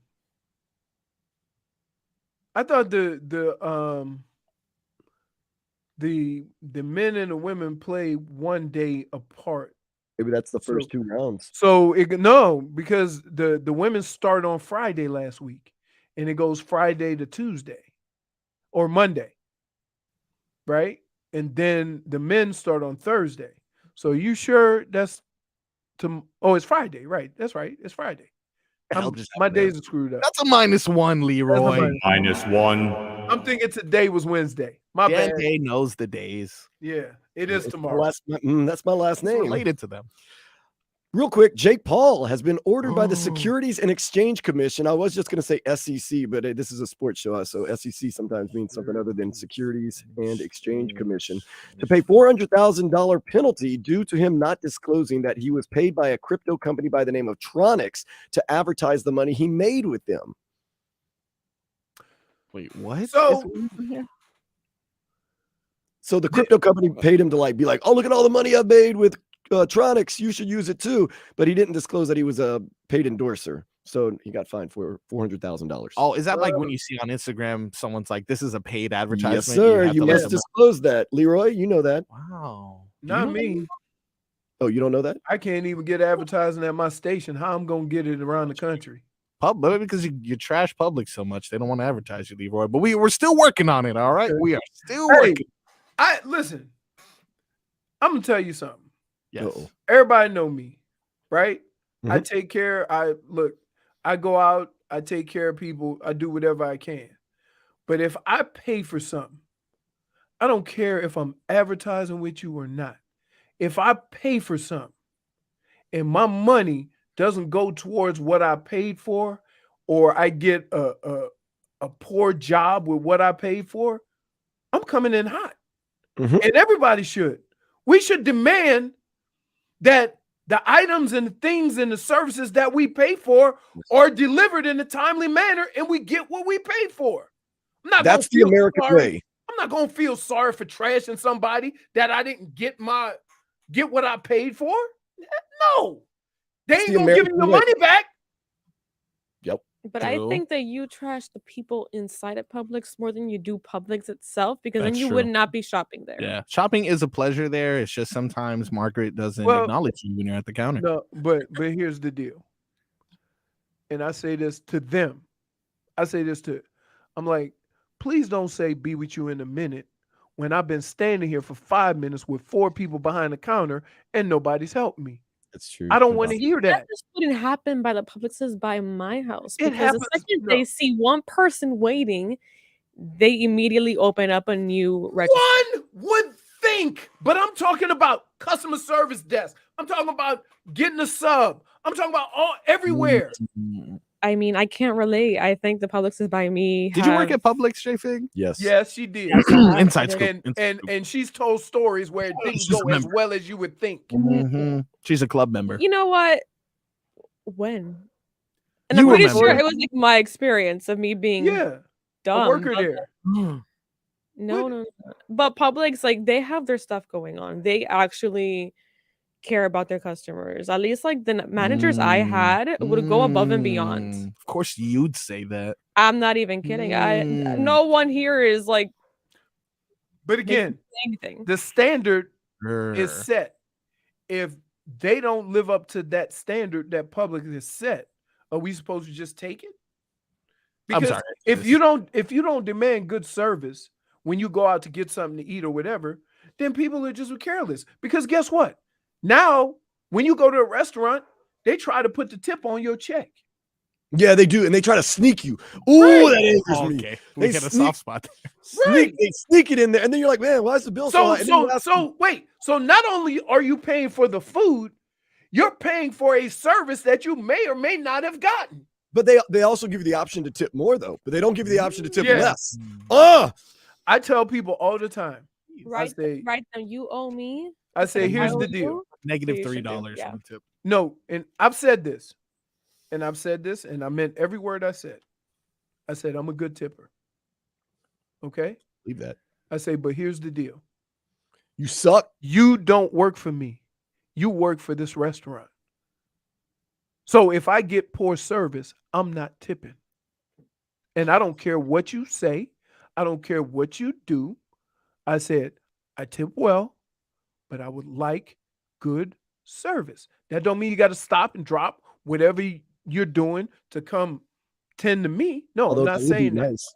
Speaker 6: I thought the men and the women play one day apart.
Speaker 1: Maybe that's the first 2 rounds.
Speaker 6: So because the women start on Friday last week, and it goes Friday to Tuesday or Monday, right? And then the men start on Thursday. So you sure that's it's Friday, right? That's right. It's Friday. My days are screwed up.
Speaker 3: That's a -1, Leroy.
Speaker 5: -1.
Speaker 6: I'm thinking today was Wednesday. My bad.
Speaker 3: Day knows the days.
Speaker 6: Yeah, it is
Speaker 1: It's
Speaker 6: tomorrow.
Speaker 1: that's my last name.
Speaker 3: Related to them.
Speaker 1: Real quick, Jake Paul has been ordered by the Securities and Exchange Commission. I was just going to say SEC, but this is a sports show, so SEC sometimes means something other than Securities and Exchange Commission, to pay $400,000 penalty due to him not disclosing that he was paid by a crypto company by the name of Tronix to advertise the money he made with them.
Speaker 3: Wait, what?
Speaker 1: So the crypto company paid him to be like, oh, look at all the money I made with Tronix, you should use it too. But he didn't disclose that he was a paid endorser. So he got fined for $400,000.
Speaker 3: Oh, is that like when you see on Instagram, someone's like, this is a paid advertisement?
Speaker 1: Yes, sir. You must disclose that. Leroy, you know that.
Speaker 3: Wow.
Speaker 6: Not me.
Speaker 1: Oh, you don't know that?
Speaker 6: I can't even get advertising at my station. How I'm going to get it around the country?
Speaker 3: Public, because you trash public so much. They don't want to advertise you, Leroy. But we're still working on it, all right? We are still working.
Speaker 6: Listen, I'm going to tell you something.
Speaker 3: Yes.
Speaker 1: Uh-oh.
Speaker 6: Everybody know me, right?
Speaker 1: Mhm.
Speaker 6: I take care. I go out. I take care of people. I do whatever I can. But if I pay for something, I don't care if I'm advertising with you or not. If I pay for something and my money doesn't go towards what I paid for, or I get a poor job with what I paid for, I'm coming in hot.
Speaker 1: Mhm.
Speaker 6: And everybody should. We should demand that the items and the things and the services that we pay for are delivered in a timely manner, and we get what we paid for.
Speaker 1: That's the American way.
Speaker 6: I'm not gonna feel sorry for trashing somebody that I didn't get what I paid for. No, they ain't gonna give me the money back.
Speaker 1: Yep.
Speaker 7: But I think that you trash the people inside of Publix more than you do Publix itself, because then
Speaker 3: That's
Speaker 7: you
Speaker 3: true.
Speaker 7: would not be shopping there.
Speaker 3: Yeah. Shopping is a pleasure there. It's just sometimes Margaret doesn't acknowledge you when you're at the counter.
Speaker 6: No, but here's the deal. And I say this to them. I'm like, please don't say be with you in a minute when I've been standing here for 5 minutes with 4 people behind the counter and nobody's helped me.
Speaker 1: That's true.
Speaker 6: I don't want to hear that.
Speaker 7: That just wouldn't happen by the Publixes by my house.
Speaker 6: It
Speaker 7: Because
Speaker 6: happens.
Speaker 7: the second they see one person waiting, they immediately open up a new register.
Speaker 6: One would think, but I'm talking about customer service desk. I'm talking about getting a sub. I'm talking about everywhere.
Speaker 7: I mean, I can't relate. I think the Publixes by me.
Speaker 3: Did you work at Publix, J-Fig?
Speaker 1: Yes.
Speaker 6: Yes, she did.
Speaker 3: Inside scoop.
Speaker 6: And she's told stories where it didn't
Speaker 3: She's a
Speaker 6: go as
Speaker 3: member.
Speaker 6: well as you would think.
Speaker 3: Mhm. She's a club member.
Speaker 7: You know what? When? And
Speaker 3: You
Speaker 7: I'm pretty
Speaker 3: remember.
Speaker 7: sure it was like my experience of me being
Speaker 6: Yeah,
Speaker 7: dumb.
Speaker 6: a worker
Speaker 7: but-
Speaker 6: there.
Speaker 7: No. But Publix, like, they have their stuff going on. They actually care about their customers. At least, like, the managers I had would go above and beyond.
Speaker 3: Of course, you'd say that.
Speaker 7: I'm not even kidding. No one here is like.
Speaker 6: But again,
Speaker 7: anything.
Speaker 6: the standard is
Speaker 3: Grr.
Speaker 6: set. If they don't live up to that standard that Publix is set, are we supposed to just take it?
Speaker 3: I'm
Speaker 6: Because
Speaker 3: sorry.
Speaker 6: if you don't demand good service when you go out to get something to eat or whatever, then people are just careless. Because guess what? Now When you go to a restaurant, they try to put the tip on your check.
Speaker 1: Yeah, they do, and they try to sneak you. Ooh, that angers me.
Speaker 3: Okay, we
Speaker 1: They
Speaker 3: got a
Speaker 1: sneak,
Speaker 3: soft spot there.
Speaker 1: sneak, they sneak it in there, and then you're like, man, why is the bill so high? And then you ask them,
Speaker 6: So not only are you paying for the food, you're paying for a service that you may or may not have gotten.
Speaker 1: but they also give you the option to tip more, though. But they don't give you the option to tip
Speaker 6: Yeah.
Speaker 1: less.
Speaker 6: I tell people all the time.
Speaker 7: Right now, you owe me.
Speaker 6: I say, here's the deal.
Speaker 3: Negative
Speaker 7: you should do,
Speaker 3: $3
Speaker 7: yeah.
Speaker 3: on the tip.
Speaker 6: No, and I've said this, and I meant every word I said. I said, I'm a good tipper. Okay?
Speaker 1: Leave that.
Speaker 6: I say, but here's the deal.
Speaker 1: You suck.
Speaker 6: You don't work for me. You work for this restaurant. So if I get poor service, I'm not tipping. And I don't care what you say. I don't care what you do. I said, I tip well, but I would like good service. That don't mean you got to stop and drop whatever you're doing to come tend to me. No,
Speaker 1: Although
Speaker 6: I'm not
Speaker 1: that would be
Speaker 6: saying that.
Speaker 1: nice.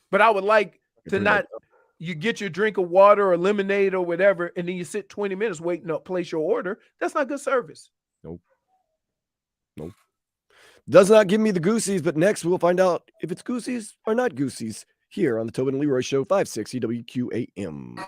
Speaker 6: But I would like to
Speaker 1: bring
Speaker 6: not, you get your drink of water or lemonade or whatever, and then you sit 20 minutes waiting to place your order. That's not good service.
Speaker 1: Nope. Does not give me the Goosies, but next we'll find out if it's Goosies or not Goosies here on the Tobin and Leroy Show, 560 WQAM.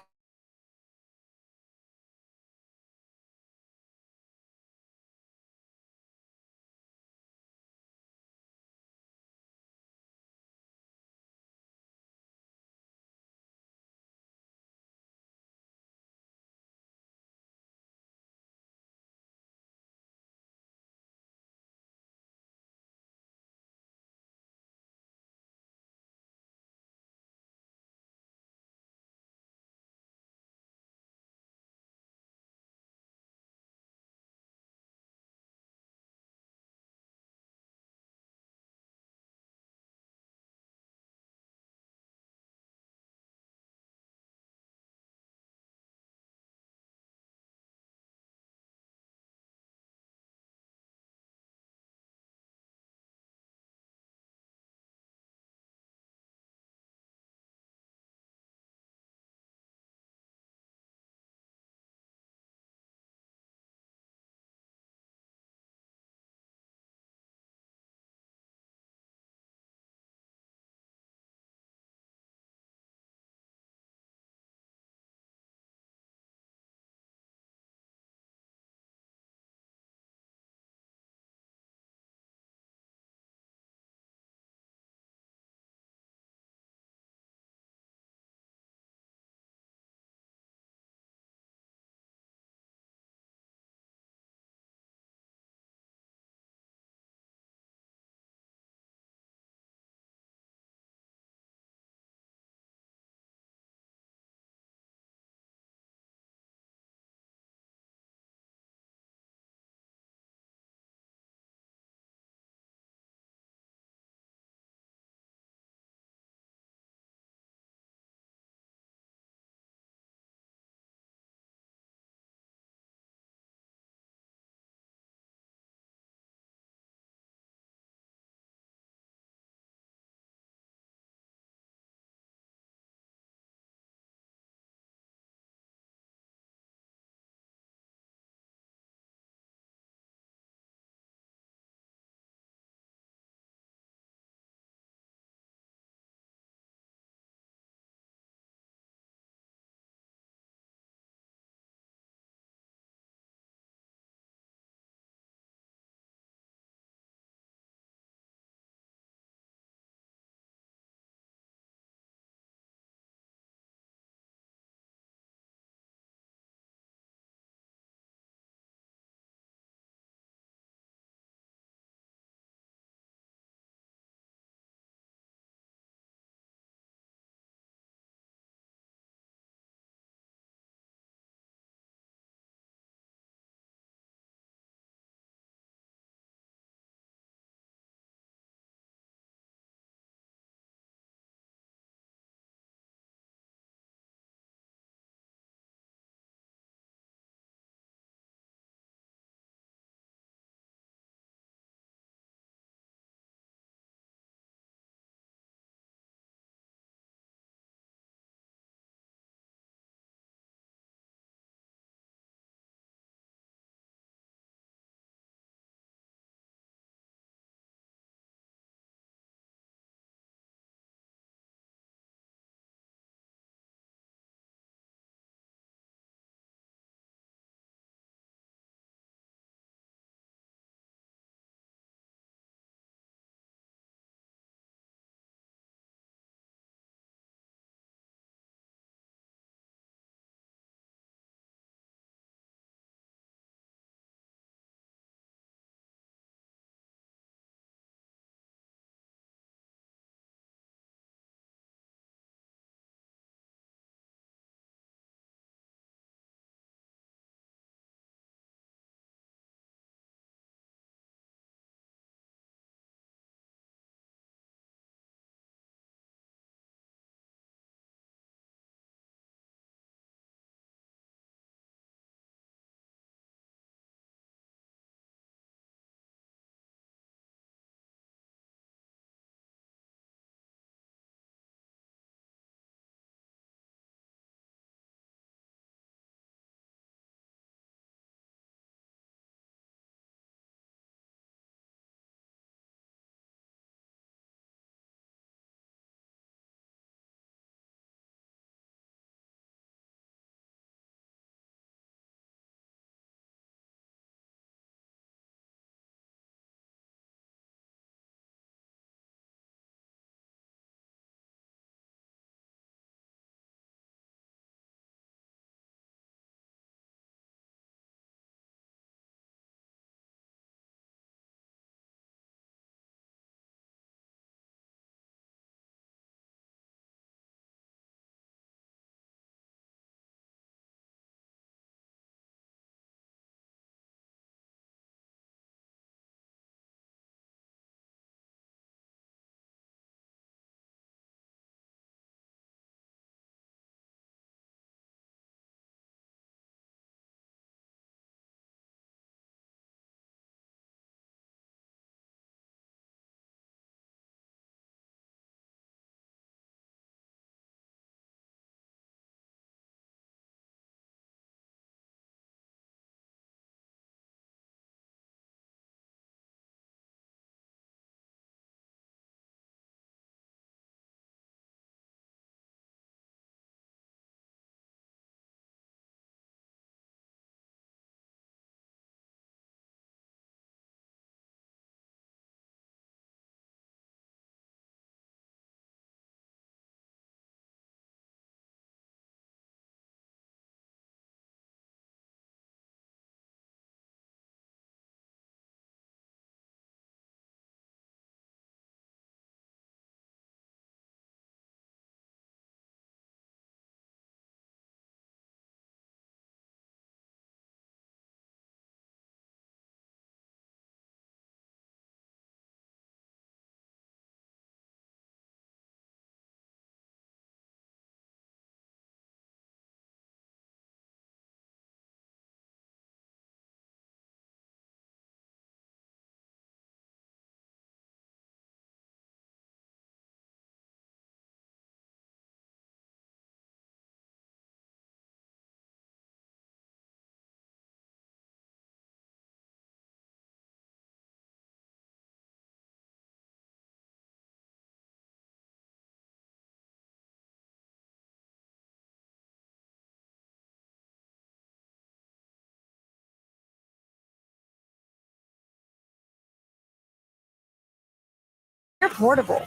Speaker 7: They're portable.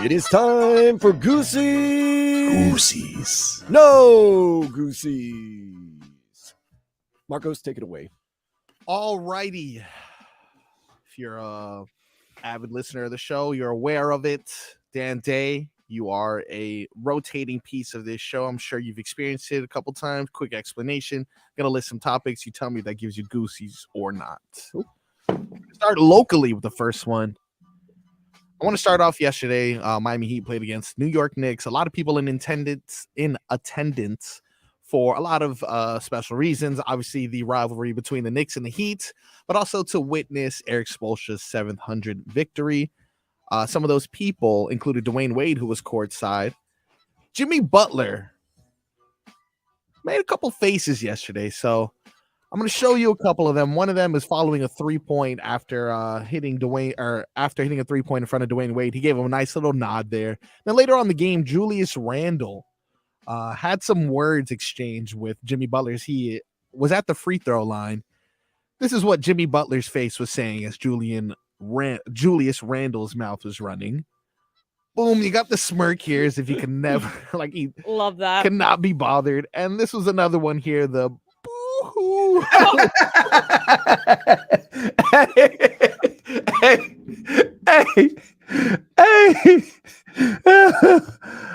Speaker 1: It is time for Goosies.
Speaker 3: Goosies.
Speaker 1: No Goosies. Marcos, take it away.
Speaker 3: All righty. If you're a avid listener of the show, you're aware of it. Dan Day, you are a rotating piece of this show. I'm sure you've experienced it a couple times. Quick explanation. Gonna list some topics. You tell me if that gives you Goosies or not. Start locally with the first one. I want to start off yesterday. Miami Heat played against New York Knicks. A lot of people in attendance for a lot of special reasons. Obviously, the rivalry between the Knicks and the Heat, but also to witness Erik Spoelstra's 700 victory. Some of those people included Dwayne Wade, who was courtside. Jimmy Butler made a couple faces yesterday, so I'm going to show you a couple of them. One of them is following a 3-point after hitting a 3-point in front of Dwayne Wade. He gave him a nice little nod there. Then later on in the game, Julius Randle had some words exchanged with Jimmy Butler's. He was at the free throw line. This is what Jimmy Butler's face was saying as Julius Randle's mouth was running. Boom, you got the smirk here as if he can never, he
Speaker 7: love that.
Speaker 3: Cannot be bothered. And this was another one here, the boo-hoo.
Speaker 6: Hey.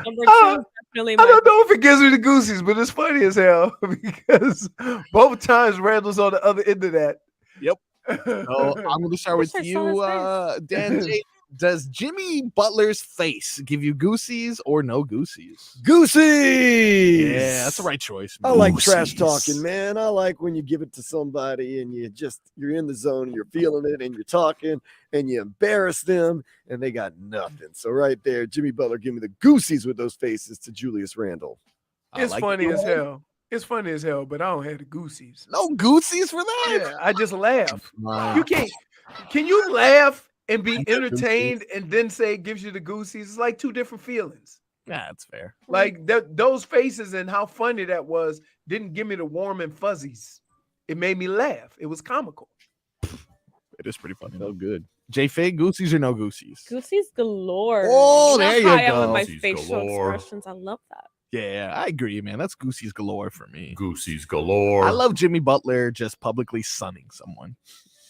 Speaker 7: Number two, definitely.
Speaker 6: I don't know if it gives me the Goosies, but it's funny as hell because both times Randall's on the other end of that.
Speaker 3: Yep. So I'm going to start with you, Dan J. Does Jimmy Butler's face give you Goosies or no Goosies?
Speaker 1: Goosies!
Speaker 3: Yeah, that's the right choice.
Speaker 1: I like trash talking, man. I like when you give it to somebody and you're in the zone and you're feeling it and you're talking and you embarrass them and they got nothing. So right there, Jimmy Butler, give me the Goosies with those faces to Julius Randle.
Speaker 6: It's funny as hell. It's funny as hell, but I don't have the Goosies.
Speaker 3: No Goosies for that?
Speaker 6: Yeah, I just laugh. You can't. Can you laugh and be entertained and then say it gives you the Goosies? It's like two different feelings.
Speaker 3: Yeah, that's fair.
Speaker 6: Like those faces and how funny that was didn't give me the warm and fuzzies. It made me laugh. It was comical.
Speaker 3: It is pretty funny. So good. J-Fig, Goosies or no Goosies?
Speaker 7: Goosies galore.
Speaker 3: Oh, there you go.
Speaker 7: With my facial expressions. I love that.
Speaker 3: Yeah, I agree, man. That's Goosies galore for me.
Speaker 5: Goosies galore.
Speaker 3: I love Jimmy Butler just publicly sunning someone.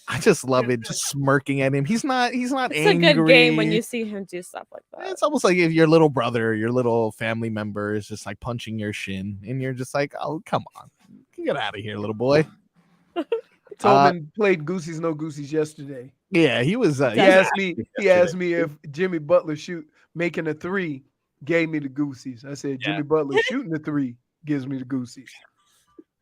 Speaker 3: I just love it, just smirking at him. He's not
Speaker 7: It's
Speaker 3: angry.
Speaker 7: a good game when you see him do stuff like that.
Speaker 3: It's almost like if your little brother, your little family member is just like punching your shin, and you're just like, oh, come on. Get out of here, little boy.
Speaker 6: Tobin played Goosies, no Goosies yesterday.
Speaker 3: Yeah, he was.
Speaker 6: He asked me if Jimmy Butler making a 3 gave me the Goosies. I said, Jimmy Butler shooting the 3 gives me the Goosies.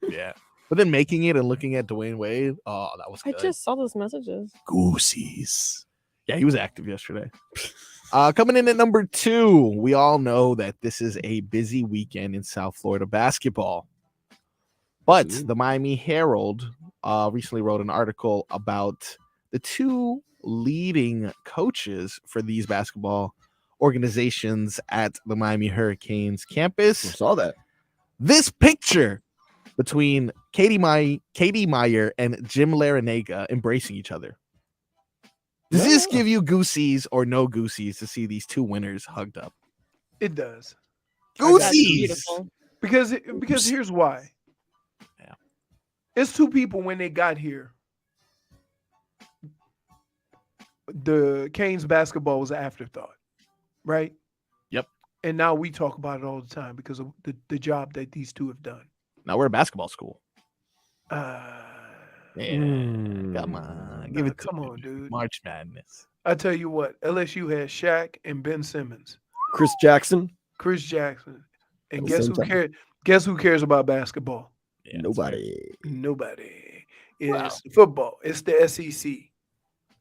Speaker 3: Yeah. But then making it and looking at Dwayne Wade, oh, that was good.
Speaker 7: I just saw those messages.
Speaker 3: Goosies. Yeah, he was active yesterday. Coming in at number 2, we all know that this is a busy weekend in South Florida basketball. But the Miami Herald recently wrote an article about the 2 leading coaches for these basketball organizations at the Miami Hurricanes campus.
Speaker 1: I saw that.
Speaker 3: This picture between Katie Meyer and Jim Larinaga embracing each other. Does this give you Goosies or no Goosies to see these 2 winners hugged up?
Speaker 6: It does.
Speaker 3: Goosies!
Speaker 6: Because here's why.
Speaker 3: Yeah.
Speaker 6: It's 2 people when they got here. The Canes basketball was an afterthought, right?
Speaker 3: Yep.
Speaker 6: And now we talk about it all the time because of the job that these 2 have done.
Speaker 3: Now we're a basketball school.
Speaker 6: Come
Speaker 3: on. Give it
Speaker 6: come on, dude.
Speaker 3: March Madness.
Speaker 6: I tell you what, LSU had Shaq and Ben Simmons.
Speaker 1: Chris Jackson.
Speaker 6: And guess who cares about basketball?
Speaker 3: Yeah,
Speaker 1: Nobody.
Speaker 6: It's football. It's the SEC.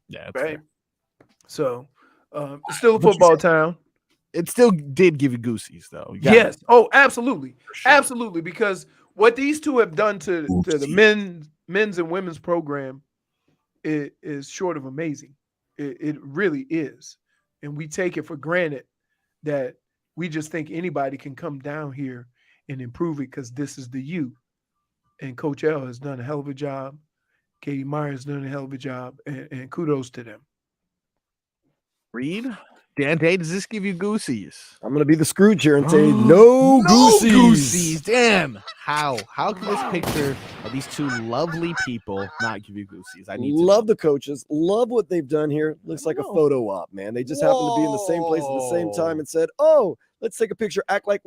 Speaker 3: Yeah,
Speaker 6: right.
Speaker 3: Fair.
Speaker 6: So it's still a football town.
Speaker 3: It still did give you Goosies, though.
Speaker 6: Yes. Oh, absolutely. Sure. Absolutely. Because what these 2 have done to the men's and women's program is short of amazing. It really is. And we take it for granted that We just think anybody can come down here and improve it because this is the U. And Coach L has done a hell of a job. Katie Meyer has done a hell of a job, and kudos to them.
Speaker 3: Reed, Dante, does this give you Goosies?
Speaker 1: I'm gonna be the Scrooge here and say no Goosies.
Speaker 3: Goosies. Damn. How can this picture of these two lovely people not give you Goosies? I need to
Speaker 1: love the coaches. Love what they've done here. Looks like a photo op, man. They just happened to be in the same place at the same time and said, "Oh, let's take a picture." Act like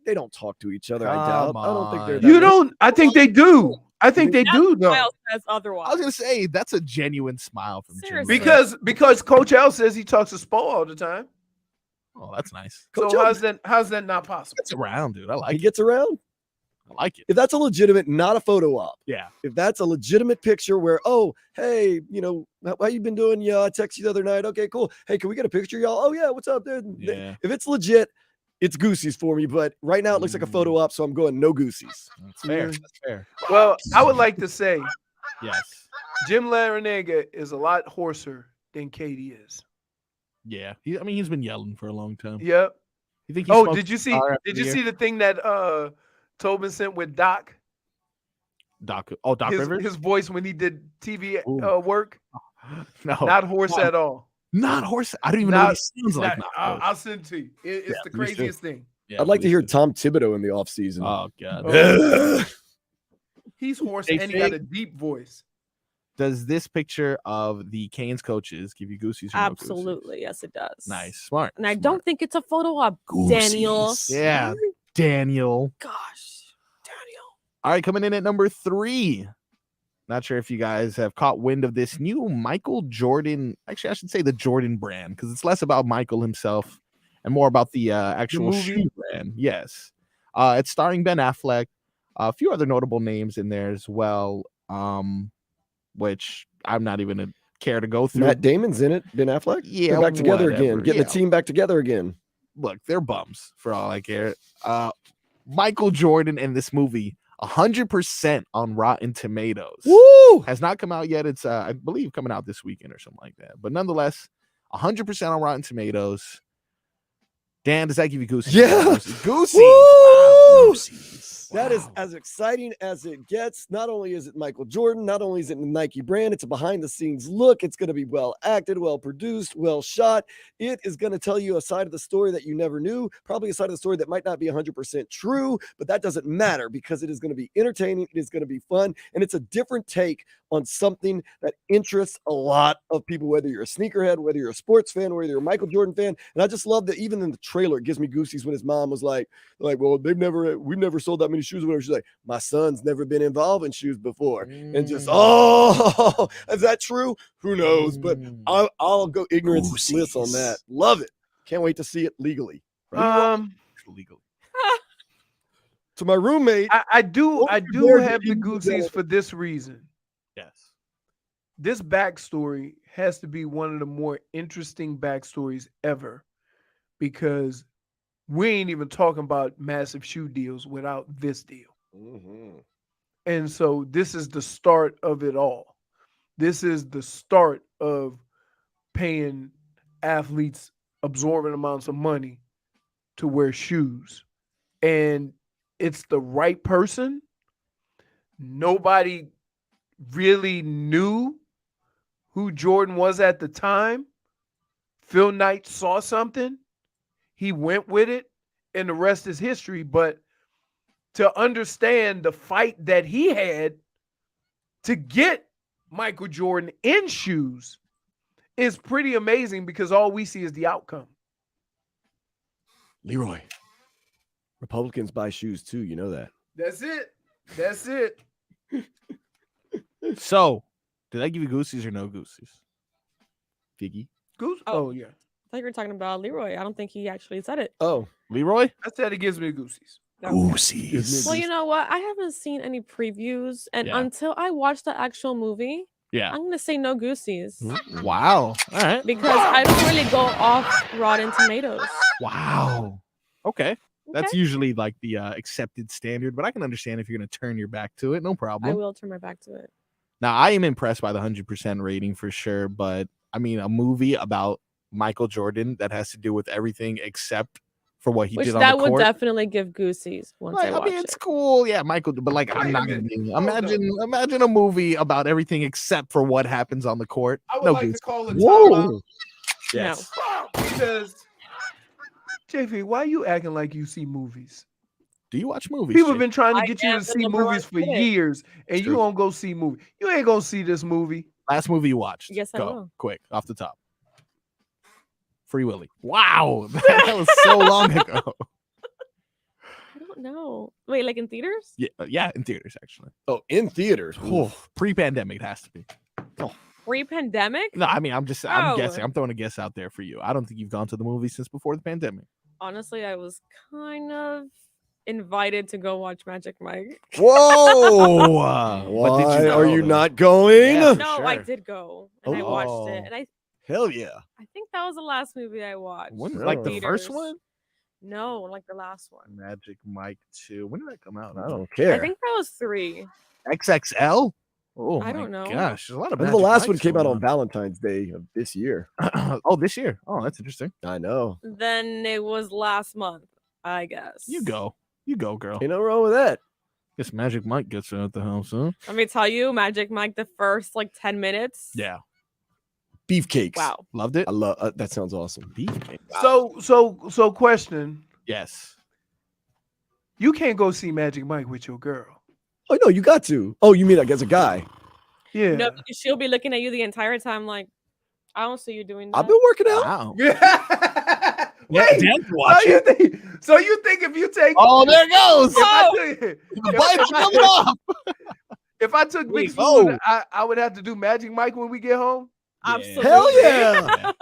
Speaker 1: they don't talk to each other. I doubt. I don't think they're.
Speaker 6: You don't. I think they do. I think they do though.
Speaker 7: Miles says otherwise.
Speaker 3: I was gonna say that's a genuine smile from Jim.
Speaker 7: Seriously.
Speaker 6: Because Coach L says he talks to Spo all the time.
Speaker 3: Oh, that's nice.
Speaker 6: So how's that not possible?
Speaker 3: Gets around, dude. I like
Speaker 1: He
Speaker 3: it.
Speaker 1: gets around.
Speaker 3: I like it.
Speaker 1: If that's a legitimate, not a photo op.
Speaker 3: Yeah.
Speaker 1: If that's a legitimate picture where, oh, hey, how you been doing? Yeah, I texted you the other night. Okay, cool. Hey, can we get a picture, y'all? Oh yeah, what's up, dude?
Speaker 3: Yeah.
Speaker 1: If it's legit, it's Goosies for me. But right now it looks like a photo op, so I'm going no Goosies.
Speaker 3: That's fair. That's fair.
Speaker 6: Well, I would like to say,
Speaker 3: Yes.
Speaker 6: Jim Larrañaga is a lot hoarser than Katie is.
Speaker 3: Yeah. He's been yelling for a long time.
Speaker 6: Yep.
Speaker 3: You think? He
Speaker 6: Oh,
Speaker 3: smoked
Speaker 6: did you see?
Speaker 3: cigar
Speaker 6: Did
Speaker 3: after
Speaker 6: you
Speaker 3: the
Speaker 6: see
Speaker 3: year?
Speaker 6: the thing that Tobin sent with Doc?
Speaker 3: Doc? Oh, Doc Rivers.
Speaker 6: His voice when he did TV work.
Speaker 3: No,
Speaker 6: Not hoarse at all.
Speaker 3: Not horse. I don't even know what he sounds like.
Speaker 6: I'll send it to you. It's the
Speaker 3: please do.
Speaker 6: craziest thing.
Speaker 3: Yeah,
Speaker 1: I'd like to
Speaker 3: please
Speaker 1: hear
Speaker 3: do.
Speaker 1: Tom Thibodeau in the offseason.
Speaker 3: Oh god.
Speaker 6: He's hoarse
Speaker 3: Hey,
Speaker 6: and he got a deep voice.
Speaker 3: Does this picture of the Canes coaches give you Goosies? Or no Goosies?
Speaker 7: Absolutely. Yes, it does.
Speaker 3: Nice. Smart.
Speaker 7: And I
Speaker 3: smart.
Speaker 7: don't think it's a photo op, Daniel.
Speaker 3: Yeah. Daniel.
Speaker 7: Gosh. Daniel.
Speaker 3: All right, coming in at number 3. Not sure if you guys have caught wind of this new Michael Jordan. Actually, I should say the Jordan brand because it's less about Michael himself and more about the actual shoe brand. Yes. It's starring Ben Affleck, a few other notable names in there as well, which I'm not even going to care to go through.
Speaker 1: Matt Damon's in it. Ben Affleck.
Speaker 3: Yeah,
Speaker 1: They're back together
Speaker 3: whatever.
Speaker 1: again. Getting
Speaker 3: Yeah.
Speaker 1: the team back together again.
Speaker 3: Look, they're bums for all I care. Michael Jordan in this movie, 100% on Rotten Tomatoes.
Speaker 1: Woo!
Speaker 3: Has not come out yet. It's I believe coming out this weekend or something like that. But nonetheless, 100% on Rotten Tomatoes. Dan, does that give you Goosies?
Speaker 1: Yeah.
Speaker 3: Goosies.
Speaker 1: Woo!
Speaker 3: Wow. Goosies.
Speaker 1: That is
Speaker 3: Wow.
Speaker 1: as exciting as it gets. Not only is it Michael Jordan, not only is it the Nike brand, it's a behind the scenes look. It's going to be well acted, well produced, well shot. It is going to tell you a side of the story that you never knew, probably a side of the story that might not be 100% true, but that doesn't matter because it is going to be entertaining. It is going to be fun. And it's a different take on something that interests a lot of people, whether you're a sneakerhead, whether you're a sports fan, whether you're a Michael Jordan fan. And I just love that even in the trailer, it gives me Goosies when his mom was like, well, we've never sold that many shoes or whatever. She's like, my son's never been involved in shoes before. And just, oh, is that true? Who knows? But I'll go ignorance bliss on that. Love it. Can't wait to see it legally.
Speaker 3: Legally.
Speaker 6: To my roommate, I do have the Goosies for this reason.
Speaker 3: Yes.
Speaker 6: This backstory has to be one of the more interesting backstories ever because we ain't even talking about massive shoe deals without this deal.
Speaker 1: Mm-hmm.
Speaker 6: And so this is the start of it all. This is the start of paying athletes absorbent amounts of money to wear shoes. And it's the right person. Nobody really knew who Jordan was at the time. Phil Knight saw something. He went with it, and the rest is history. But to understand the fight that he had to get Michael Jordan in shoes is pretty amazing because all we see is the outcome.
Speaker 1: Leroy, Republicans buy shoes too. You know that.
Speaker 6: That's it. That's it.
Speaker 3: So, did I give you Goosies or no Goosies? Figgy?
Speaker 6: Goose? Oh, yeah.
Speaker 7: I thought you were talking about Leroy. I don't think he actually said it.
Speaker 1: Oh,
Speaker 3: Leroy?
Speaker 6: I said it gives me Goosies.
Speaker 3: Goosies.
Speaker 7: Well, you know what? I haven't seen any previews, and
Speaker 3: Yeah.
Speaker 7: until I watch the actual movie,
Speaker 3: Yeah.
Speaker 7: I'm gonna say no Goosies
Speaker 3: Wow. All right.
Speaker 7: because I don't really go off Rotten Tomatoes.
Speaker 3: Wow. Okay. That's usually like the accepted standard, but I can understand if you're going to turn your back to it. No
Speaker 7: I
Speaker 3: problem.
Speaker 7: will turn my back to it.
Speaker 3: Now, I am impressed by the 100% rating for sure, but I mean, a movie about Michael Jordan that has to do with everything except for what he
Speaker 7: Which
Speaker 3: did on
Speaker 7: that
Speaker 3: the
Speaker 7: would
Speaker 3: court.
Speaker 7: definitely give Goosies once
Speaker 3: Like,
Speaker 7: I watch
Speaker 3: it's
Speaker 7: it.
Speaker 3: cool, yeah, Michael, but like I'm
Speaker 6: Wait a
Speaker 3: not gonna
Speaker 6: minute.
Speaker 3: be.
Speaker 6: Hold up.
Speaker 3: Imagine a movie about everything except for what happens on the court.
Speaker 6: I would
Speaker 3: No
Speaker 6: like
Speaker 3: Goosies.
Speaker 6: to call a
Speaker 1: Whoa.
Speaker 6: timeout
Speaker 3: Yes.
Speaker 6: because JP, why you acting like you see movies?
Speaker 3: Do you watch movies?
Speaker 6: People have
Speaker 3: Jake?
Speaker 6: been trying to
Speaker 7: I
Speaker 6: get you
Speaker 7: am
Speaker 6: to
Speaker 7: the
Speaker 6: see
Speaker 7: number one
Speaker 6: movies for
Speaker 7: critic.
Speaker 6: years, and
Speaker 3: It's
Speaker 6: you
Speaker 3: true.
Speaker 6: won't go see movies. You ain't gonna see this movie.
Speaker 3: Last movie you watched?
Speaker 7: Yes, I
Speaker 3: Go
Speaker 7: will.
Speaker 3: quick off the top. Free Willy. Wow, that was so long ago.
Speaker 7: I don't know. Wait, like in theaters?
Speaker 3: Yeah, in theaters actually.
Speaker 1: Oh, in theaters.
Speaker 3: Oh, pre-pandemic it has to be.
Speaker 7: Pre-pandemic?
Speaker 3: No, I mean I'm guessing.
Speaker 7: Oh.
Speaker 3: I'm throwing a guess out there for you. I don't think you've gone to the movie since before the pandemic.
Speaker 7: Honestly, I was kind of invited to go watch Magic Mike.
Speaker 1: Whoa.
Speaker 3: But did
Speaker 1: Why
Speaker 3: you
Speaker 1: are
Speaker 3: go,
Speaker 1: you
Speaker 3: though?
Speaker 1: not going?
Speaker 3: Yeah.
Speaker 7: No, I
Speaker 3: sure.
Speaker 7: did go and I watched it, and
Speaker 1: Hell yeah.
Speaker 7: I think that was the last movie I watched.
Speaker 3: When,
Speaker 1: Sure.
Speaker 3: like the first
Speaker 7: Theaters.
Speaker 3: one?
Speaker 7: No, like the last one.
Speaker 3: Magic Mike 2. When did that come out?
Speaker 1: I don't care.
Speaker 7: I think that was 3.
Speaker 3: XXL? Oh,
Speaker 7: I
Speaker 3: my
Speaker 7: don't know.
Speaker 3: gosh. There's a lot of
Speaker 1: I know the
Speaker 3: Magic
Speaker 1: last one
Speaker 3: Mikes
Speaker 1: came out
Speaker 3: going
Speaker 1: on Valentine's Day of this year.
Speaker 3: Oh, this year. Oh, that's interesting.
Speaker 1: I know.
Speaker 7: Then it was last month, I guess.
Speaker 3: You go. You go, girl.
Speaker 1: Ain't no wrong with that.
Speaker 3: Guess Magic Mike gets her at the house, huh?
Speaker 7: Let me tell you, Magic Mike, the first like 10 minutes.
Speaker 3: Yeah.
Speaker 1: Beefcakes.
Speaker 7: Wow.
Speaker 3: Loved it.
Speaker 1: I love that. Sounds awesome.
Speaker 3: Beefcake.
Speaker 6: So question.
Speaker 3: Yes.
Speaker 6: You can't go see Magic Mike with your girl.
Speaker 1: Oh no, you got to. Oh, you mean like as a guy?
Speaker 6: Yeah.
Speaker 7: No, because she'll be looking at you the entire time like, I don't see you doing that.
Speaker 1: I've been working out.
Speaker 3: Wow.
Speaker 6: Yeah.
Speaker 3: Yeah,
Speaker 6: Wait,
Speaker 3: Dan can watch it.
Speaker 6: so you think if you take
Speaker 3: Oh, there it goes.
Speaker 6: if I took-
Speaker 3: The bite's coming off.
Speaker 6: if I took
Speaker 3: Wait,
Speaker 6: Big Spoon,
Speaker 3: oh.
Speaker 6: I would have to do Magic Mike when we get home.
Speaker 7: Absolutely.
Speaker 1: Hell yeah. Hell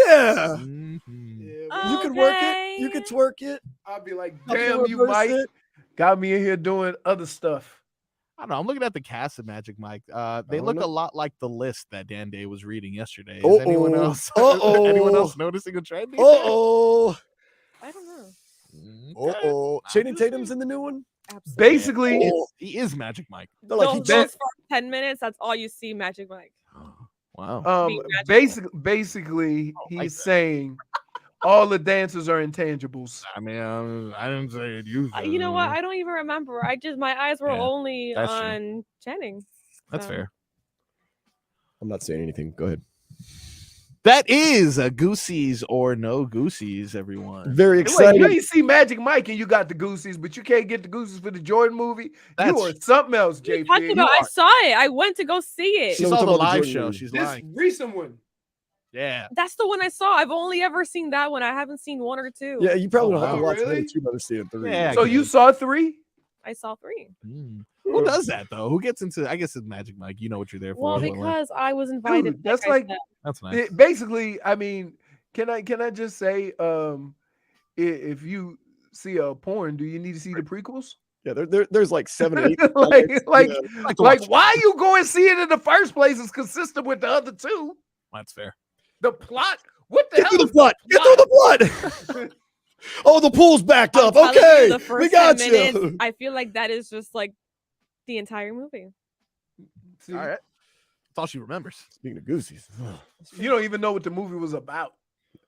Speaker 1: yeah.
Speaker 3: Mhm.
Speaker 1: You can work it. You can twerk it.
Speaker 6: I'd be like,
Speaker 1: I can
Speaker 6: damn, you
Speaker 1: reverse
Speaker 6: Mike
Speaker 1: it.
Speaker 6: got me in here doing other stuff.
Speaker 3: I don't know. I'm looking at the cast of Magic Mike. They
Speaker 1: don't
Speaker 3: look
Speaker 1: know.
Speaker 3: a lot like the list that Dan Day was reading yesterday. Is
Speaker 1: Uh-oh.
Speaker 3: anyone else?
Speaker 1: Uh-oh.
Speaker 3: Anyone else noticing a trend? here?
Speaker 1: Uh-oh.
Speaker 7: I don't know.
Speaker 1: Uh-oh. Channing Tatum's in the new one?
Speaker 7: Absolutely.
Speaker 6: Basically,
Speaker 3: He is Magic Mike.
Speaker 1: They're like, he
Speaker 7: Those first 10 minutes, that's all you see Magic Mike.
Speaker 3: Wow.
Speaker 7: Being magical.
Speaker 6: basically,
Speaker 3: like
Speaker 6: he's
Speaker 3: that.
Speaker 6: saying all the dancers are intangibles.
Speaker 3: I mean, I didn't say it. You.
Speaker 7: You know what? I don't even remember. My eyes were
Speaker 3: Yeah,
Speaker 7: only
Speaker 3: that's true.
Speaker 7: on Channing.
Speaker 3: That's
Speaker 7: so.
Speaker 3: fair.
Speaker 1: I'm not saying anything. Go ahead.
Speaker 3: That is a Goosies or no Goosies, everyone.
Speaker 1: Very
Speaker 6: Wait,
Speaker 1: excited.
Speaker 6: you see Magic Mike and you got the Goosies, but you can't get the Goosies for the Jordan movie. You
Speaker 3: That's-
Speaker 6: are something else,
Speaker 7: What are you
Speaker 6: JP.
Speaker 7: talking about? I saw it. I went to go see it.
Speaker 3: She
Speaker 1: No,
Speaker 3: saw
Speaker 1: we're
Speaker 3: the
Speaker 1: talking about the
Speaker 3: live
Speaker 1: Jordan
Speaker 3: show.
Speaker 1: movie.
Speaker 3: She's
Speaker 6: This
Speaker 3: lying.
Speaker 6: recent one.
Speaker 3: Yeah.
Speaker 7: That's the one I saw. I've only ever seen that one. I haven't seen 1 or 2.
Speaker 1: Yeah, you probably
Speaker 3: Oh,
Speaker 1: don't have to
Speaker 6: wow.
Speaker 1: watch
Speaker 6: Really?
Speaker 1: 2 to understand 3.
Speaker 3: Yeah,
Speaker 6: So you saw 3?
Speaker 7: I saw 3.
Speaker 3: Who does that though? Who gets into? I guess it's Magic Mike. You know what you're there for.
Speaker 7: Well,
Speaker 3: but, like,
Speaker 7: because I was invited.
Speaker 6: Dude, that's
Speaker 7: I
Speaker 6: like
Speaker 7: said.
Speaker 3: that's nice.
Speaker 6: basically. I mean, can I just say, if you see a porn, do you need to see the prequels?
Speaker 1: Yeah, there's like 7 or 8.
Speaker 6: like,
Speaker 1: yeah.
Speaker 6: like, why you go and see it in the first place is consistent with the other 2.
Speaker 3: That's fair.
Speaker 6: The plot. What the
Speaker 1: Get
Speaker 6: hell?
Speaker 1: through
Speaker 6: is
Speaker 1: the blood. Get through the blood. Oh, the pool's backed
Speaker 7: I'm
Speaker 1: up.
Speaker 7: telling you,
Speaker 1: Okay,
Speaker 7: the
Speaker 1: we
Speaker 7: first
Speaker 1: got
Speaker 7: 10 minutes,
Speaker 1: you.
Speaker 7: I feel like that is just like the entire movie.
Speaker 6: See,
Speaker 3: All right. That's all she remembers.
Speaker 1: Speaking of Goosies,
Speaker 6: you don't even know what the movie was about.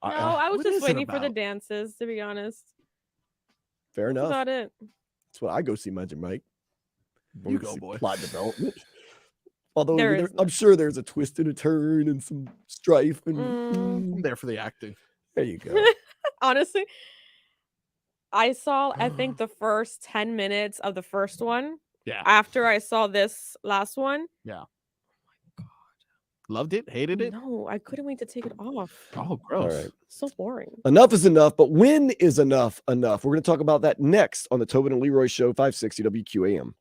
Speaker 7: No, I was
Speaker 3: what
Speaker 7: just
Speaker 3: is it
Speaker 7: waiting for the
Speaker 3: about?
Speaker 7: dances, to be honest.
Speaker 1: fair
Speaker 7: That's
Speaker 1: enough.
Speaker 7: about it.
Speaker 1: That's what I go see Magic Mike.
Speaker 3: You
Speaker 1: Go
Speaker 3: go,
Speaker 1: see
Speaker 3: boy.
Speaker 1: Plot development. Although
Speaker 7: There
Speaker 1: there-
Speaker 7: is
Speaker 1: I'm sure there's a twist and a turn and some strife and
Speaker 3: I'm there for the acting.
Speaker 1: there you go.
Speaker 7: Honestly, I saw, I think, the first 10 minutes of the first one.
Speaker 3: Yeah.
Speaker 7: After I saw this last one.
Speaker 3: Loved it. Hated it.
Speaker 7: No, I couldn't wait to take it off.
Speaker 3: Oh,
Speaker 1: All
Speaker 3: gross.
Speaker 1: right.
Speaker 7: So boring.
Speaker 1: Enough is enough, but when is enough enough? We're going to talk about that next on the Tobin and Leroy Show, 560 WQAM.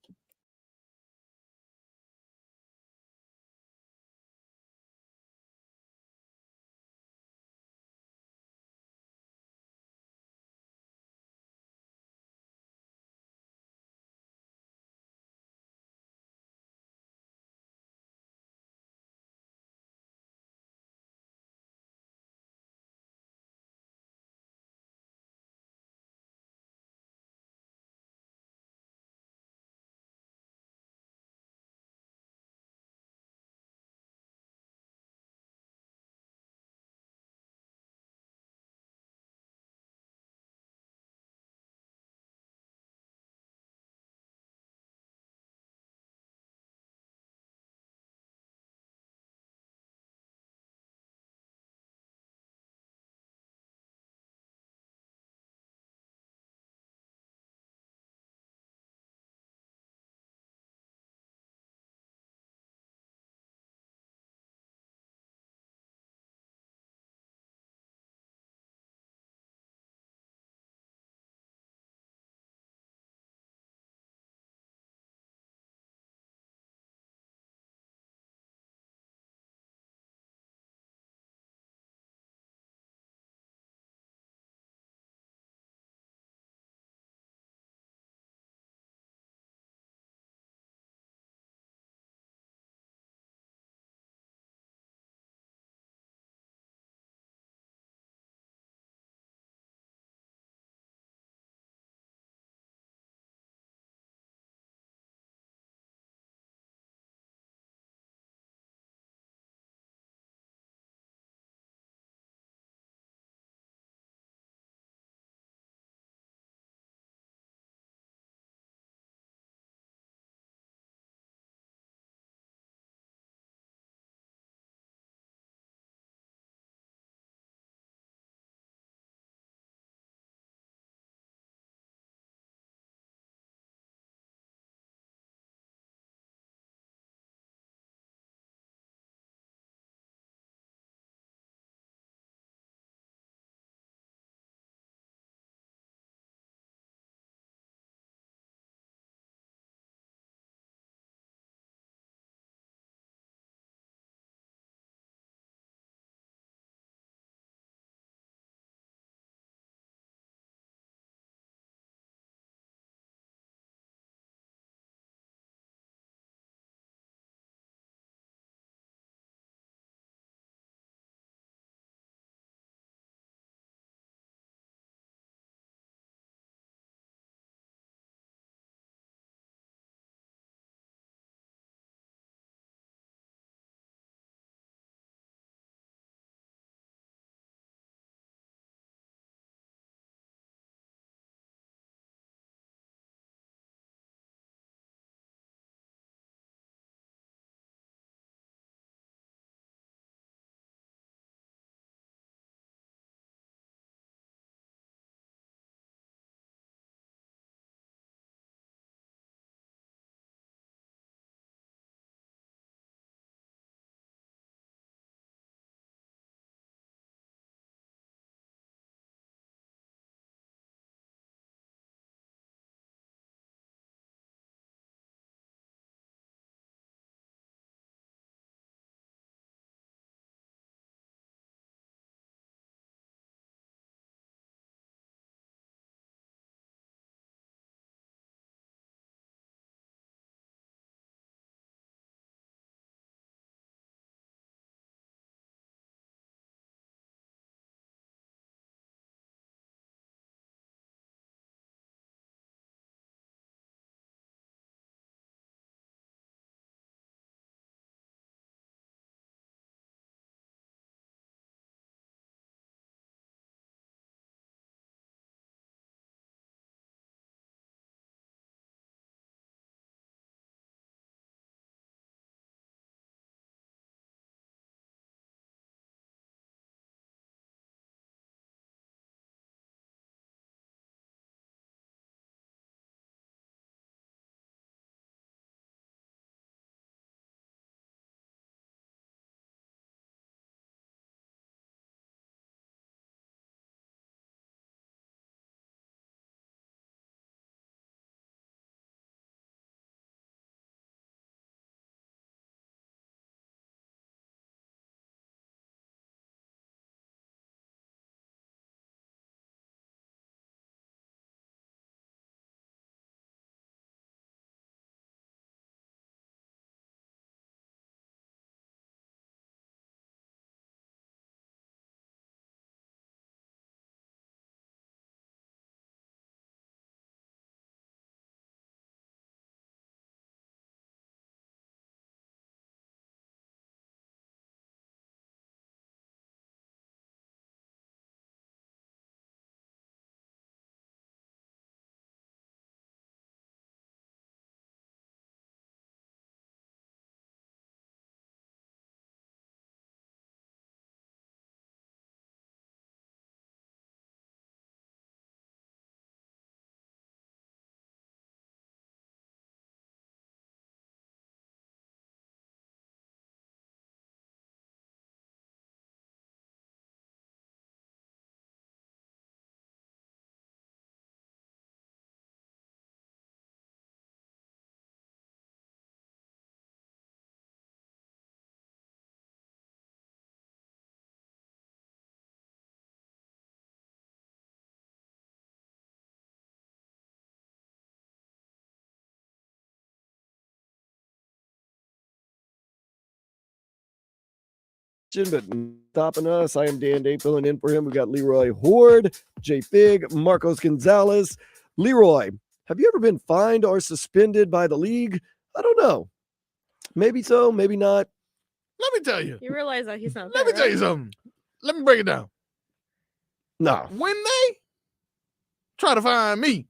Speaker 1: but stopping us. I am Dan Day filling in for him. We got Leroy Horde, Jay Fig, Marcos Gonzalez. Leroy, have you ever been fined or suspended by the league? I don't know. Maybe so, maybe not.
Speaker 3: Let me tell you.
Speaker 7: You realize that he's not
Speaker 3: Let
Speaker 7: there,
Speaker 3: me tell you
Speaker 7: right?
Speaker 3: something. Let me break it down.
Speaker 1: No.
Speaker 3: When they try to find me,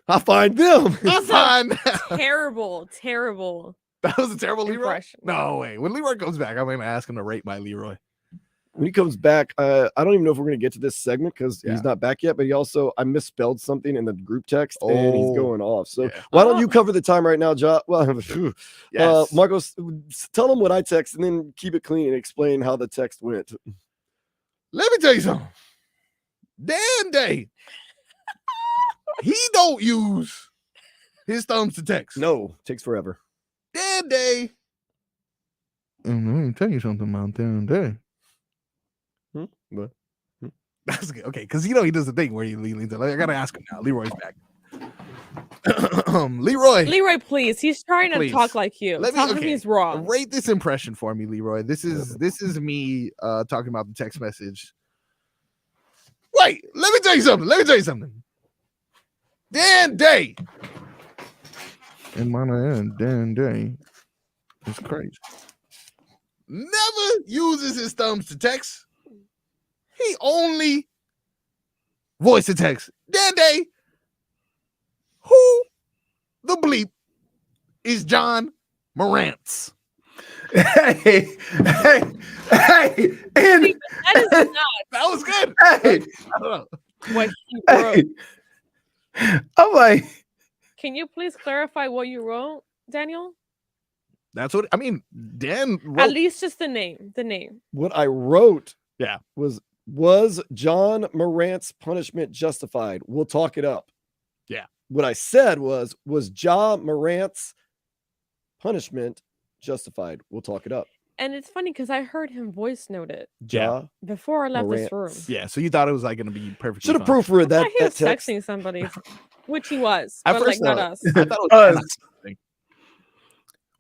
Speaker 1: I find them.
Speaker 3: I find them.
Speaker 7: Terrible.
Speaker 3: That was a terrible Leroy?
Speaker 7: impression.
Speaker 3: No way. When Leroy comes back, I'm going to ask him to rate my Leroy.
Speaker 1: When he comes back, I don't even know if we're going to get to this segment because
Speaker 3: Yeah.
Speaker 1: he's not back yet, but I misspelled something in the group text and he's
Speaker 3: Oh.
Speaker 1: going off. So
Speaker 3: Yeah.
Speaker 1: why don't you cover the time right now, Ja? Well,
Speaker 3: Yes.
Speaker 1: Marcos, tell him what I text and then keep it clean and explain how the text went.
Speaker 3: Let me tell you something. Dan Day, he don't use his thumbs to text.
Speaker 1: No, takes forever.
Speaker 3: Dan Day. And let me tell you something about Dan Day.
Speaker 1: What?
Speaker 3: That's good. Okay, because he does the thing where he leans in. I gotta ask him now. Leroy's back. Leroy,
Speaker 7: please. He's trying to
Speaker 3: Please.
Speaker 7: talk like you. Tell him he's wrong.
Speaker 3: Rate this impression for me, Leroy. This is me talking about the text message. Wait, let me tell you something. Dan Day. And my name, Dan Day, is crazy. Never uses his thumbs to text. He only voice to text. Dan Day, who the bleep is John Morantz?
Speaker 6: Hey, and
Speaker 7: That is not
Speaker 3: That was good.
Speaker 6: hey,
Speaker 3: I don't know.
Speaker 7: what he wrote.
Speaker 6: hey. I'm like,
Speaker 7: Can you please clarify what you wrote, Daniel?
Speaker 3: That's what I mean. Dan wrote,
Speaker 7: At least just the name. The name.
Speaker 1: What I wrote
Speaker 3: Yeah.
Speaker 1: was John Morant's punishment justified? We'll talk it up.
Speaker 3: Yeah.
Speaker 1: What I said was John Morant's punishment justified? We'll talk it up.
Speaker 7: And it's funny because I heard him voice note it
Speaker 3: Yeah.
Speaker 7: before I left this room.
Speaker 1: Morant's.
Speaker 3: Yeah, so you thought it was like going to be perfectly
Speaker 1: Should have
Speaker 3: fine.
Speaker 1: proofread
Speaker 7: I
Speaker 1: that,
Speaker 7: thought he was
Speaker 1: that text.
Speaker 7: texting somebody, which he was,
Speaker 3: At
Speaker 7: but
Speaker 3: first,
Speaker 7: like not
Speaker 3: no.
Speaker 7: us.
Speaker 3: I thought it was
Speaker 6: Us.
Speaker 3: something.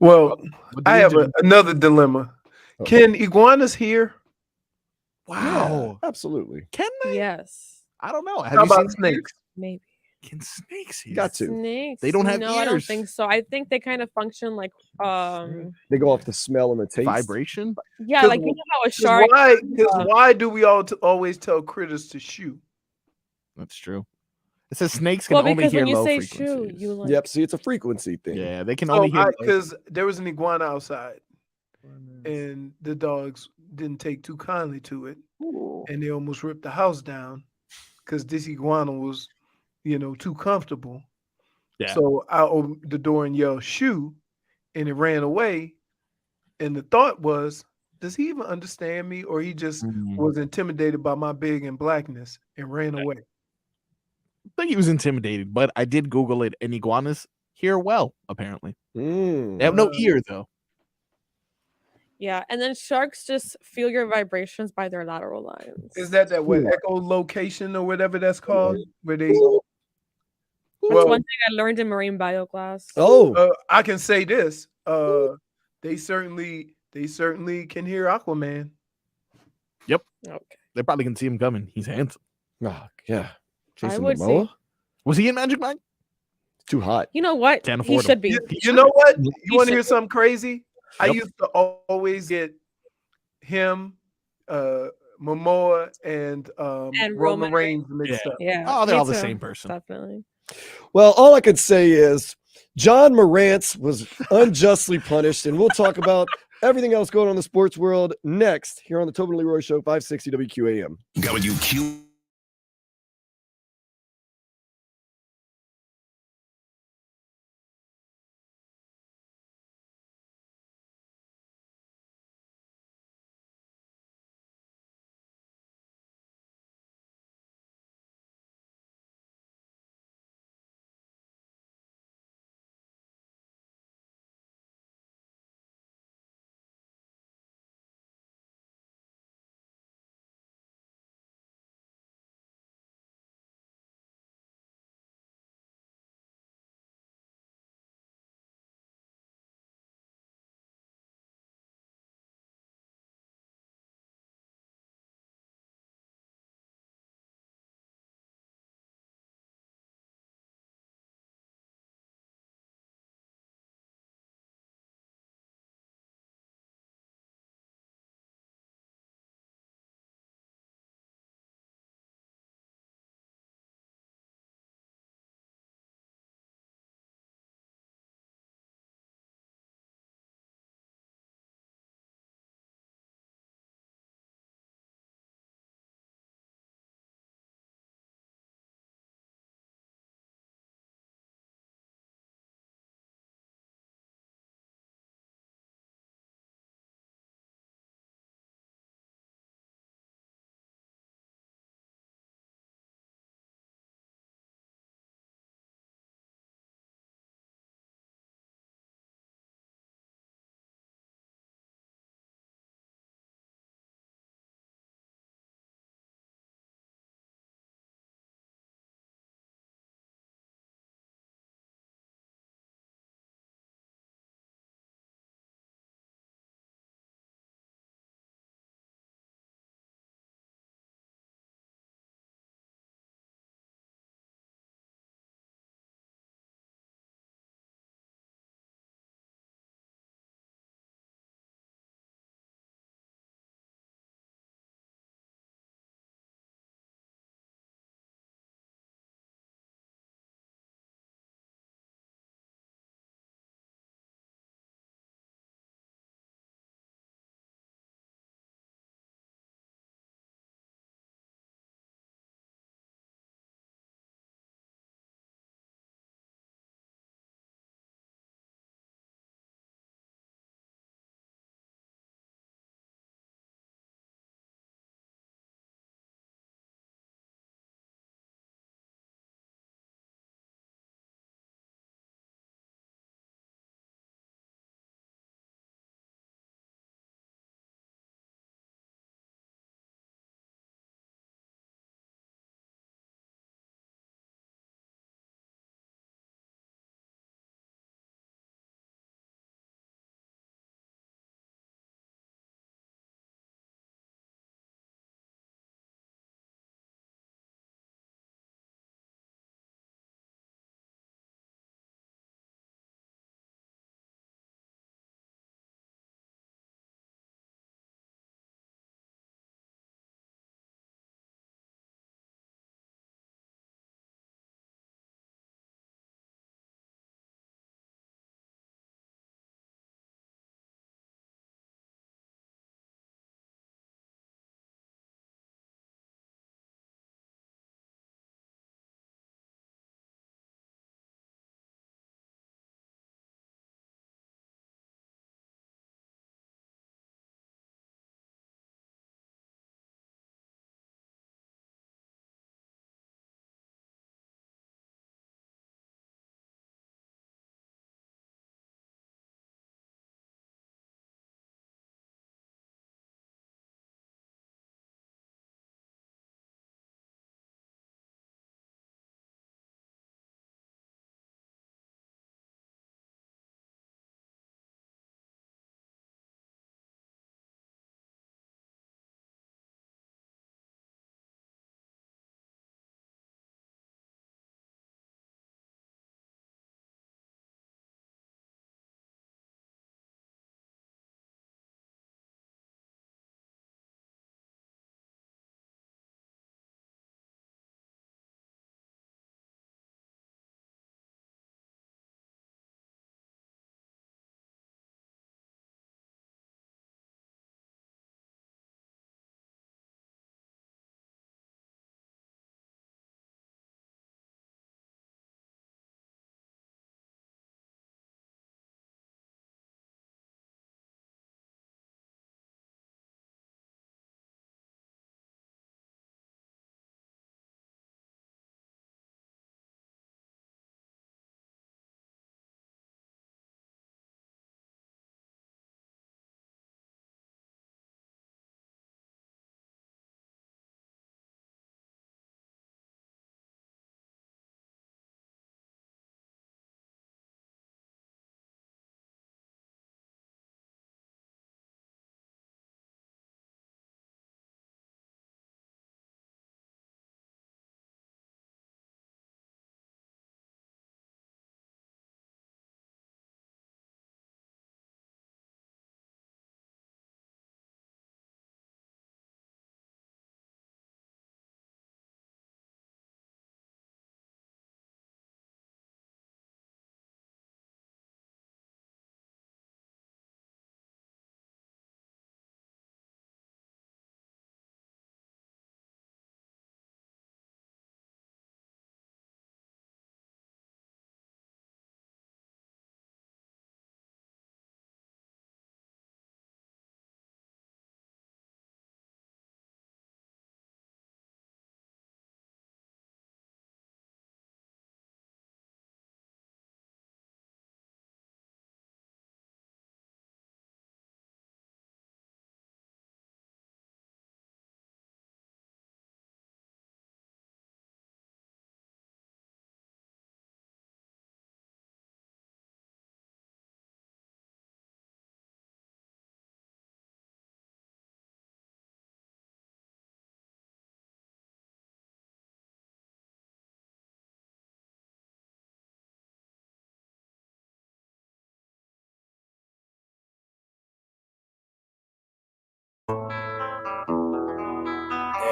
Speaker 6: well,
Speaker 3: But the
Speaker 6: I have
Speaker 3: interview-
Speaker 6: another dilemma.
Speaker 1: Oh.
Speaker 6: Can iguanas hear?
Speaker 3: Wow.
Speaker 1: Yeah, absolutely.
Speaker 3: Can they?
Speaker 7: Yes,
Speaker 3: I don't know. Have
Speaker 6: How
Speaker 3: you
Speaker 6: about
Speaker 3: seen
Speaker 6: snakes?
Speaker 7: maybe.
Speaker 3: Can snakes hear?
Speaker 1: Got to.
Speaker 7: Snakes.
Speaker 3: They don't have
Speaker 7: No, I don't
Speaker 3: ears.
Speaker 7: think so. I think they kind of function like
Speaker 1: They go off the smell and the taste.
Speaker 3: Vibration?
Speaker 7: yeah,
Speaker 6: 'Cause
Speaker 7: like you know how a
Speaker 6: 'Cause
Speaker 7: shark.
Speaker 6: why do we always tell critters to shoot?
Speaker 3: That's true. It says snakes can
Speaker 7: Well,
Speaker 3: only
Speaker 7: because
Speaker 3: hear
Speaker 7: when you
Speaker 3: low
Speaker 7: say
Speaker 3: frequencies.
Speaker 7: shoe, you like
Speaker 1: Yep. See, it's a frequency thing.
Speaker 3: Yeah, they can
Speaker 6: So
Speaker 3: only hear low.
Speaker 6: because there was an iguana outside, and the dogs didn't take too kindly to it, and they almost ripped the house down because this iguana was, too comfortable.
Speaker 3: Yeah.
Speaker 6: So I opened the door and yelled "shoo," and it ran away. And the thought was, does he even understand me, or he just was intimidated by my big and blackness and ran away?
Speaker 3: I think he was intimidated, but I did Google it, and iguanas hear well, apparently. They have no ear, though.
Speaker 7: yeah, and then sharks just feel your vibrations by their lateral lines.
Speaker 6: Is that what echolocation or whatever that's called? Where they
Speaker 7: That's one thing I learned in marine bio class.
Speaker 1: Oh,
Speaker 6: I can say this. They certainly can hear Aquaman.
Speaker 3: Yep.
Speaker 7: Okay.
Speaker 3: They probably can see him coming. He's handsome.
Speaker 1: Yeah. Jason
Speaker 7: would
Speaker 1: Momoa?
Speaker 7: say-
Speaker 3: Was he in Magic Mike?
Speaker 1: Too hot.
Speaker 7: You know what?
Speaker 3: Can't
Speaker 7: He
Speaker 3: afford 'em.
Speaker 7: should be.
Speaker 6: You know what? You
Speaker 7: He
Speaker 6: want to
Speaker 7: should
Speaker 6: hear
Speaker 7: be.
Speaker 6: something crazy? I
Speaker 3: Yep.
Speaker 6: used to always get him, Momoa, and
Speaker 7: And
Speaker 6: Roman
Speaker 7: Roman
Speaker 6: Reigns mixed up.
Speaker 7: Yeah.
Speaker 3: Oh, they're
Speaker 7: me
Speaker 3: all the
Speaker 7: too.
Speaker 3: same person.
Speaker 7: Definitely.
Speaker 1: Well, all I could say is John Morantz was unjustly punished, and we'll talk about everything else going on in the sports world next here on the Tobin and Leroy Show, 560 WQAM.
Speaker 4: WQ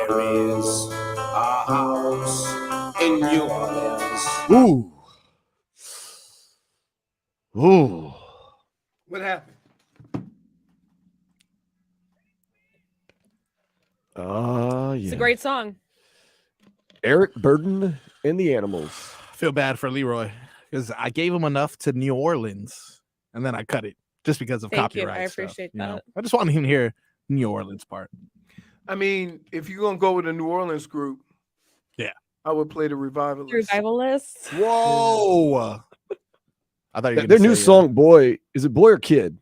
Speaker 4: There is a house in New Orleans.
Speaker 1: Ooh. Ooh.
Speaker 6: What happened?
Speaker 1: Yeah.
Speaker 7: It's a great song.
Speaker 1: Eric Burden and the Animals.
Speaker 3: I feel bad for Leroy because I gave him enough to New Orleans and then I cut it just because of
Speaker 7: Thank you.
Speaker 3: copyright.
Speaker 7: I
Speaker 3: stuff,
Speaker 7: appreciate
Speaker 3: you know?
Speaker 7: that.
Speaker 3: I just wanted him to hear New Orleans part.
Speaker 6: I mean, if you're gonna go with a New Orleans group,
Speaker 3: yeah,
Speaker 6: I would play the Revivalists.
Speaker 7: Revivalists.
Speaker 3: Whoa! I thought you were
Speaker 1: Their
Speaker 3: gonna
Speaker 1: new
Speaker 3: say,
Speaker 1: song, Boy, is it Boy or Kid?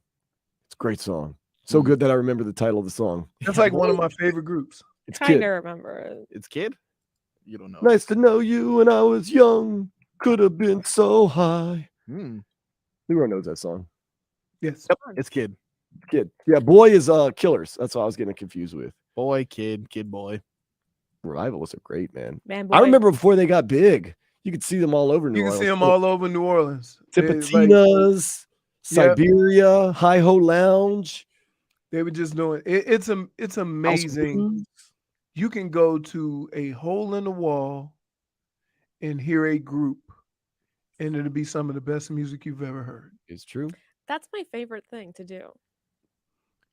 Speaker 1: It's a great song. So good that I remember the title of the song.
Speaker 6: That's like one of my favorite groups.
Speaker 1: It's
Speaker 7: Kind
Speaker 1: Kid.
Speaker 7: of remember it.
Speaker 3: It's Kid? You don't know.
Speaker 1: Nice to know you when I was young. Could have been so high. Leroy knows that song.
Speaker 6: Yes.
Speaker 3: Yep, it's Kid.
Speaker 1: Kid. Yeah, Boy is Killers. That's what I was getting confused with.
Speaker 3: Boy, Kid, Kid, Boy.
Speaker 1: Revivalists are great, man.
Speaker 7: Man,
Speaker 1: I
Speaker 7: Boy.
Speaker 1: remember before they got big. You could see them all over New
Speaker 6: You can
Speaker 1: Orleans.
Speaker 6: see them all over New Orleans.
Speaker 1: Tipitinas, Siberia, Hi-Ho Lounge.
Speaker 6: They were just doing it. It's amazing. You can go to a hole in the wall and hear a group, and it'll be some of the best music you've ever heard.
Speaker 1: It's true.
Speaker 7: That's my favorite thing to do.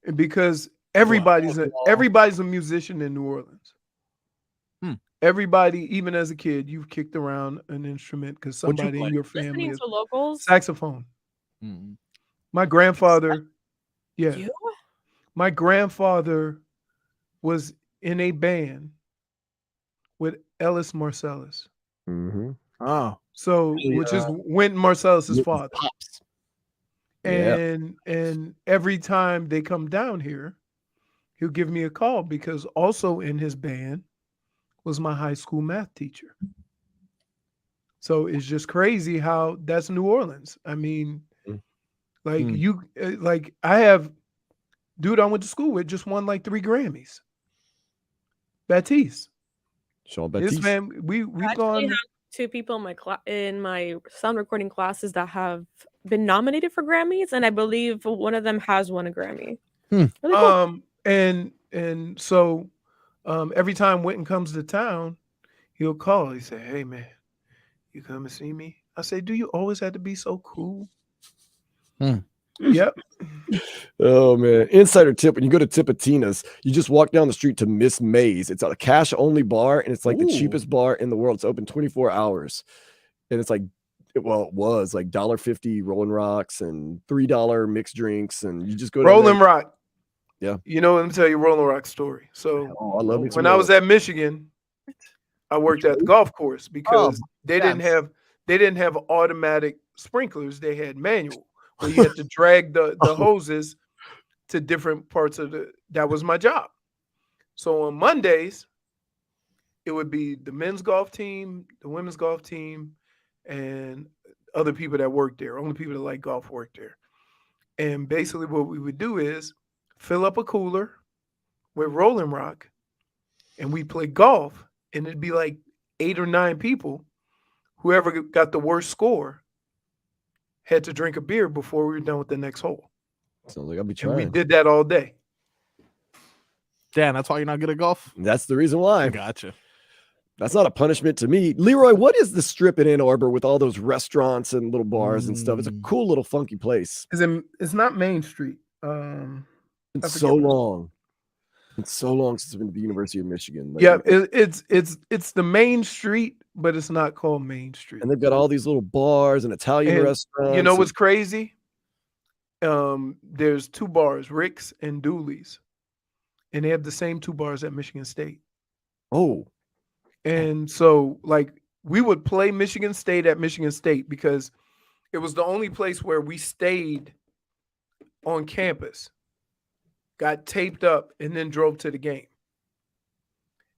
Speaker 6: And because everybody's a musician in New Orleans. Everybody, even as a kid, you've kicked around an instrument because somebody in your family
Speaker 7: Listening
Speaker 6: is
Speaker 7: to locals.
Speaker 6: saxophone. My grandfather,
Speaker 7: You?
Speaker 6: my grandfather was in a band with Ellis Marsalis.
Speaker 3: Oh,
Speaker 6: so which is Wynton Marsalis's father.
Speaker 1: Pops.
Speaker 6: And every time they come down here, he'll give me a call because also in his band was my high school math teacher. So it's just crazy how that's New Orleans. I mean, like I have dude I went to school with just won like 3 Grammys. Baptiste.
Speaker 1: Sean
Speaker 6: His
Speaker 1: Baptiste.
Speaker 6: fam, we've
Speaker 7: I actually
Speaker 6: gone.
Speaker 7: have 2 people in my sound recording classes that have been nominated for Grammys, and I believe one of them has won a Grammy. Really cool.
Speaker 6: And so every time Wynton comes to town, he'll call. He say, "Hey man, you come and see me?" I say, "Do you always have to be so cool?" Yep.
Speaker 1: Oh man. Insider tip: when you go to Tipitina's, you just walk down the street to Miss May's. It's a cash only bar, and it's like the cheapest bar in the world. It's open 24 hours. And it's like, well, it was like $1.50 Rolling Rocks and $3 mixed drinks. And you just go down
Speaker 6: Rolling
Speaker 1: there.
Speaker 6: Rock.
Speaker 1: Yeah.
Speaker 6: You know, let me tell you a Rolling Rock story. So
Speaker 1: I love me some
Speaker 6: when I was
Speaker 1: Rolling.
Speaker 6: at Michigan, I worked at the golf course because they didn't have automatic sprinklers. They had manual where you had to drag the hoses to different parts of that was my job. So on Mondays, it would be the men's golf team, the women's golf team, and other people that worked there. Only people that like golf worked there. And basically what we would do is fill up a cooler with Rolling Rock, and we'd play golf, and it'd be like 8 or 9 people. Whoever got the worst score had to drink a beer before we were done with the next hole.
Speaker 1: Sounds like I'll be
Speaker 6: And
Speaker 1: trying.
Speaker 6: we did that all day.
Speaker 3: Dan, that's why you're not good at golf?
Speaker 1: That's the reason why.
Speaker 3: Gotcha.
Speaker 1: That's not a punishment to me. Leroy, what is the strip in Ann Arbor with all those restaurants and little bars and stuff? It's a cool little funky place.
Speaker 6: It's not Main Street.
Speaker 1: It's so long. It's so long since I've been to the University of Michigan. Like,
Speaker 6: Yeah, it's the main street, but it's not called Main Street.
Speaker 1: and they've got all these little bars and Italian
Speaker 6: And
Speaker 1: restaurants.
Speaker 6: you know
Speaker 1: and-
Speaker 6: what's crazy? There's 2 bars, Rick's and Dooley's, and they have the same 2 bars at Michigan State.
Speaker 1: Oh,
Speaker 6: And so, like, we would play Michigan State at Michigan State because it was the only place where we stayed on campus, got taped up, and then drove to the game.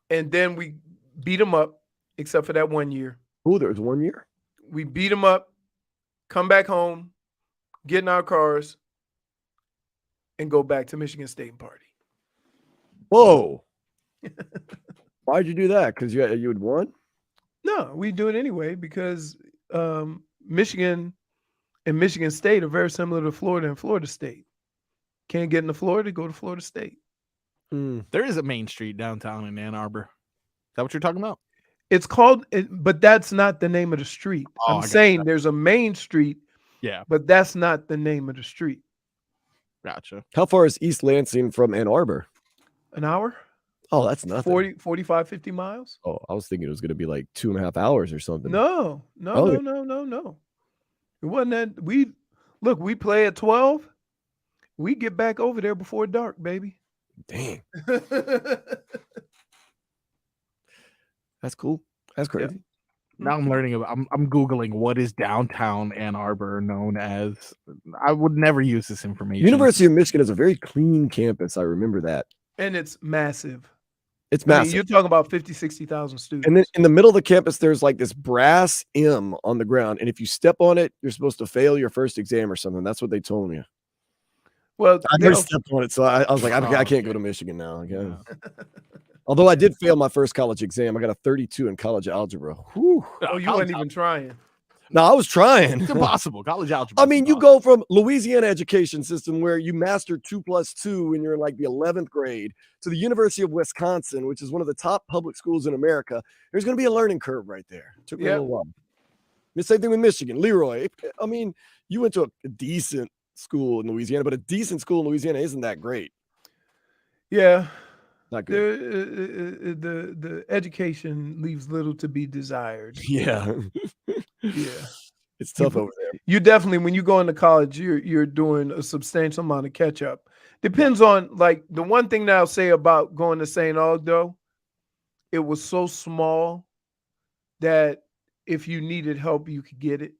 Speaker 6: And then we beat them up, except for that one year.
Speaker 1: oh, there was 1 year.
Speaker 6: We beat them up, come back home, get in our cars, and go back to Michigan State and party.
Speaker 1: Whoa. Why'd you do that? Because you had won?
Speaker 6: No, we do it anyway because Michigan and Michigan State are very similar to Florida and Florida State. Can't get into Florida, go to Florida State.
Speaker 3: There is a main street downtown in Ann Arbor. Is that what you're talking about?
Speaker 6: It's called, but that's not the name of the street.
Speaker 3: Oh,
Speaker 6: I'm saying there's a main street,
Speaker 3: Yeah,
Speaker 6: but that's not the name of the street.
Speaker 3: gotcha.
Speaker 1: How far is East Lansing from Ann Arbor?
Speaker 6: An hour?
Speaker 1: Oh, that's nothing.
Speaker 6: 40, 45, 50 miles?
Speaker 1: Oh, I was thinking it was going to be like 2.5 hours or something.
Speaker 6: No.
Speaker 1: Oh, yeah.
Speaker 6: No. It wasn't that. We play at 12. We get back over there before dark, baby.
Speaker 1: Dang. That's cool. That's crazy.
Speaker 3: Now I'm learning about. I'm googling what is downtown Ann Arbor known as. I would never use this information.
Speaker 1: University of Michigan is a very clean campus. I remember that.
Speaker 6: And it's massive.
Speaker 1: It's
Speaker 6: I mean,
Speaker 1: massive.
Speaker 6: you're talking about 50, 60,000 students.
Speaker 1: And then in the middle of the campus, there's like this brass M on the ground. And if you step on it, you're supposed to fail your first exam or something. That's what they told me.
Speaker 6: Well,
Speaker 1: I never stepped on it. So I was like, I can't go to Michigan now. Okay. Although I did fail my first college exam. I got a 32 in college algebra. Whew.
Speaker 6: Oh, you weren't even trying.
Speaker 1: No, I was trying.
Speaker 3: It's impossible. College algebra.
Speaker 1: I mean, you go from Louisiana education system where you master 2 + 2 when you're in like the 11th grade to the University of Wisconsin, which is one of the top public schools in America. There's going to be a learning curve right there. It took me a little while. The same thing with Michigan. Leroy, I mean, you went to a decent school in Louisiana, but a decent school in Louisiana isn't that great.
Speaker 6: Yeah.
Speaker 1: Not good.
Speaker 6: The education leaves little to be desired.
Speaker 1: Yeah.
Speaker 6: Yeah.
Speaker 1: It's tough over there.
Speaker 6: You definitely, when you go into college, you're doing a substantial amount of catch up. Depends on, like, the one thing that I'll say about going to St. Aug, though, it was so small that if you needed help, you could get it.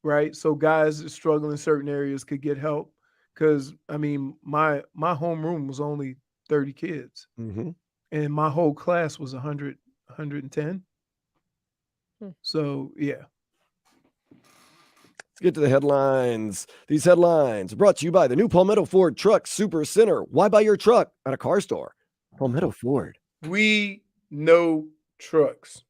Speaker 6: Right? So guys that struggle in certain areas could get help. Because, I mean, my homeroom was only 30 kids.
Speaker 1: Mm-hmm.
Speaker 6: And my whole class was 100, 110. So, yeah.
Speaker 1: Let's get to the headlines. These headlines are brought to you by the new Palmetto Ford Truck Super Center. Why buy your truck at a car store? Palmetto Ford.
Speaker 6: We know trucks.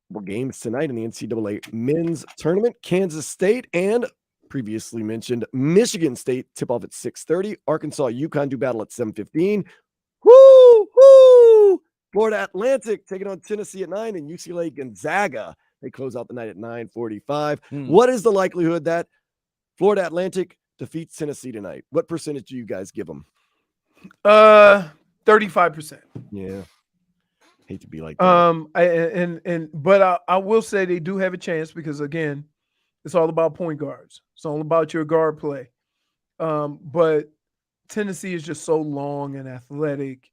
Speaker 1: Well, games tonight in the NCAA men's tournament. Kansas State and previously mentioned Michigan State tip off at 6:30. Arkansas, UConn do battle at 7:15. Woo! Florida Atlantic taking on Tennessee at 9, and UCLA Gonzaga. They close out the night at 9:45. What is the likelihood that Florida Atlantic defeats Tennessee tonight? What percentage do you guys give them?
Speaker 6: 35%.
Speaker 1: Yeah. Hate to be like that.
Speaker 6: But I will say they do have a chance because, again, it's all about point guards. It's all about your guard play. But Tennessee is just so long and athletic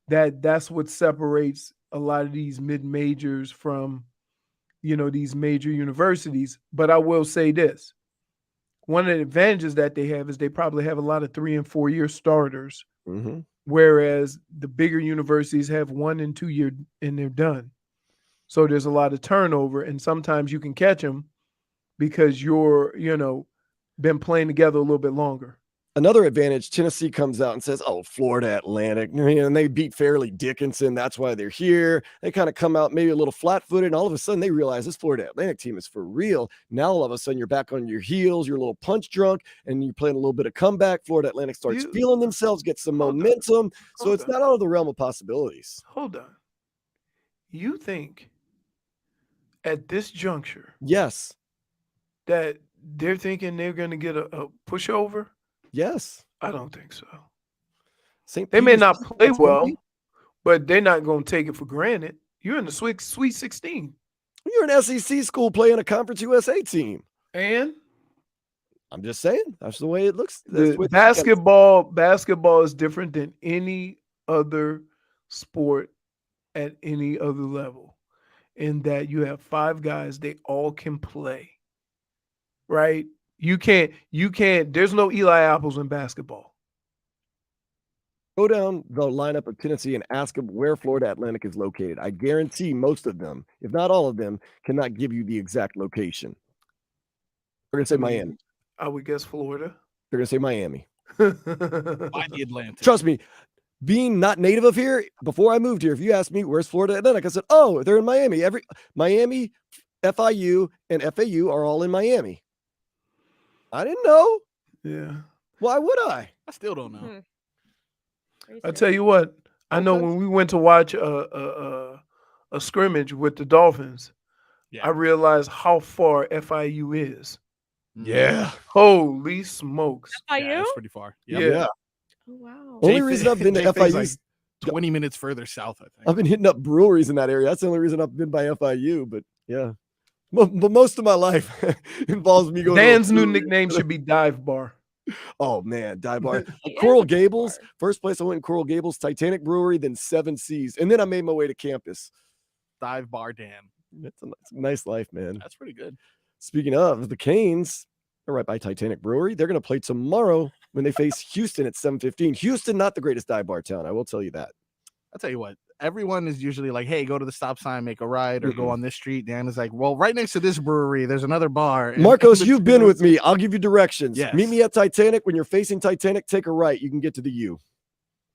Speaker 6: that's what separates a lot of these mid-majors from, these major universities. But I will say this. One of the advantages that they have is they probably have a lot of 3- and 4-year starters, whereas the bigger universities have 1- and 2-year and they're done. So there's a lot of turnover, and sometimes you can catch them because you're, been playing together a little bit longer.
Speaker 1: Another advantage, Tennessee comes out and says, oh, Florida Atlantic, and they beat Fairleigh Dickinson. That's why they're here. They kind of come out maybe a little flat-footed, and all of a sudden they realize this Florida Atlantic team is for real. Now all of a sudden you're back on your heels, you're a little punch drunk, and you're playing a little bit of comeback. Florida Atlantic starts feeling themselves, get some momentum. So it's not out of the realm of possibilities.
Speaker 6: Hold on. You think at this juncture
Speaker 1: Yes.
Speaker 6: that they're thinking they're going to get a pushover?
Speaker 1: Yes.
Speaker 6: I don't think so.
Speaker 1: They
Speaker 6: may not play well, but they're not going to take it for granted. You're in the Sweet 16.
Speaker 1: You're an SEC school playing a Conference USA team.
Speaker 6: And
Speaker 1: I'm just saying, that's the way it looks.
Speaker 6: Basketball is different than any other sport at any other level, in that you have 5 guys, they all can play. Right? You can't, there's no Eli Apples in basketball.
Speaker 1: Go down the lineup of Tennessee and ask them where Florida Atlantic is located. I guarantee most of them, if not all of them, cannot give you the exact location. They're going to say Miami.
Speaker 6: I would guess Florida.
Speaker 1: They're going to say Miami.
Speaker 3: By the Atlantic.
Speaker 1: Trust me, being not native of here, before I moved here, if you asked me where's Florida Atlantic, I said, oh, they're in Miami. Miami, FIU, and FAU are all in Miami. I didn't know.
Speaker 6: Yeah.
Speaker 1: Why would I?
Speaker 3: I still don't know.
Speaker 6: I tell you what, I know when we went to watch a scrimmage with the Dolphins, I realized how far FIU is.
Speaker 1: Yeah.
Speaker 6: Holy smokes.
Speaker 7: FIU?
Speaker 3: Yeah, that's pretty far.
Speaker 1: Yeah.
Speaker 7: Oh, wow.
Speaker 1: Only reason I've been to
Speaker 3: JFA's
Speaker 1: FIU
Speaker 3: like
Speaker 1: is
Speaker 3: 20 minutes further south, I think.
Speaker 1: I've been hitting up breweries in that area. That's the only reason I've been by FIU. But yeah, but most of my life involves me going.
Speaker 6: Dan's new nickname should be Dive Bar.
Speaker 1: Oh man, Dive Bar.
Speaker 7: Yeah,
Speaker 1: Coral
Speaker 7: it's a
Speaker 1: Gables.
Speaker 7: bar.
Speaker 1: First place I went in Coral Gables, Titanic Brewery, then Seven Seas, and then I made my way to campus.
Speaker 3: Dive Bar Dan.
Speaker 1: It's a nice life, man.
Speaker 3: That's pretty good.
Speaker 1: Speaking of the Canes, they're right by Titanic Brewery. They're going to play tomorrow when they face Houston at 7:15. Houston, not the greatest dive bar town. I will tell you that.
Speaker 3: I'll tell you what, everyone is usually like, hey, go to the stop sign, make a right, or go on this street. Dan is like, well, right next to this brewery, there's another bar. And
Speaker 1: Marcos, you've been with me. I'll give you directions.
Speaker 3: Yes.
Speaker 1: Meet me at Titanic. When you're facing Titanic, take a right. You can get to the U.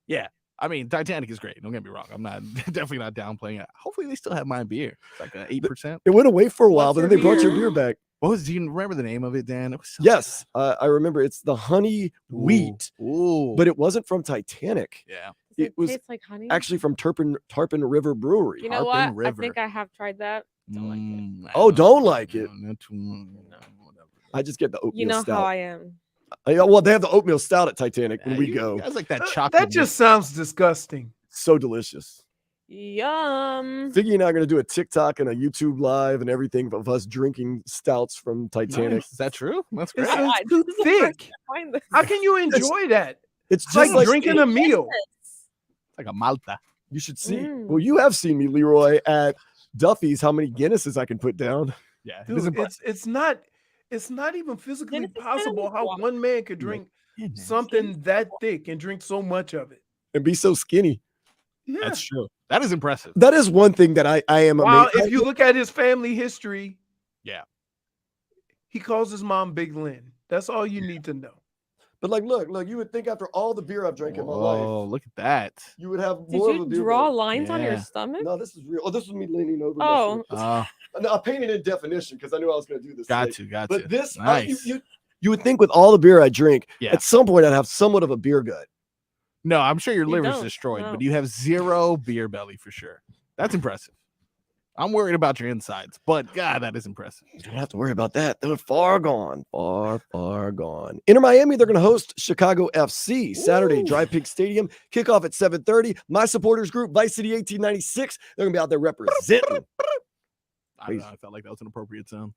Speaker 3: Yeah. I mean, Titanic is great. Don't get me wrong. I'm not definitely not downplaying it. Hopefully they still have my beer. It's like 8%.
Speaker 1: It went away for a while,
Speaker 7: What's
Speaker 1: but then
Speaker 7: your
Speaker 1: they brought your
Speaker 7: beer?
Speaker 1: beer back.
Speaker 3: Do you remember the name of it, Dan? It was so
Speaker 1: Yes, I remember. It's the honey wheat,
Speaker 3: Ooh.
Speaker 1: but it wasn't from Titanic.
Speaker 3: Yeah.
Speaker 7: Does
Speaker 1: It was
Speaker 7: taste like honey?
Speaker 1: actually from Tarpon River Brewery.
Speaker 7: You know
Speaker 3: Tarpon
Speaker 7: what? I
Speaker 3: River.
Speaker 7: think I have tried that. Don't like it.
Speaker 1: Oh, don't like it.
Speaker 3: Not too much. Whatever.
Speaker 1: I just get the oatmeal
Speaker 7: You know
Speaker 1: stout.
Speaker 7: how I am.
Speaker 1: Well, they have the oatmeal stout at Titanic when we
Speaker 3: You
Speaker 1: go.
Speaker 3: guys like that chocolate.
Speaker 6: That just sounds disgusting.
Speaker 1: So delicious.
Speaker 7: Yum.
Speaker 1: Figgy and I are going to do a TikTok and a YouTube live and everything of us drinking stouts from Titanic.
Speaker 3: Nice. Is that true? That's great.
Speaker 6: It's too
Speaker 7: This is the first
Speaker 6: thick.
Speaker 7: time I find this.
Speaker 6: How can you enjoy that?
Speaker 1: It's
Speaker 6: It's
Speaker 1: just
Speaker 6: like drinking a meal.
Speaker 3: Like a Malta.
Speaker 1: You should see.
Speaker 7: Mm.
Speaker 1: Well, you have seen me, Leroy, at Duffy's. How many Guinnesses I can put down?
Speaker 3: Yeah.
Speaker 6: Dude, it's not even physically
Speaker 7: Guinness is
Speaker 6: possible how
Speaker 7: water.
Speaker 6: one man could drink something that thick and drink so much of it.
Speaker 1: And be so skinny.
Speaker 6: Yeah.
Speaker 3: That's true. That is impressive.
Speaker 1: That is one thing that I am
Speaker 6: Wow,
Speaker 1: amazed.
Speaker 6: if you look at his family history,
Speaker 3: Yeah.
Speaker 6: he calls his mom Big Lynn. That's all you need to know.
Speaker 1: But like, look, you would think after all the beer I've drank in my life,
Speaker 3: Oh, look at that.
Speaker 1: you would have
Speaker 7: Did
Speaker 1: more of
Speaker 7: you
Speaker 1: a beer
Speaker 7: draw
Speaker 1: belly.
Speaker 7: lines on your
Speaker 3: Yeah.
Speaker 7: stomach?
Speaker 1: No, this is real. Oh, this was me leaning over.
Speaker 7: Oh.
Speaker 1: No, I painted in definition because I knew I was going to do this.
Speaker 3: Got
Speaker 1: today.
Speaker 3: to, got
Speaker 1: But
Speaker 3: to.
Speaker 1: this,
Speaker 3: Nice.
Speaker 1: you would think with all the beer I drink,
Speaker 3: Yeah.
Speaker 1: at some point I'd have somewhat of a beer gut.
Speaker 3: No, I'm sure your
Speaker 7: You
Speaker 3: liver's
Speaker 7: don't,
Speaker 3: destroyed,
Speaker 7: no.
Speaker 3: but you have zero beer belly for sure. That's impressive. I'm worried about your insides, but God, that is impressive.
Speaker 1: You don't have to worry about that. They're far gone. Far gone. Inter Miami, they're going to host Chicago FC Saturday, Dry Pig Stadium. Kickoff at 7:30. My supporters group, Vice City 1896. They're going to be out there representing.
Speaker 3: I don't know. I felt like that was an appropriate sound.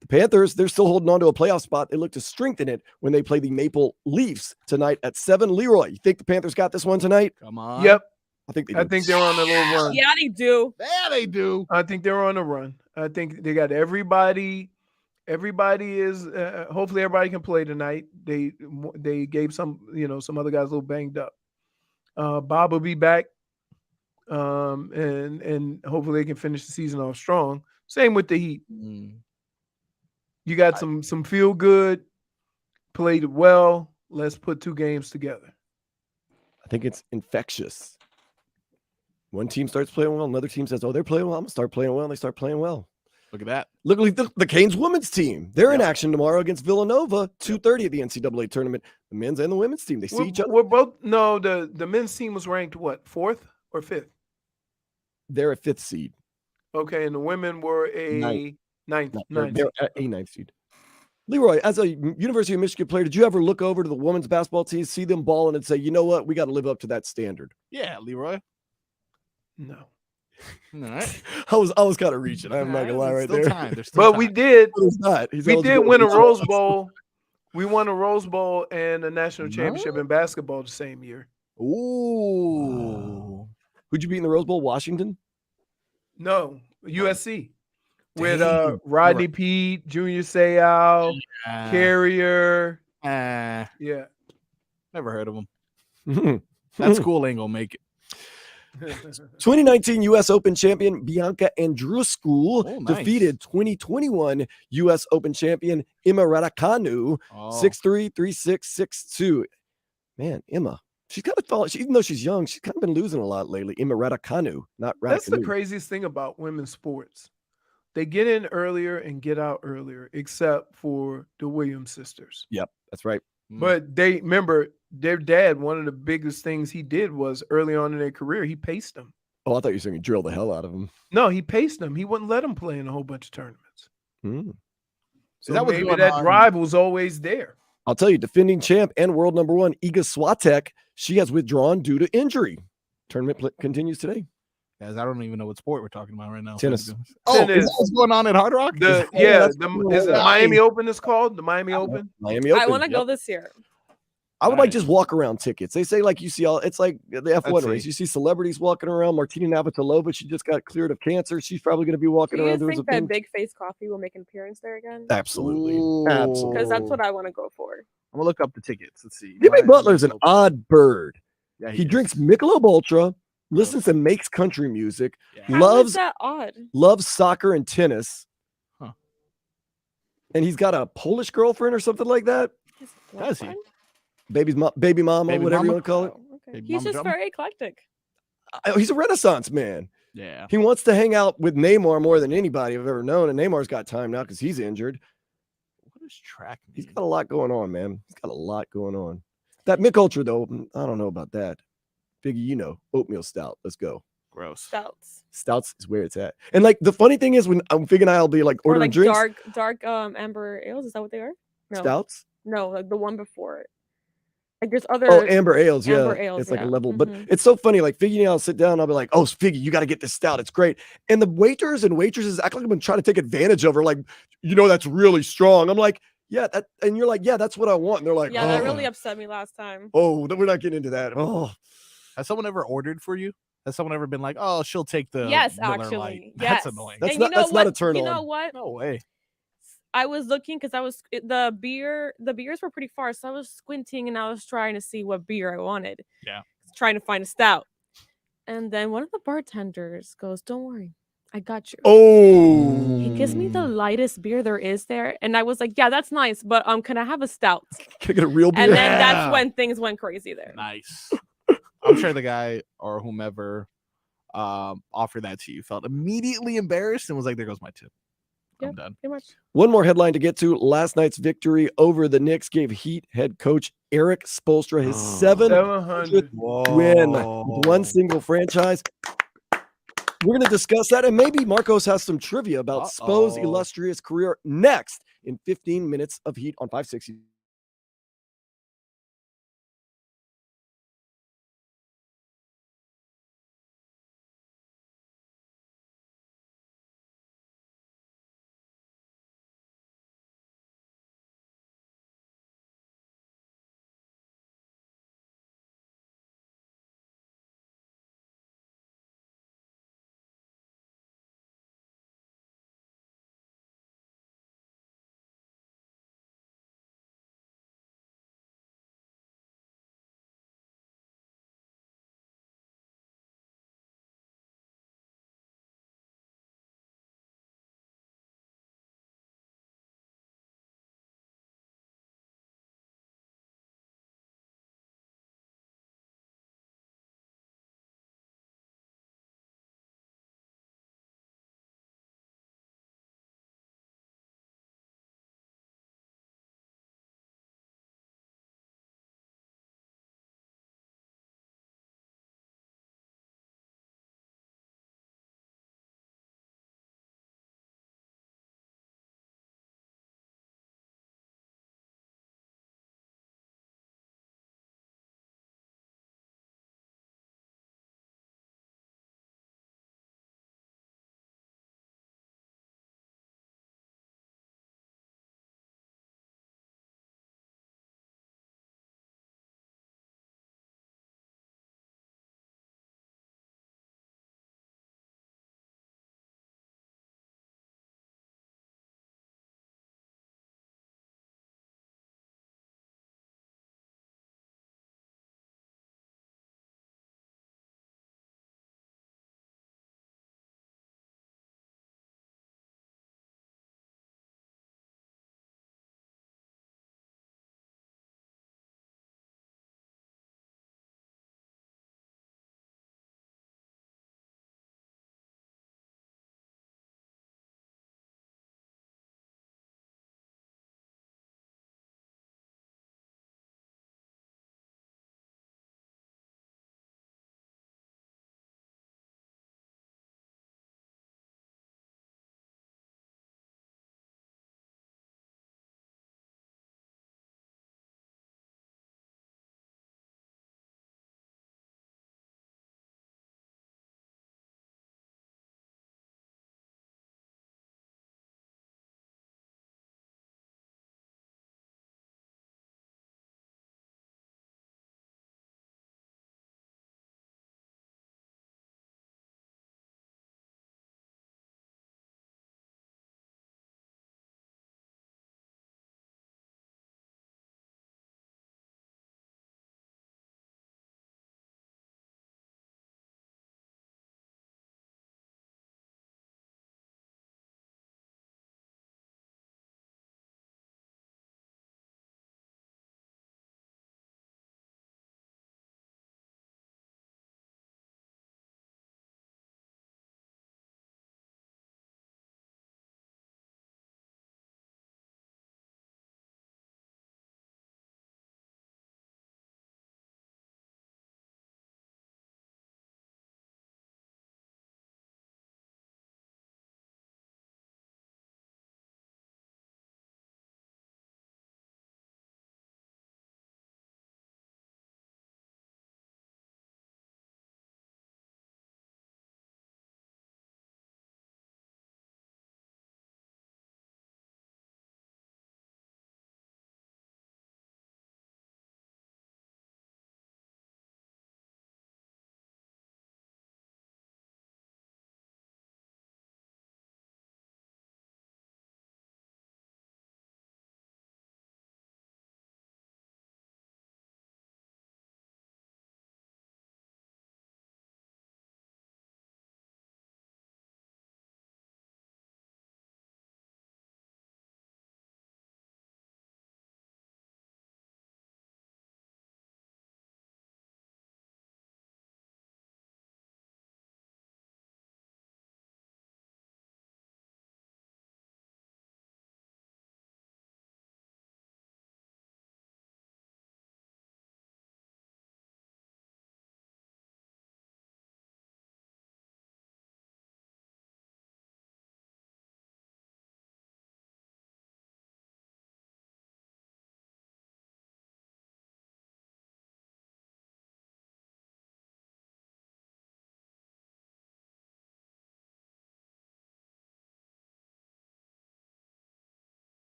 Speaker 1: The Panthers, they're still holding on to a playoff spot. They look to strengthen it when they play the Maple Leafs tonight at 7. Leroy, you think the Panthers got this one tonight?
Speaker 3: Come on.
Speaker 6: Yep.
Speaker 1: I think they
Speaker 6: I
Speaker 1: do.
Speaker 6: think they're on a little run.
Speaker 7: Yeah, they do.
Speaker 3: Yeah, they do.
Speaker 6: I think they're on a run. I think they got everybody. Everybody is. Hopefully, everybody can play tonight. They gave some other guys a little banged up. Bob will be back, and hopefully they can finish the season off strong. Same with the Heat. You got some feel good, played well. Let's put two games together.
Speaker 1: I think it's infectious. One team starts playing well, another team says, "Oh, they're playing well. I'm gonna start playing well." And they start playing well.
Speaker 3: Look at that.
Speaker 1: Look like the Canes women's team. They're in action tomorrow against Villanova, 2:30 at the NCAA tournament. The men's and the women's team. They see each other.
Speaker 6: We're both the men's team was ranked what, 4th or 5th?
Speaker 1: They're a 5th seed.
Speaker 6: Okay, and the women were a ninth.
Speaker 1: They're a 9th seed. Leroy, as a University of Michigan player, did you ever look over to the women's basketball team, see them balling, and say, "You know what? We got to live up to that standard"?
Speaker 3: Yeah, Leroy.
Speaker 6: No.
Speaker 3: All right.
Speaker 1: I was kind of reaching. I'm not gonna lie, right
Speaker 3: There's
Speaker 1: there.
Speaker 3: still time. There's still
Speaker 6: But
Speaker 3: time.
Speaker 6: we did.
Speaker 1: But it's not. He's
Speaker 6: We did
Speaker 1: eligible.
Speaker 6: win a
Speaker 1: He's
Speaker 6: Rose
Speaker 1: eligible.
Speaker 6: Bowl. We won a Rose Bowl and a national championship in basketball the same year.
Speaker 3: Ooh.
Speaker 1: Who'd you beat in the Rose Bowl? Washington?
Speaker 6: No, USC with
Speaker 3: Dang.
Speaker 6: Rodney Pete, Junior Seau,
Speaker 3: Uh,
Speaker 6: Carrier.
Speaker 3: yeah. Never heard of him.
Speaker 1: Mhm.
Speaker 3: That school ain't gonna make it.
Speaker 1: 2019 U.S. Open champion Bianca Andreescu
Speaker 3: Oh, nice.
Speaker 1: defeated 2021 U.S. Open champion Emma Raducanu
Speaker 3: Oh.
Speaker 1: 6'3", 3'6", 6'2". Man, Emma, she's kind of fallen. Even though she's young, she's kind of been losing a lot lately. Emma Raducanu, not Raducanu.
Speaker 6: That's the craziest thing about women's sports. They get in earlier and get out earlier, except for the Williams sisters.
Speaker 1: Yep, that's right.
Speaker 6: But they remember their dad. One of the biggest things he did was early on in their career, he paced them.
Speaker 1: Oh, I thought you were saying he drilled the hell out of him.
Speaker 6: No, he paced them. He wouldn't let them play in a whole bunch of tournaments. So
Speaker 3: that what's
Speaker 6: maybe
Speaker 3: going
Speaker 6: that
Speaker 3: on?
Speaker 6: drive was always there.
Speaker 1: I'll tell you, defending champ and world number one, Iga Swiatek, she has withdrawn due to injury. Tournament continues today.
Speaker 3: Guys, I don't even know what sport we're talking about right now.
Speaker 1: Tennis.
Speaker 3: Oh, is that what's going on at Hard Rock?
Speaker 6: Is the Miami Open is called? The Miami Open?
Speaker 1: Miami Open.
Speaker 7: I want to go this year.
Speaker 1: I would like just walk around tickets. They say like you see all it's like the F1
Speaker 3: Let's
Speaker 1: race.
Speaker 3: see.
Speaker 1: You see celebrities walking around. Martina Navratilova, she just got cleared of cancer. She's probably going to be walking
Speaker 7: Do you
Speaker 1: around doing
Speaker 7: think that
Speaker 1: something.
Speaker 7: Big Face Coffee will make an appearance there again?
Speaker 1: Absolutely.
Speaker 7: Because that's what I want to go for.
Speaker 3: I'm gonna look up the tickets. Let's see.
Speaker 1: Jimmy Butler's an odd bird.
Speaker 3: Yeah,
Speaker 1: he drinks Michelob Ultra, listens and makes country music,
Speaker 7: How is that odd?
Speaker 1: loves soccer and tennis.
Speaker 3: Huh.
Speaker 1: And he's got a Polish girlfriend or something like that.
Speaker 3: Does he?
Speaker 1: Baby mama,
Speaker 3: Baby
Speaker 1: whatever you
Speaker 3: mama?
Speaker 1: want to call it.
Speaker 3: Baby
Speaker 7: He's
Speaker 3: mama
Speaker 7: just
Speaker 3: drama?
Speaker 7: very eclectic.
Speaker 1: He's a Renaissance man.
Speaker 3: Yeah.
Speaker 1: He wants to hang out with Neymar more than anybody I've ever known. And Neymar's got time now because he's injured.
Speaker 3: What is track?
Speaker 1: He's got a lot going on, man. He's got a lot going on. That Mick Ultra, though, I don't know about that. Biggie, you know, oatmeal stout. Let's go.
Speaker 3: Gross.
Speaker 7: Stouts.
Speaker 1: Stouts is where it's at. And like the funny thing is when Fig and I'll be like
Speaker 7: Or
Speaker 1: ordering
Speaker 7: like
Speaker 1: drinks.
Speaker 7: dark amber ales. Is that what they are? No.
Speaker 1: Stouts?
Speaker 7: No, like the one before it. Like there's other.
Speaker 1: Oh, amber ales, yeah.
Speaker 7: Amber ales,
Speaker 1: it's like
Speaker 7: yeah.
Speaker 1: a level, but
Speaker 7: Mhm.
Speaker 1: it's so funny. Like Figgy and I'll sit down, and I'll be like, "Oh, Figgy, you got to get this stout. It's great." And the waiters and waitresses act like I've been trying to take advantage of her. Like, you know, that's really strong. I'm like, yeah, that, and you're like, yeah, that's what I want. And they're like,
Speaker 7: Yeah,
Speaker 1: oh,
Speaker 7: that really upset me last time.
Speaker 1: oh, we're not getting into that. Oh,
Speaker 3: Has someone ever ordered for you? Has someone ever been like, "Oh, she'll take the
Speaker 7: Yes,
Speaker 3: Miller
Speaker 7: actually.
Speaker 3: Lite"?
Speaker 7: Yes.
Speaker 3: That's annoying.
Speaker 1: That's
Speaker 7: And
Speaker 1: not that's not a turn
Speaker 7: You
Speaker 1: on.
Speaker 7: know what?
Speaker 3: No way.
Speaker 7: I was looking because the beers were pretty far, so I was squinting and I was trying to see what beer I wanted.
Speaker 3: Yeah.
Speaker 7: Trying to find a stout. And then one of the bartenders goes, "Don't worry, I got you."
Speaker 1: Oh,
Speaker 7: He gives me the lightest beer there is there. And I was like, yeah, that's nice, but can I have a stout?
Speaker 1: Can I get a real beer?
Speaker 7: And then
Speaker 3: Yeah.
Speaker 7: that's when things went crazy there.
Speaker 3: Nice. I'm sure the guy or whomever offered that to you felt immediately embarrassed and was like, "There goes my tip. I'm
Speaker 7: Yep,
Speaker 3: done."
Speaker 7: pretty much.
Speaker 1: One more headline to get to. Last night's victory over the Knicks gave Heat head coach Erik Spoelstra his 700th
Speaker 6: 700.
Speaker 1: win with one single franchise. We're going to discuss that, and maybe Marcos has some trivia about Spo's illustrious career next in 15 minutes of Heat on 560.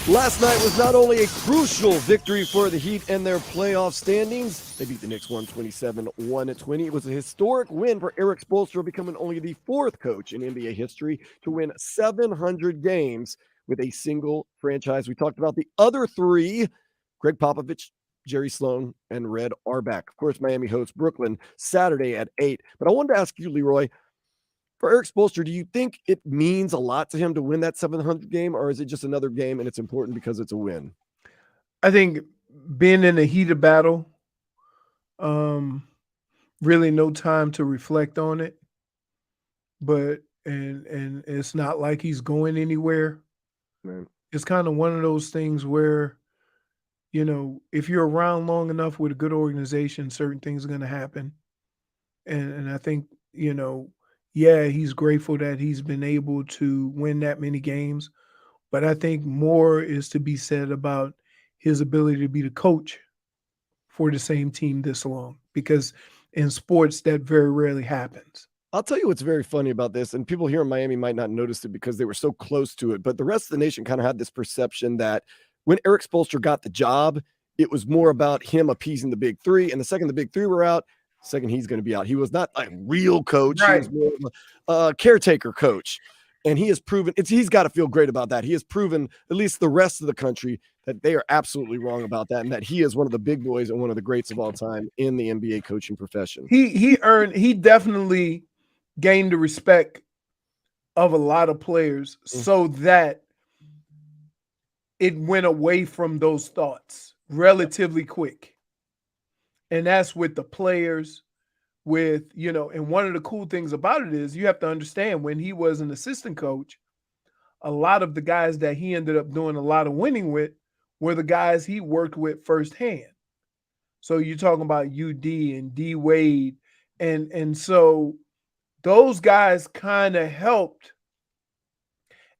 Speaker 1: Last night was not only a crucial victory for the Heat and their playoff standings. They beat the Knicks 127-120. It was a historic win for Erik Spoelstra, becoming only the fourth coach in NBA history to win 700 games with a single franchise. We talked about the other three, Greg Popovich, Jerry Sloan, and Red Auerbach. Of course, Miami hosts Brooklyn Saturday at 8. But I wanted to ask you, Leroy, for Erik Spoelstra, do you think it means a lot to him to win that 700 game, or is it just another game and it's important because it's a win?
Speaker 6: I think being in a heated battle, really no time to reflect on it. But and it's not like he's going anywhere.
Speaker 1: Right.
Speaker 6: It's kind of one of those things where, you know, if you're around long enough with a good organization, certain things are going to happen. And I think, you know, yeah, he's grateful that he's been able to win that many games, but I think more is to be said about his ability to be the coach for the same team this long, because in sports that very rarely happens.
Speaker 1: I'll tell you what's very funny about this, and people here in Miami might not notice it because they were so close to it, but the rest of the nation kind of had this perception that when Erik Spoelstra got the job, it was more about him appeasing the big three, and the second the big three were out, second he's going to be out. He was not a real coach.
Speaker 6: Right.
Speaker 1: He was more of a caretaker coach. And he has proven he's got to feel great about that. He has proven, at least the rest of the country, that they are absolutely wrong about that, and that he is one of the big boys and one of the greats of all time in the NBA coaching profession.
Speaker 6: He definitely gained the respect of a lot of players so that it went away from those thoughts relatively quick. And that's with the players, with, you know, and one of the cool things about it is you have to understand when he was an assistant coach, a lot of the guys that he ended up doing a lot of winning with were the guys he worked with firsthand. So you're talking about UD and D Wade. And so those guys kind of helped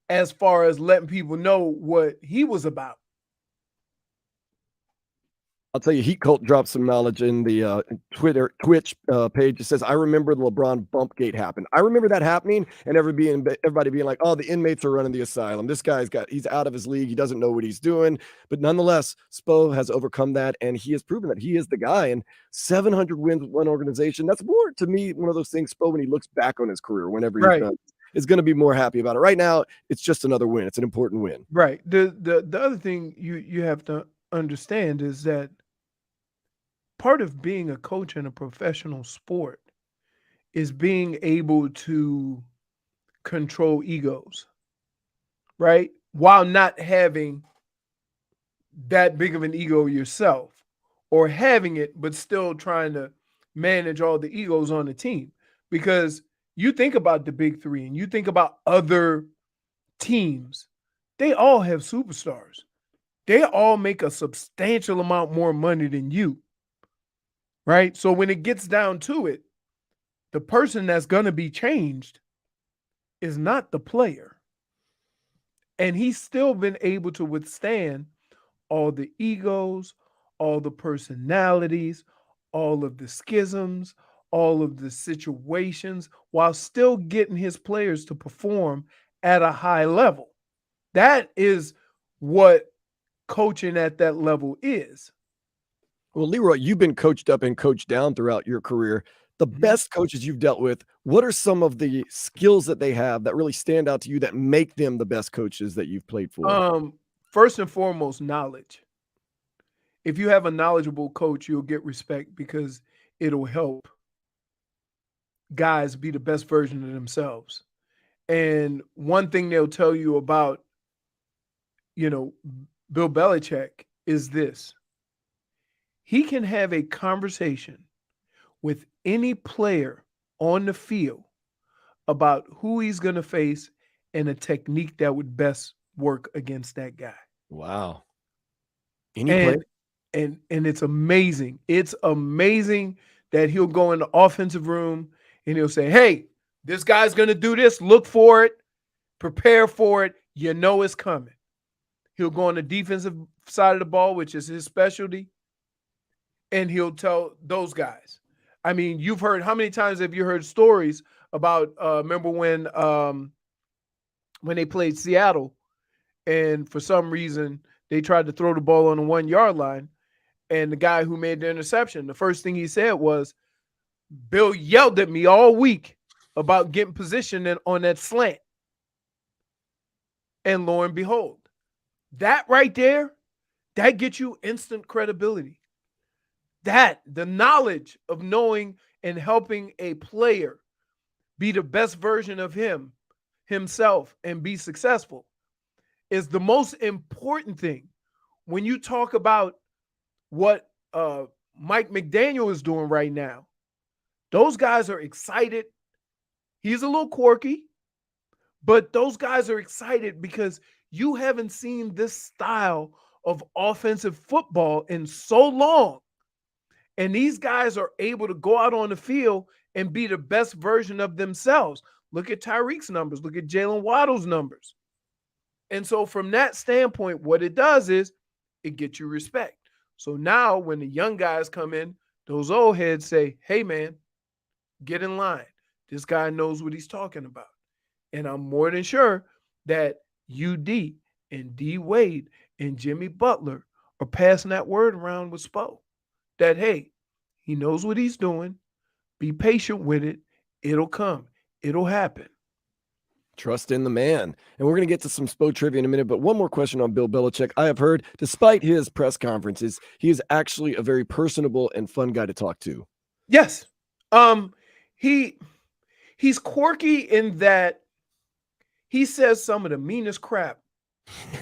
Speaker 6: as far as letting people know what he was about.
Speaker 1: I'll tell you, Heat Cult dropped some knowledge in the Twitch page. It says, I remember the LeBron bumpgate happened. I remember that happening and everybody being like, oh, the inmates are running the asylum. This he's out of his league. He doesn't know what he's doing. But nonetheless, Spo has overcome that, and he has proven that he is the guy. And 700 wins with one organization, that's more, to me, one of those things, Spo, when he looks back on his career, whenever he's done, is going to be more happy about it. Right now, it's just another win. It's an important win.
Speaker 6: Right. The other thing you have to understand is that part of being a coach in a professional sport is being able to control egos, right? While not having that big of an ego yourself, or having it, but still trying to manage all the egos on the team. Because you think about the big three and you think about other teams, they all have superstars. They all make a substantial amount more money than you. Right? So when it gets down to it, the person that's going to be changed is not the player. And he's still been able to withstand all the egos, all the personalities, all of the schisms, all of the situations, while still getting his players to perform at a high level. That is what coaching at that level is.
Speaker 1: Well, Leroy, you've been coached up and coached down throughout your career. The best coaches you've dealt with, what are some of the skills that they have that really stand out to you that make them the best coaches that you've played for?
Speaker 6: First and foremost, knowledge. If you have a knowledgeable coach, you'll get respect because it'll help guys be the best version of themselves. And one thing they'll tell you about, you know, Bill Belichick is this. He can have a conversation with any player on the field about who he's going to face and a technique that would best work against that guy.
Speaker 1: Wow.
Speaker 6: And it's amazing. It's amazing that he'll go in the offensive room and he'll say, hey, this guy's going to do this. Look for it. Prepare for it. You know it's coming. He'll go on the defensive side of the ball, which is his specialty. And he'll tell those guys. I mean, you've heard, how many times have you heard stories about, remember when they played Seattle and for some reason they tried to throw the ball on the 1 yard line. And the guy who made the interception, the first thing he said was, Bill yelled at me all week about getting positioned on that slant. And lo and behold, that right there, that gets you instant credibility. That, the knowledge of knowing and helping a player be the best version of himself, and be successful is the most important thing. When you talk about what Mike McDaniel is doing right now, those guys are excited. He's a little quirky, but those guys are excited because you haven't seen this style of offensive football in so long. And these guys are able to go out on the field and be the best version of themselves. Look at Tyreek's numbers. Look at Jalen Waddle's numbers. And so from that standpoint, what it does is it gets you respect. So now when the young guys come in, those old heads say, hey, man, get in line. This guy knows what he's talking about. And I'm more than sure that UD and D Wade and Jimmy Butler are passing that word around with Spo that, hey, he knows what he's doing. Be patient with it. It'll come. It'll happen.
Speaker 1: Trust in the man. And we're going to get to some Spo trivia in a minute, but one more question on Bill Belichick. I have heard, despite his press conferences, he is actually a very personable and fun guy to talk to.
Speaker 6: Yes. He's quirky in that he says some of the meanest crap,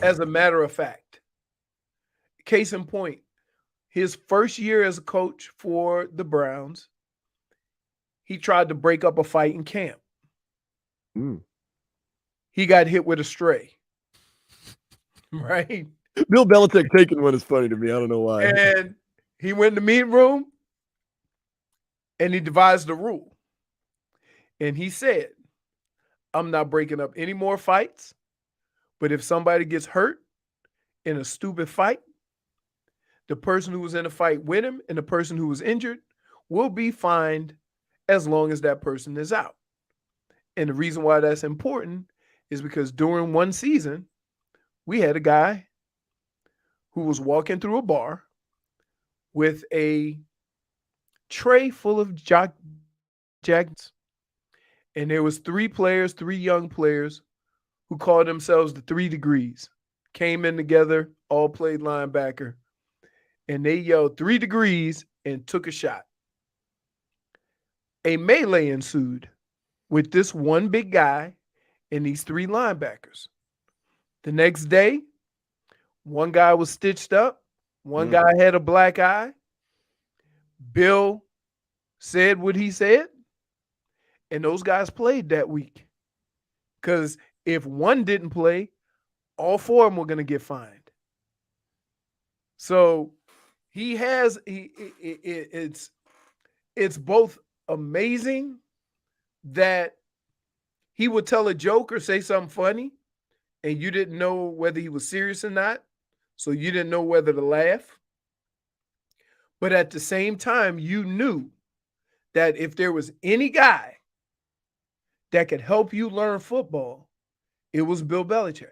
Speaker 6: as a matter of fact. Case in point, his first year as a coach for the Browns, he tried to break up a fight in camp. He got hit with a stray. Right?
Speaker 1: Bill Belichick taking one is funny to me. I don't know why.
Speaker 6: And he went in the meeting room and he devised a rule. And he said, I'm not breaking up any more fights, but if somebody gets hurt in a stupid fight, the person who was in the fight with him and the person who was injured will be fined as long as that person is out. And the reason why that's important is because during one season, we had a guy who was walking through a bar with a tray full of jackets. And there was three young players who called themselves the 3 Degrees, came in together, all played linebacker, and they yelled 3 Degrees and took a shot. A melee ensued with this one big guy and these 3 linebackers. The next day, one guy was stitched up. One guy had a black eye. Bill said what he said. And those guys played that week. Because if one didn't play, all 4 of them were going to get fined. So it's both amazing that he would tell a joke or say something funny and you didn't know whether he was serious or not. So you didn't know whether to laugh. But at the same time, you knew that if there was any guy that could help you learn football, it was Bill Belichick.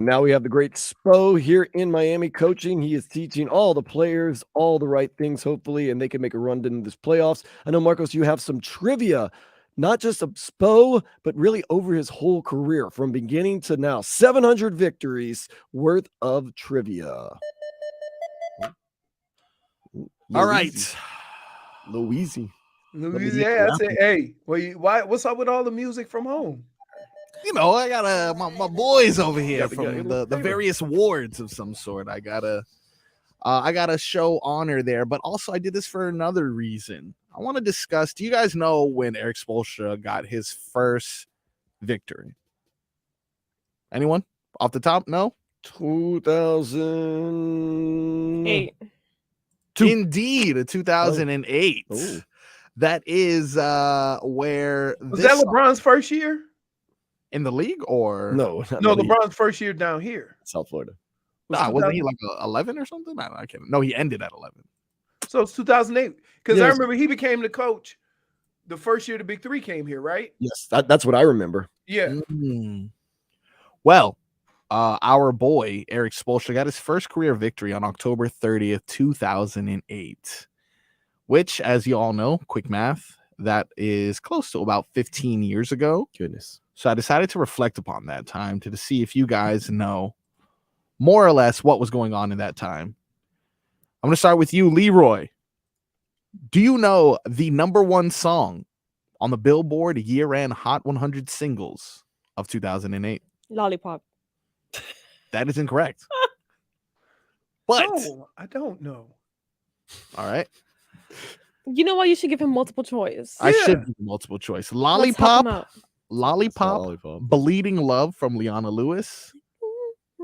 Speaker 1: Now we have the great Spo here in Miami coaching. He is teaching all the players all the right things, hopefully, and they can make a run into this playoffs. I know, Marcos, you have some trivia, not just of Spo, but really over his whole career from beginning to now. 700 victories worth of trivia.
Speaker 3: All right.
Speaker 1: Louise.
Speaker 6: Yeah, I say, hey, what's up with all the music from home?
Speaker 3: You know, I got my boys over here from the various wards of some sort. I gotta show honor there, but also I did this for another reason. I want to discuss. Do you guys know when Erik Spoelstra got his first victory? Anyone off the top? No.
Speaker 1: 2008.
Speaker 3: Indeed, 2008.
Speaker 1: Oh.
Speaker 3: That is where
Speaker 6: was that LeBron's first year
Speaker 3: in the league, or
Speaker 1: no?
Speaker 6: LeBron's first year down here,
Speaker 1: South Florida.
Speaker 3: Wasn't he like 11 or something? I can't. No, he ended at 11.
Speaker 6: So it's 2008 because I remember he became the coach the first year the Big Three came here, right?
Speaker 1: Yes, that's what I remember.
Speaker 6: Yeah.
Speaker 3: Well, our boy Erik Spoelstra got his first career victory on October 30th, 2008, which, as you all know, quick math, that is close to about 15 years ago.
Speaker 1: Goodness.
Speaker 3: So I decided to reflect upon that time to see if you guys know more or less what was going on in that time. I'm going to start with you, Leroy. Do you know the #1 song on the Billboard year-end Hot 100 singles of 2008?
Speaker 7: Lollipop.
Speaker 3: That is incorrect. But
Speaker 6: No, I don't know.
Speaker 3: all right,
Speaker 7: You know what? You should give him multiple choice.
Speaker 3: I
Speaker 6: Yeah.
Speaker 3: should give you multiple choice.
Speaker 7: Let's help him
Speaker 3: Lollipop,
Speaker 7: out.
Speaker 3: Lollipop,
Speaker 1: Lollipop.
Speaker 3: Bleeding Love from Leona Lewis,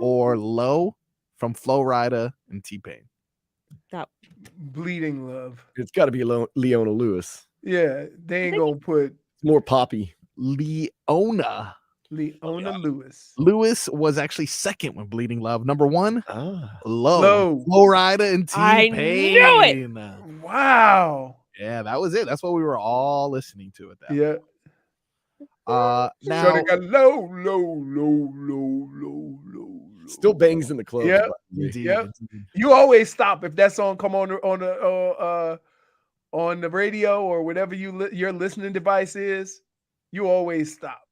Speaker 3: or Low from Flo Rida and T-Pain.
Speaker 6: Bleeding Love.
Speaker 1: It's got to be Leona Lewis.
Speaker 6: Yeah, they ain't gonna put
Speaker 1: It's more poppy.
Speaker 3: Leona
Speaker 6: Lewis.
Speaker 3: Lewis was actually second with Bleeding Love. #1, Low.
Speaker 6: Low.
Speaker 3: Flo Rida and
Speaker 7: I
Speaker 3: T-Pain.
Speaker 7: knew it.
Speaker 6: Wow.
Speaker 3: Yeah, that was it. That's what we were all listening to at that.
Speaker 6: Yeah.
Speaker 3: Now,
Speaker 6: Shorty got low.
Speaker 1: Still bangs in the club.
Speaker 6: Yeah.
Speaker 3: indeed,
Speaker 6: Yep.
Speaker 3: indeed.
Speaker 6: You always stop if that song come on the radio or whatever your listening device is. You always stop.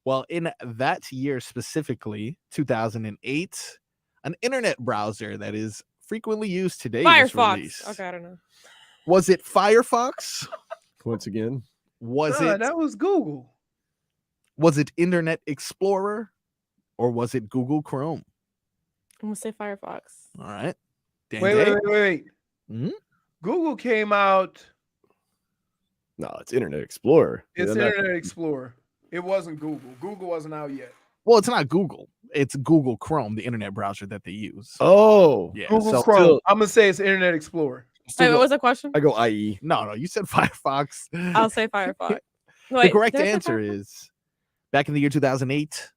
Speaker 3: Well, in that year specifically, 2008, an internet browser that is frequently used today was
Speaker 7: Firefox.
Speaker 3: released.
Speaker 7: Okay, I don't know.
Speaker 3: Was it Firefox?
Speaker 1: Once again.
Speaker 3: Was
Speaker 6: Nah,
Speaker 3: it
Speaker 6: that was Google.
Speaker 3: Internet Explorer? Or was it Google Chrome?
Speaker 7: I'm gonna say Firefox.
Speaker 3: All right.
Speaker 6: Wait.
Speaker 3: Mhm.
Speaker 6: Google came out.
Speaker 1: No, it's Internet Explorer.
Speaker 6: It's
Speaker 1: Yeah, that-
Speaker 6: Internet Explorer. It wasn't Google. Google wasn't out yet.
Speaker 3: Well, it's not Google. It's Google Chrome, the internet browser that they use.
Speaker 1: Oh.
Speaker 3: Yeah.
Speaker 6: Google
Speaker 3: so
Speaker 6: Chrome.
Speaker 1: still-
Speaker 6: I'm gonna say it's Internet Explorer.
Speaker 7: Wait, what was the question?
Speaker 1: I go IE.
Speaker 3: No, you said Firefox.
Speaker 7: I'll say Firefox.
Speaker 3: The
Speaker 7: Wait,
Speaker 3: correct
Speaker 7: did I say
Speaker 3: answer
Speaker 7: Firefox?
Speaker 3: is back in the year 2008,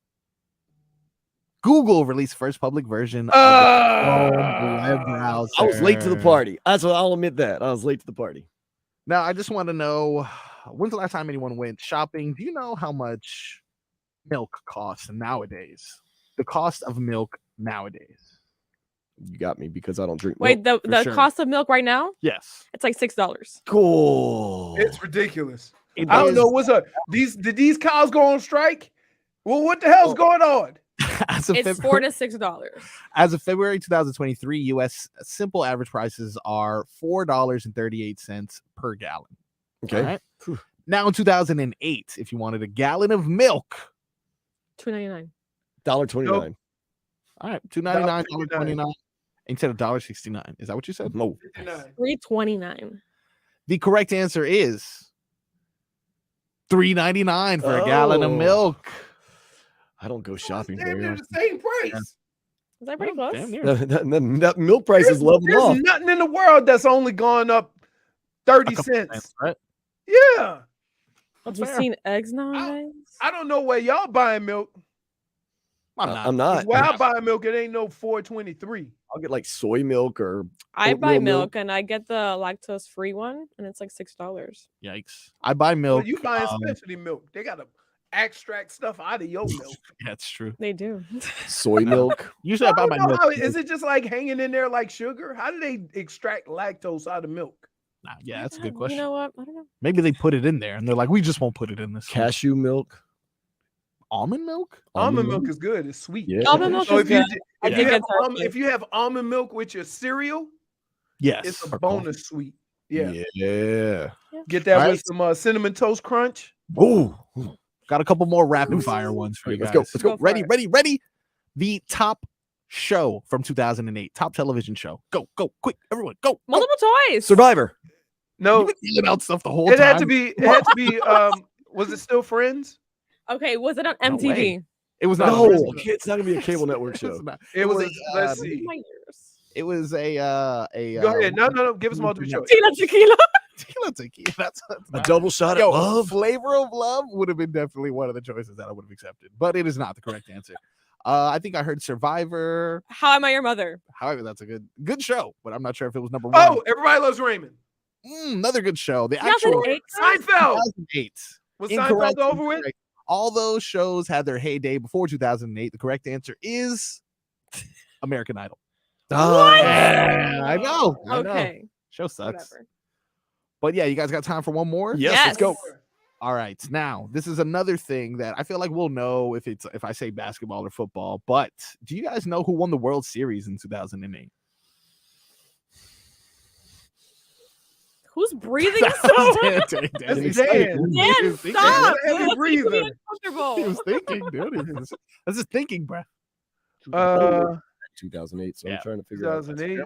Speaker 3: Google released first public version of the Chrome web browser.
Speaker 1: I was late to the party. I'll admit that. I was late to the party.
Speaker 3: Now, I just want to know, when's the last time anyone went shopping? Do you know how much milk costs nowadays? The cost of milk nowadays.
Speaker 1: You got me because I don't drink
Speaker 7: Wait,
Speaker 1: milk.
Speaker 7: the
Speaker 3: sure.
Speaker 7: cost of milk right now?
Speaker 3: Yes.
Speaker 7: It's like $6.
Speaker 1: Cool.
Speaker 6: It's ridiculous.
Speaker 3: It
Speaker 6: I don't know
Speaker 3: is-
Speaker 6: what's up. Did these cows go on strike? Well, what the hell's going on?
Speaker 3: As of
Speaker 7: It's
Speaker 3: February-
Speaker 7: $4 to $6.
Speaker 3: As of February 2023, U.S. simple average prices are $4.38 per gallon.
Speaker 1: Okay.
Speaker 3: All right? Now in 2008, if you wanted a gallon of milk,
Speaker 7: $2.99.
Speaker 1: $1.29.
Speaker 3: all right, $2.99,
Speaker 6: $1.29.
Speaker 3: $1.29 instead of $1.69. Is that what you said?
Speaker 1: No.
Speaker 7: $3.29.
Speaker 3: The correct answer is $3.99 for a gallon of
Speaker 1: Oh.
Speaker 3: milk.
Speaker 1: I don't go shopping
Speaker 6: Damn
Speaker 1: very
Speaker 6: near
Speaker 1: often.
Speaker 6: the same price.
Speaker 7: Is that pretty
Speaker 3: Well,
Speaker 7: close?
Speaker 3: damn near.
Speaker 1: That milk price is leveled
Speaker 6: There's
Speaker 1: off.
Speaker 6: nothing in the world that's only gone up 30
Speaker 3: A couple
Speaker 6: cents.
Speaker 3: cents, right?
Speaker 6: Yeah.
Speaker 3: That's
Speaker 7: Have you
Speaker 3: fair.
Speaker 7: seen eggs nowadays?
Speaker 6: I don't know where y'all buying milk.
Speaker 3: I'm not.
Speaker 1: not.
Speaker 6: Where I buy milk, it ain't no 4.23.
Speaker 1: I'll get like soy milk or
Speaker 7: I buy
Speaker 1: oatmeal
Speaker 7: milk and I get the lactose free one, and it's like $6.
Speaker 3: Yikes. I buy milk.
Speaker 6: Well, you buying
Speaker 3: um,
Speaker 6: specialty milk. They gotta extract stuff out of your milk.
Speaker 3: Yeah, it's true.
Speaker 7: They do.
Speaker 1: soy milk.
Speaker 3: Usually I buy
Speaker 6: I
Speaker 3: my
Speaker 6: don't know
Speaker 3: milk.
Speaker 6: how, is it just like hanging in there like sugar? How do they extract lactose out of milk?
Speaker 3: Nah, yeah, that's a good question.
Speaker 7: You know what? I don't know.
Speaker 3: Maybe they put it in there and they're like, we just won't put it in this. one."
Speaker 1: Cashew milk.
Speaker 3: Almond milk?
Speaker 6: Almond milk is good. It's sweet.
Speaker 1: Yeah.
Speaker 7: Almond milk
Speaker 6: So
Speaker 7: is
Speaker 6: if you,
Speaker 7: good.
Speaker 6: if,
Speaker 7: I
Speaker 6: you
Speaker 7: think
Speaker 6: have,
Speaker 7: it's
Speaker 6: if you have almond milk with your cereal,
Speaker 3: Yes.
Speaker 6: it's a
Speaker 3: or coffee.
Speaker 6: bonus sweet. Yeah.
Speaker 1: Yeah.
Speaker 6: Get that
Speaker 3: All
Speaker 6: with some cinnamon toast crunch.
Speaker 1: Ooh.
Speaker 3: Got a couple more rapid fire ones for you
Speaker 1: Let's
Speaker 3: guys.
Speaker 1: go. Let's go.
Speaker 7: Go for
Speaker 3: Ready,
Speaker 7: it.
Speaker 3: ready, ready. The top show from 2008, top television show. Go, go, quick, everyone, go.
Speaker 7: Multiple choice.
Speaker 1: Survivor.
Speaker 6: No,
Speaker 3: You've been yelling out stuff the whole
Speaker 6: it
Speaker 3: time.
Speaker 6: had to be. It had to be. Was it still Friends?
Speaker 7: Okay, was it on
Speaker 3: No
Speaker 7: MTV?
Speaker 3: way. It was not.
Speaker 1: No,
Speaker 3: Friends.
Speaker 1: it's not gonna be a cable network
Speaker 3: It
Speaker 1: show.
Speaker 3: was not.
Speaker 6: It was. Let's
Speaker 3: um,
Speaker 6: see.
Speaker 7: My ears.
Speaker 3: It was a
Speaker 6: Go ahead. No. Give us multiple choice.
Speaker 7: Tequila, tequila.
Speaker 3: Tequila tequila. That's
Speaker 1: A double shot
Speaker 3: Yo,
Speaker 1: of love.
Speaker 3: Flavor of Love would have been definitely one of the choices that I would have accepted, but it is not the correct answer. I think I heard Survivor.
Speaker 7: How I Met Your Mother.
Speaker 3: However, that's a good show, but I'm not sure if it was number
Speaker 6: Oh,
Speaker 3: one.
Speaker 6: Everybody Loves Raymond.
Speaker 3: Another good show. The actual
Speaker 7: 2008.
Speaker 6: Seinfeld.
Speaker 3: 2008.
Speaker 6: Was
Speaker 3: Incorrect,
Speaker 6: Seinfeld over with?
Speaker 3: incorrect. All those shows had their heyday before 2008. The correct answer is American Idol.
Speaker 7: What?
Speaker 3: Yeah, I know.
Speaker 7: Okay.
Speaker 3: Show sucks.
Speaker 7: Whatever.
Speaker 3: But yeah, you guys got time for one more?
Speaker 1: Yes, let's go.
Speaker 3: All right. Now, this is another thing that I feel like we'll know if I say basketball or football. But do you guys know who won the World Series in 2008?
Speaker 7: Who's breathing so hard?
Speaker 6: Dan.
Speaker 7: Dan, stop.
Speaker 6: Heavy
Speaker 7: Let's
Speaker 6: breather.
Speaker 7: be
Speaker 3: He
Speaker 7: uncomfortable.
Speaker 3: was thinking, dude. That's just thinking, bro.
Speaker 1: 2008. So
Speaker 3: Yeah.
Speaker 1: I'm trying to figure out.
Speaker 6: 2008.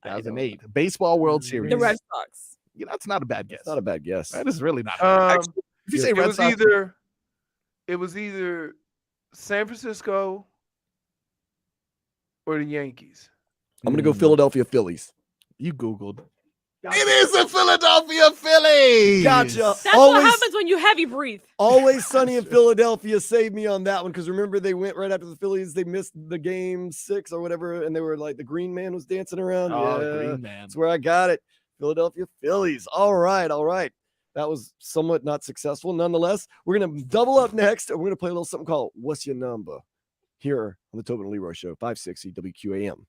Speaker 3: 2008 Baseball World Series.
Speaker 7: The Red Sox.
Speaker 3: Yeah, that's not a bad guess.
Speaker 1: It's not a bad guess.
Speaker 3: That is really not. A bad guess. Actually, if you say Red Sox,
Speaker 6: it was either San Francisco or the Yankees.
Speaker 1: I'm gonna go Philadelphia Phillies.
Speaker 3: You Googled. It is the Philadelphia Phillies.
Speaker 1: Gotcha.
Speaker 7: That's
Speaker 1: Always-
Speaker 7: what happens when you heavy breathe.
Speaker 1: Always Sunny in Philadelphia saved me on that one because remember they went right after the Phillies. They missed the game 6 or whatever, and they were like the Green Man was dancing around.
Speaker 3: Oh,
Speaker 1: yeah,
Speaker 3: Green Man.
Speaker 1: that's where I got it. Philadelphia Phillies. All right. That was somewhat not successful. Nonetheless, we're gonna double up next, and we're gonna play a little something called "What's Your Number" here on the Tobin and Leroy Show, 560 WQAM.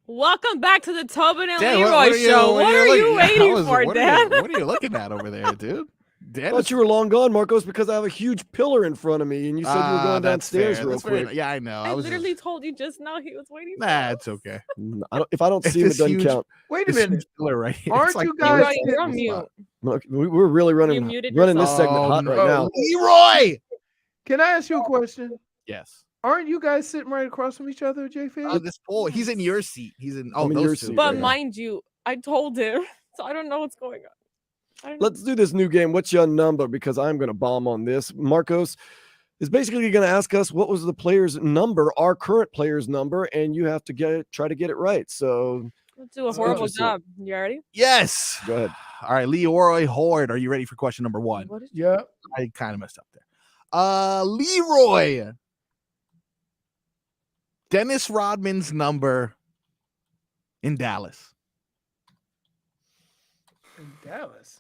Speaker 7: Welcome back to the Tobin and
Speaker 3: Dan,
Speaker 7: Leroy show. What are you waiting for, Dan?
Speaker 3: What are you looking at over there, dude?
Speaker 1: I
Speaker 3: Dan,
Speaker 1: thought you were long gone, Marcos, because I have a huge pillar in front of me, and you said you were going
Speaker 3: that's
Speaker 1: downstairs
Speaker 3: fair.
Speaker 1: real
Speaker 3: That's fair.
Speaker 1: quick.
Speaker 3: Yeah, I know.
Speaker 7: I
Speaker 3: was
Speaker 7: literally told you just now he was waiting for
Speaker 3: Nah,
Speaker 7: us.
Speaker 3: it's okay.
Speaker 1: If I don't
Speaker 3: It's
Speaker 1: see him, it
Speaker 3: this
Speaker 1: doesn't
Speaker 3: huge-
Speaker 1: count.
Speaker 6: Wait a
Speaker 3: This
Speaker 6: minute.
Speaker 3: pillar right here.
Speaker 6: Aren't
Speaker 3: It's like
Speaker 6: you
Speaker 3: the
Speaker 6: guys-
Speaker 7: Leroy, you're on
Speaker 3: spot.
Speaker 7: mute.
Speaker 1: Look, we're really running
Speaker 7: muted
Speaker 1: this
Speaker 7: yourself.
Speaker 1: segment hot
Speaker 3: Oh,
Speaker 1: right now.
Speaker 3: Leroy.
Speaker 6: Can I ask you a question?
Speaker 3: Yes.
Speaker 6: Aren't you guys sitting right across from each other, J-Fig?
Speaker 3: This pole. He's in your seat. He's in.
Speaker 1: I'm in
Speaker 3: those
Speaker 1: your
Speaker 3: two.
Speaker 1: seat
Speaker 7: But
Speaker 1: right now.
Speaker 7: mind you, I told him, so I don't know what's going on. I don't know.
Speaker 1: Let's do this new game. What's your number? Because I'm going to bomb on this. Marcos is basically going to ask us what was the player's number, our current player's number, and you have to try to get it right. So
Speaker 7: Let's do a
Speaker 1: It's
Speaker 7: horrible
Speaker 1: interesting.
Speaker 7: job. You ready?
Speaker 3: Yes.
Speaker 1: go ahead.
Speaker 3: All right, Leroy Horde. Are you ready for question number one?
Speaker 7: What is
Speaker 6: Yeah.
Speaker 3: I kind of messed up there. Leroy. Dennis Rodman's number in Dallas.
Speaker 6: In Dallas.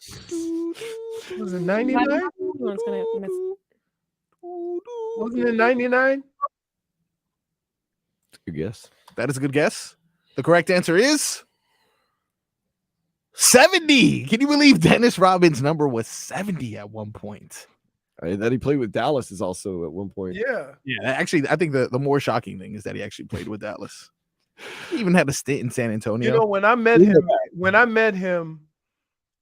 Speaker 6: Was it 99?
Speaker 7: Everyone's gonna miss.
Speaker 6: Wasn't it 99?
Speaker 1: Good guess.
Speaker 3: That is a good guess. The correct answer is 70. Can you believe Dennis Rodman's number was 70 at one point?
Speaker 1: That he played with Dallas is also at one point.
Speaker 6: Yeah.
Speaker 3: Yeah, actually, I think the more shocking thing is that he actually played with Dallas. He even had a stint in San Antonio.
Speaker 6: You know, when I met him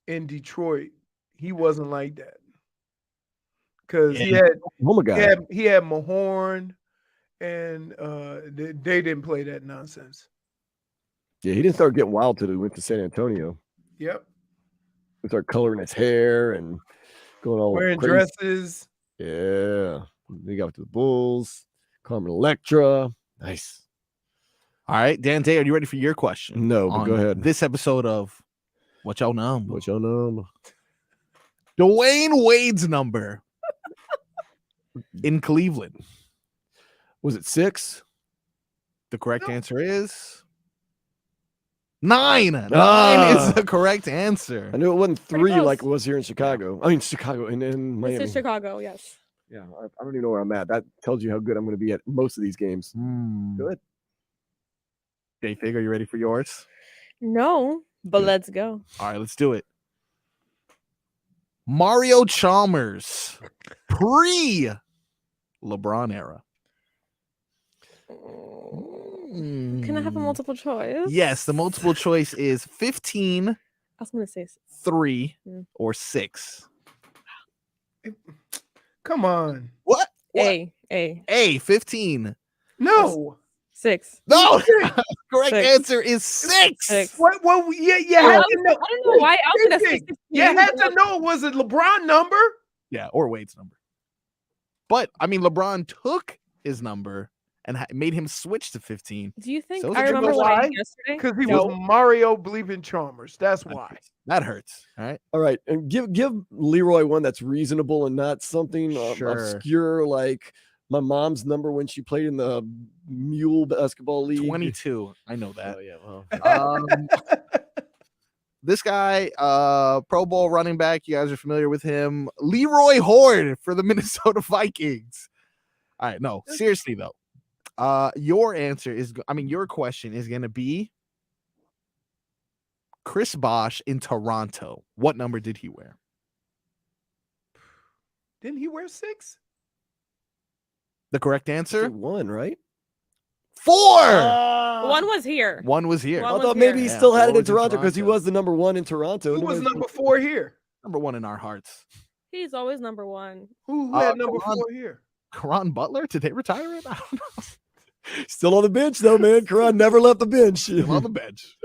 Speaker 6: in Detroit, he wasn't like that. Because he had Mahorn, and they didn't play that nonsense.
Speaker 1: Yeah, he didn't start getting wild till he went to San Antonio.
Speaker 6: Yep.
Speaker 1: He started coloring his hair and going all
Speaker 6: Wearing
Speaker 1: crazy.
Speaker 6: dresses.
Speaker 1: Yeah. Then he got to the Bulls, Carmen Electra. Nice.
Speaker 3: All right, Dan Day, are you ready for your question?
Speaker 1: No, but
Speaker 3: on
Speaker 1: go ahead.
Speaker 3: This episode of What Y'all Know?
Speaker 1: What y'all know?
Speaker 3: Dwayne Wade's number in Cleveland.
Speaker 1: Was it 6?
Speaker 3: The correct answer is 9. 9
Speaker 1: Ah.
Speaker 3: is the correct answer.
Speaker 1: I knew it wasn't 3
Speaker 7: close.
Speaker 1: like it was here in Chicago. I mean, Chicago and in Miami.
Speaker 7: This is Chicago, yes.
Speaker 1: Yeah, I don't even know where I'm at. That tells you how good I'm going to be at most of these games. Good.
Speaker 3: J-Fig, are you ready for yours?
Speaker 7: No, but let's go.
Speaker 3: All right, let's do it. Mario Chalmers, pre-LeBron era.
Speaker 7: Can I have a multiple choice?
Speaker 3: Yes, the multiple choice is 15,
Speaker 7: I was gonna say
Speaker 3: 3,
Speaker 7: Mm.
Speaker 3: or 6.
Speaker 6: Come on.
Speaker 3: What?
Speaker 7: A.
Speaker 3: A, 15.
Speaker 6: No.
Speaker 7: 6.
Speaker 3: No, correct
Speaker 7: 6.
Speaker 3: answer is 6.
Speaker 7: 6.
Speaker 6: What? Yeah.
Speaker 7: I don't know why I was gonna say
Speaker 6: J-Fig,
Speaker 7: 16.
Speaker 6: You had to know, was it LeBron number?
Speaker 3: Yeah, or Wade's number. But I mean, LeBron took his number and made him switch to 15.
Speaker 7: Do you think
Speaker 3: So
Speaker 7: I
Speaker 3: did you
Speaker 7: remember
Speaker 3: know
Speaker 7: what I
Speaker 6: why?
Speaker 7: did yesterday?
Speaker 6: Because he
Speaker 7: No.
Speaker 6: was Mario believing Chalmers. That's why.
Speaker 3: That hurts. All right.
Speaker 1: All right. And give Leroy one that's reasonable and not something
Speaker 3: Sure.
Speaker 1: obscure like my mom's number when she played in the Mule Basketball League.
Speaker 3: 22. I know that.
Speaker 1: Oh, yeah. Well,
Speaker 3: This guy, Pro Bowl running back, you guys are familiar with him. Leroy Horde for the Minnesota Vikings. All right, no, seriously though. Your answer is, your question is going to be Chris Bosh in Toronto. What number did he wear?
Speaker 6: Didn't he wear 6?
Speaker 3: The correct answer?
Speaker 1: 1, right?
Speaker 3: 4.
Speaker 7: One was here.
Speaker 3: One was here.
Speaker 7: One
Speaker 1: I
Speaker 7: was
Speaker 1: thought maybe he
Speaker 7: here.
Speaker 1: still had it
Speaker 3: four
Speaker 1: in
Speaker 3: was in
Speaker 1: Toronto because he
Speaker 3: Toronto.
Speaker 1: was the number 1 in Toronto.
Speaker 6: Who was
Speaker 1: Nobody-
Speaker 6: number 4 here?
Speaker 3: Number 1 in our hearts.
Speaker 7: He's always number 1.
Speaker 6: Who had number
Speaker 3: Karan-
Speaker 6: 4 here?
Speaker 3: Karan Butler? Did they retire it? I don't know.
Speaker 1: Still on the bench though, man. Karan never left the bench.
Speaker 3: Still on the bench.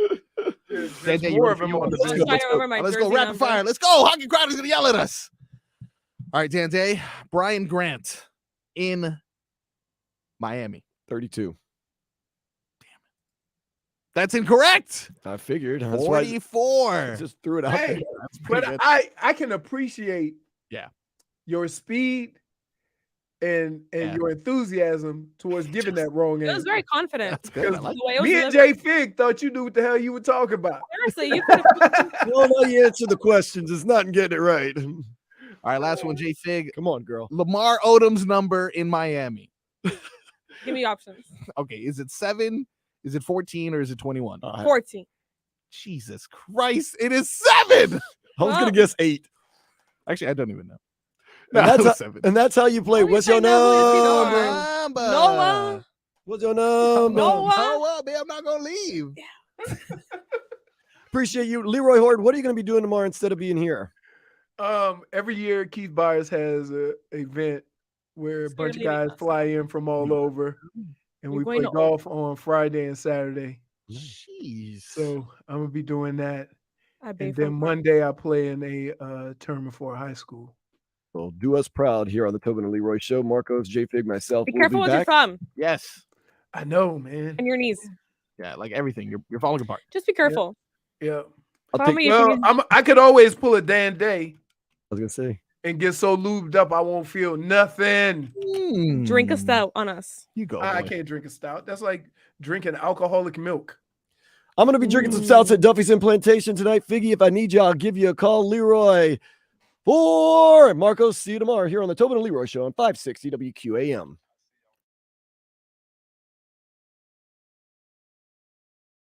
Speaker 6: There's
Speaker 3: you
Speaker 6: more
Speaker 3: ready
Speaker 6: of
Speaker 3: for
Speaker 6: him
Speaker 3: yours?
Speaker 6: on the
Speaker 3: Let's
Speaker 6: bench.
Speaker 3: go.
Speaker 7: Let's go.
Speaker 3: Let's go. Rapid fire. Let's go. Hockey crowd is going to yell at us. All right, Dan Day. Brian Grant in Miami.
Speaker 1: 32.
Speaker 3: That's incorrect.
Speaker 1: I figured. That's why I
Speaker 3: 44.
Speaker 1: just threw it out
Speaker 6: Hey,
Speaker 1: there.
Speaker 3: That's pretty
Speaker 6: But
Speaker 3: good.
Speaker 6: I can appreciate
Speaker 3: Yeah.
Speaker 6: your speed and your enthusiasm towards giving that wrong
Speaker 7: It was
Speaker 6: answer.
Speaker 7: very confident.
Speaker 3: That's good. I like
Speaker 7: The way it was
Speaker 6: Me and
Speaker 7: delivered.
Speaker 6: Jay Fig thought you knew what the hell you were talking about.
Speaker 7: Seriously, you could have.
Speaker 1: Well, no, you answer the questions. It's not in getting it right.
Speaker 3: All right, last one, J Fig.
Speaker 1: Come on, girl.
Speaker 3: Lamar Odom's number in Miami.
Speaker 7: Give me options.
Speaker 3: Okay, is it 7? Is it 14 or is it 21?
Speaker 7: 14.
Speaker 3: Jesus Christ, it is 7.
Speaker 1: I was gonna guess 8.
Speaker 3: Actually, I don't even know.
Speaker 1: And,
Speaker 3: No,
Speaker 1: that's
Speaker 3: it was
Speaker 1: how,
Speaker 3: 7.
Speaker 1: and that's how you play.
Speaker 7: How do you
Speaker 1: What's your
Speaker 7: say no,
Speaker 1: number?
Speaker 7: Noah.
Speaker 1: What's your number?
Speaker 7: Noah.
Speaker 3: Noah, man, I'm not gonna leave.
Speaker 1: Appreciate you, Leroy Horde. What are you gonna be doing tomorrow instead of being here?
Speaker 6: Every year Keith Byers has a event where a
Speaker 7: So
Speaker 6: bunch of
Speaker 7: you're leaving
Speaker 6: guys
Speaker 7: us.
Speaker 6: fly in from all over, and
Speaker 7: You're
Speaker 6: we
Speaker 7: going
Speaker 6: play
Speaker 7: to
Speaker 6: golf on Friday and Saturday.
Speaker 3: Jeez.
Speaker 6: So I'm gonna be doing that,
Speaker 7: I bet
Speaker 6: and then Monday I play in a tournament for a high school.
Speaker 1: Well, do us proud here on the Tobin and Leroy Show. Marcos, J Fig, myself.
Speaker 7: Be
Speaker 1: We'll
Speaker 7: careful
Speaker 1: be
Speaker 7: with your
Speaker 1: back.
Speaker 7: thumb
Speaker 3: Yes.
Speaker 6: I know, man.
Speaker 7: and your knees.
Speaker 3: Yeah, like everything. You're falling apart.
Speaker 7: Just be careful.
Speaker 6: Yeah.
Speaker 1: I'll
Speaker 7: Call
Speaker 1: take-
Speaker 7: me if
Speaker 6: Well,
Speaker 7: you
Speaker 6: I could always pull a Dan Day
Speaker 1: I was gonna say.
Speaker 6: and get so lubed up I won't feel nothing.
Speaker 7: drink a
Speaker 3: Mm.
Speaker 7: stout on us.
Speaker 3: You go.
Speaker 6: I
Speaker 3: boy.
Speaker 6: can't drink a stout. That's like drinking alcoholic milk.
Speaker 1: I'm gonna be drinking some stouts at Duffy's Implantation tonight. Figgy, if I need you, I'll give you a call. Leroy for Marcos. See you tomorrow here on the Tobin and Leroy Show on 560 WQAM.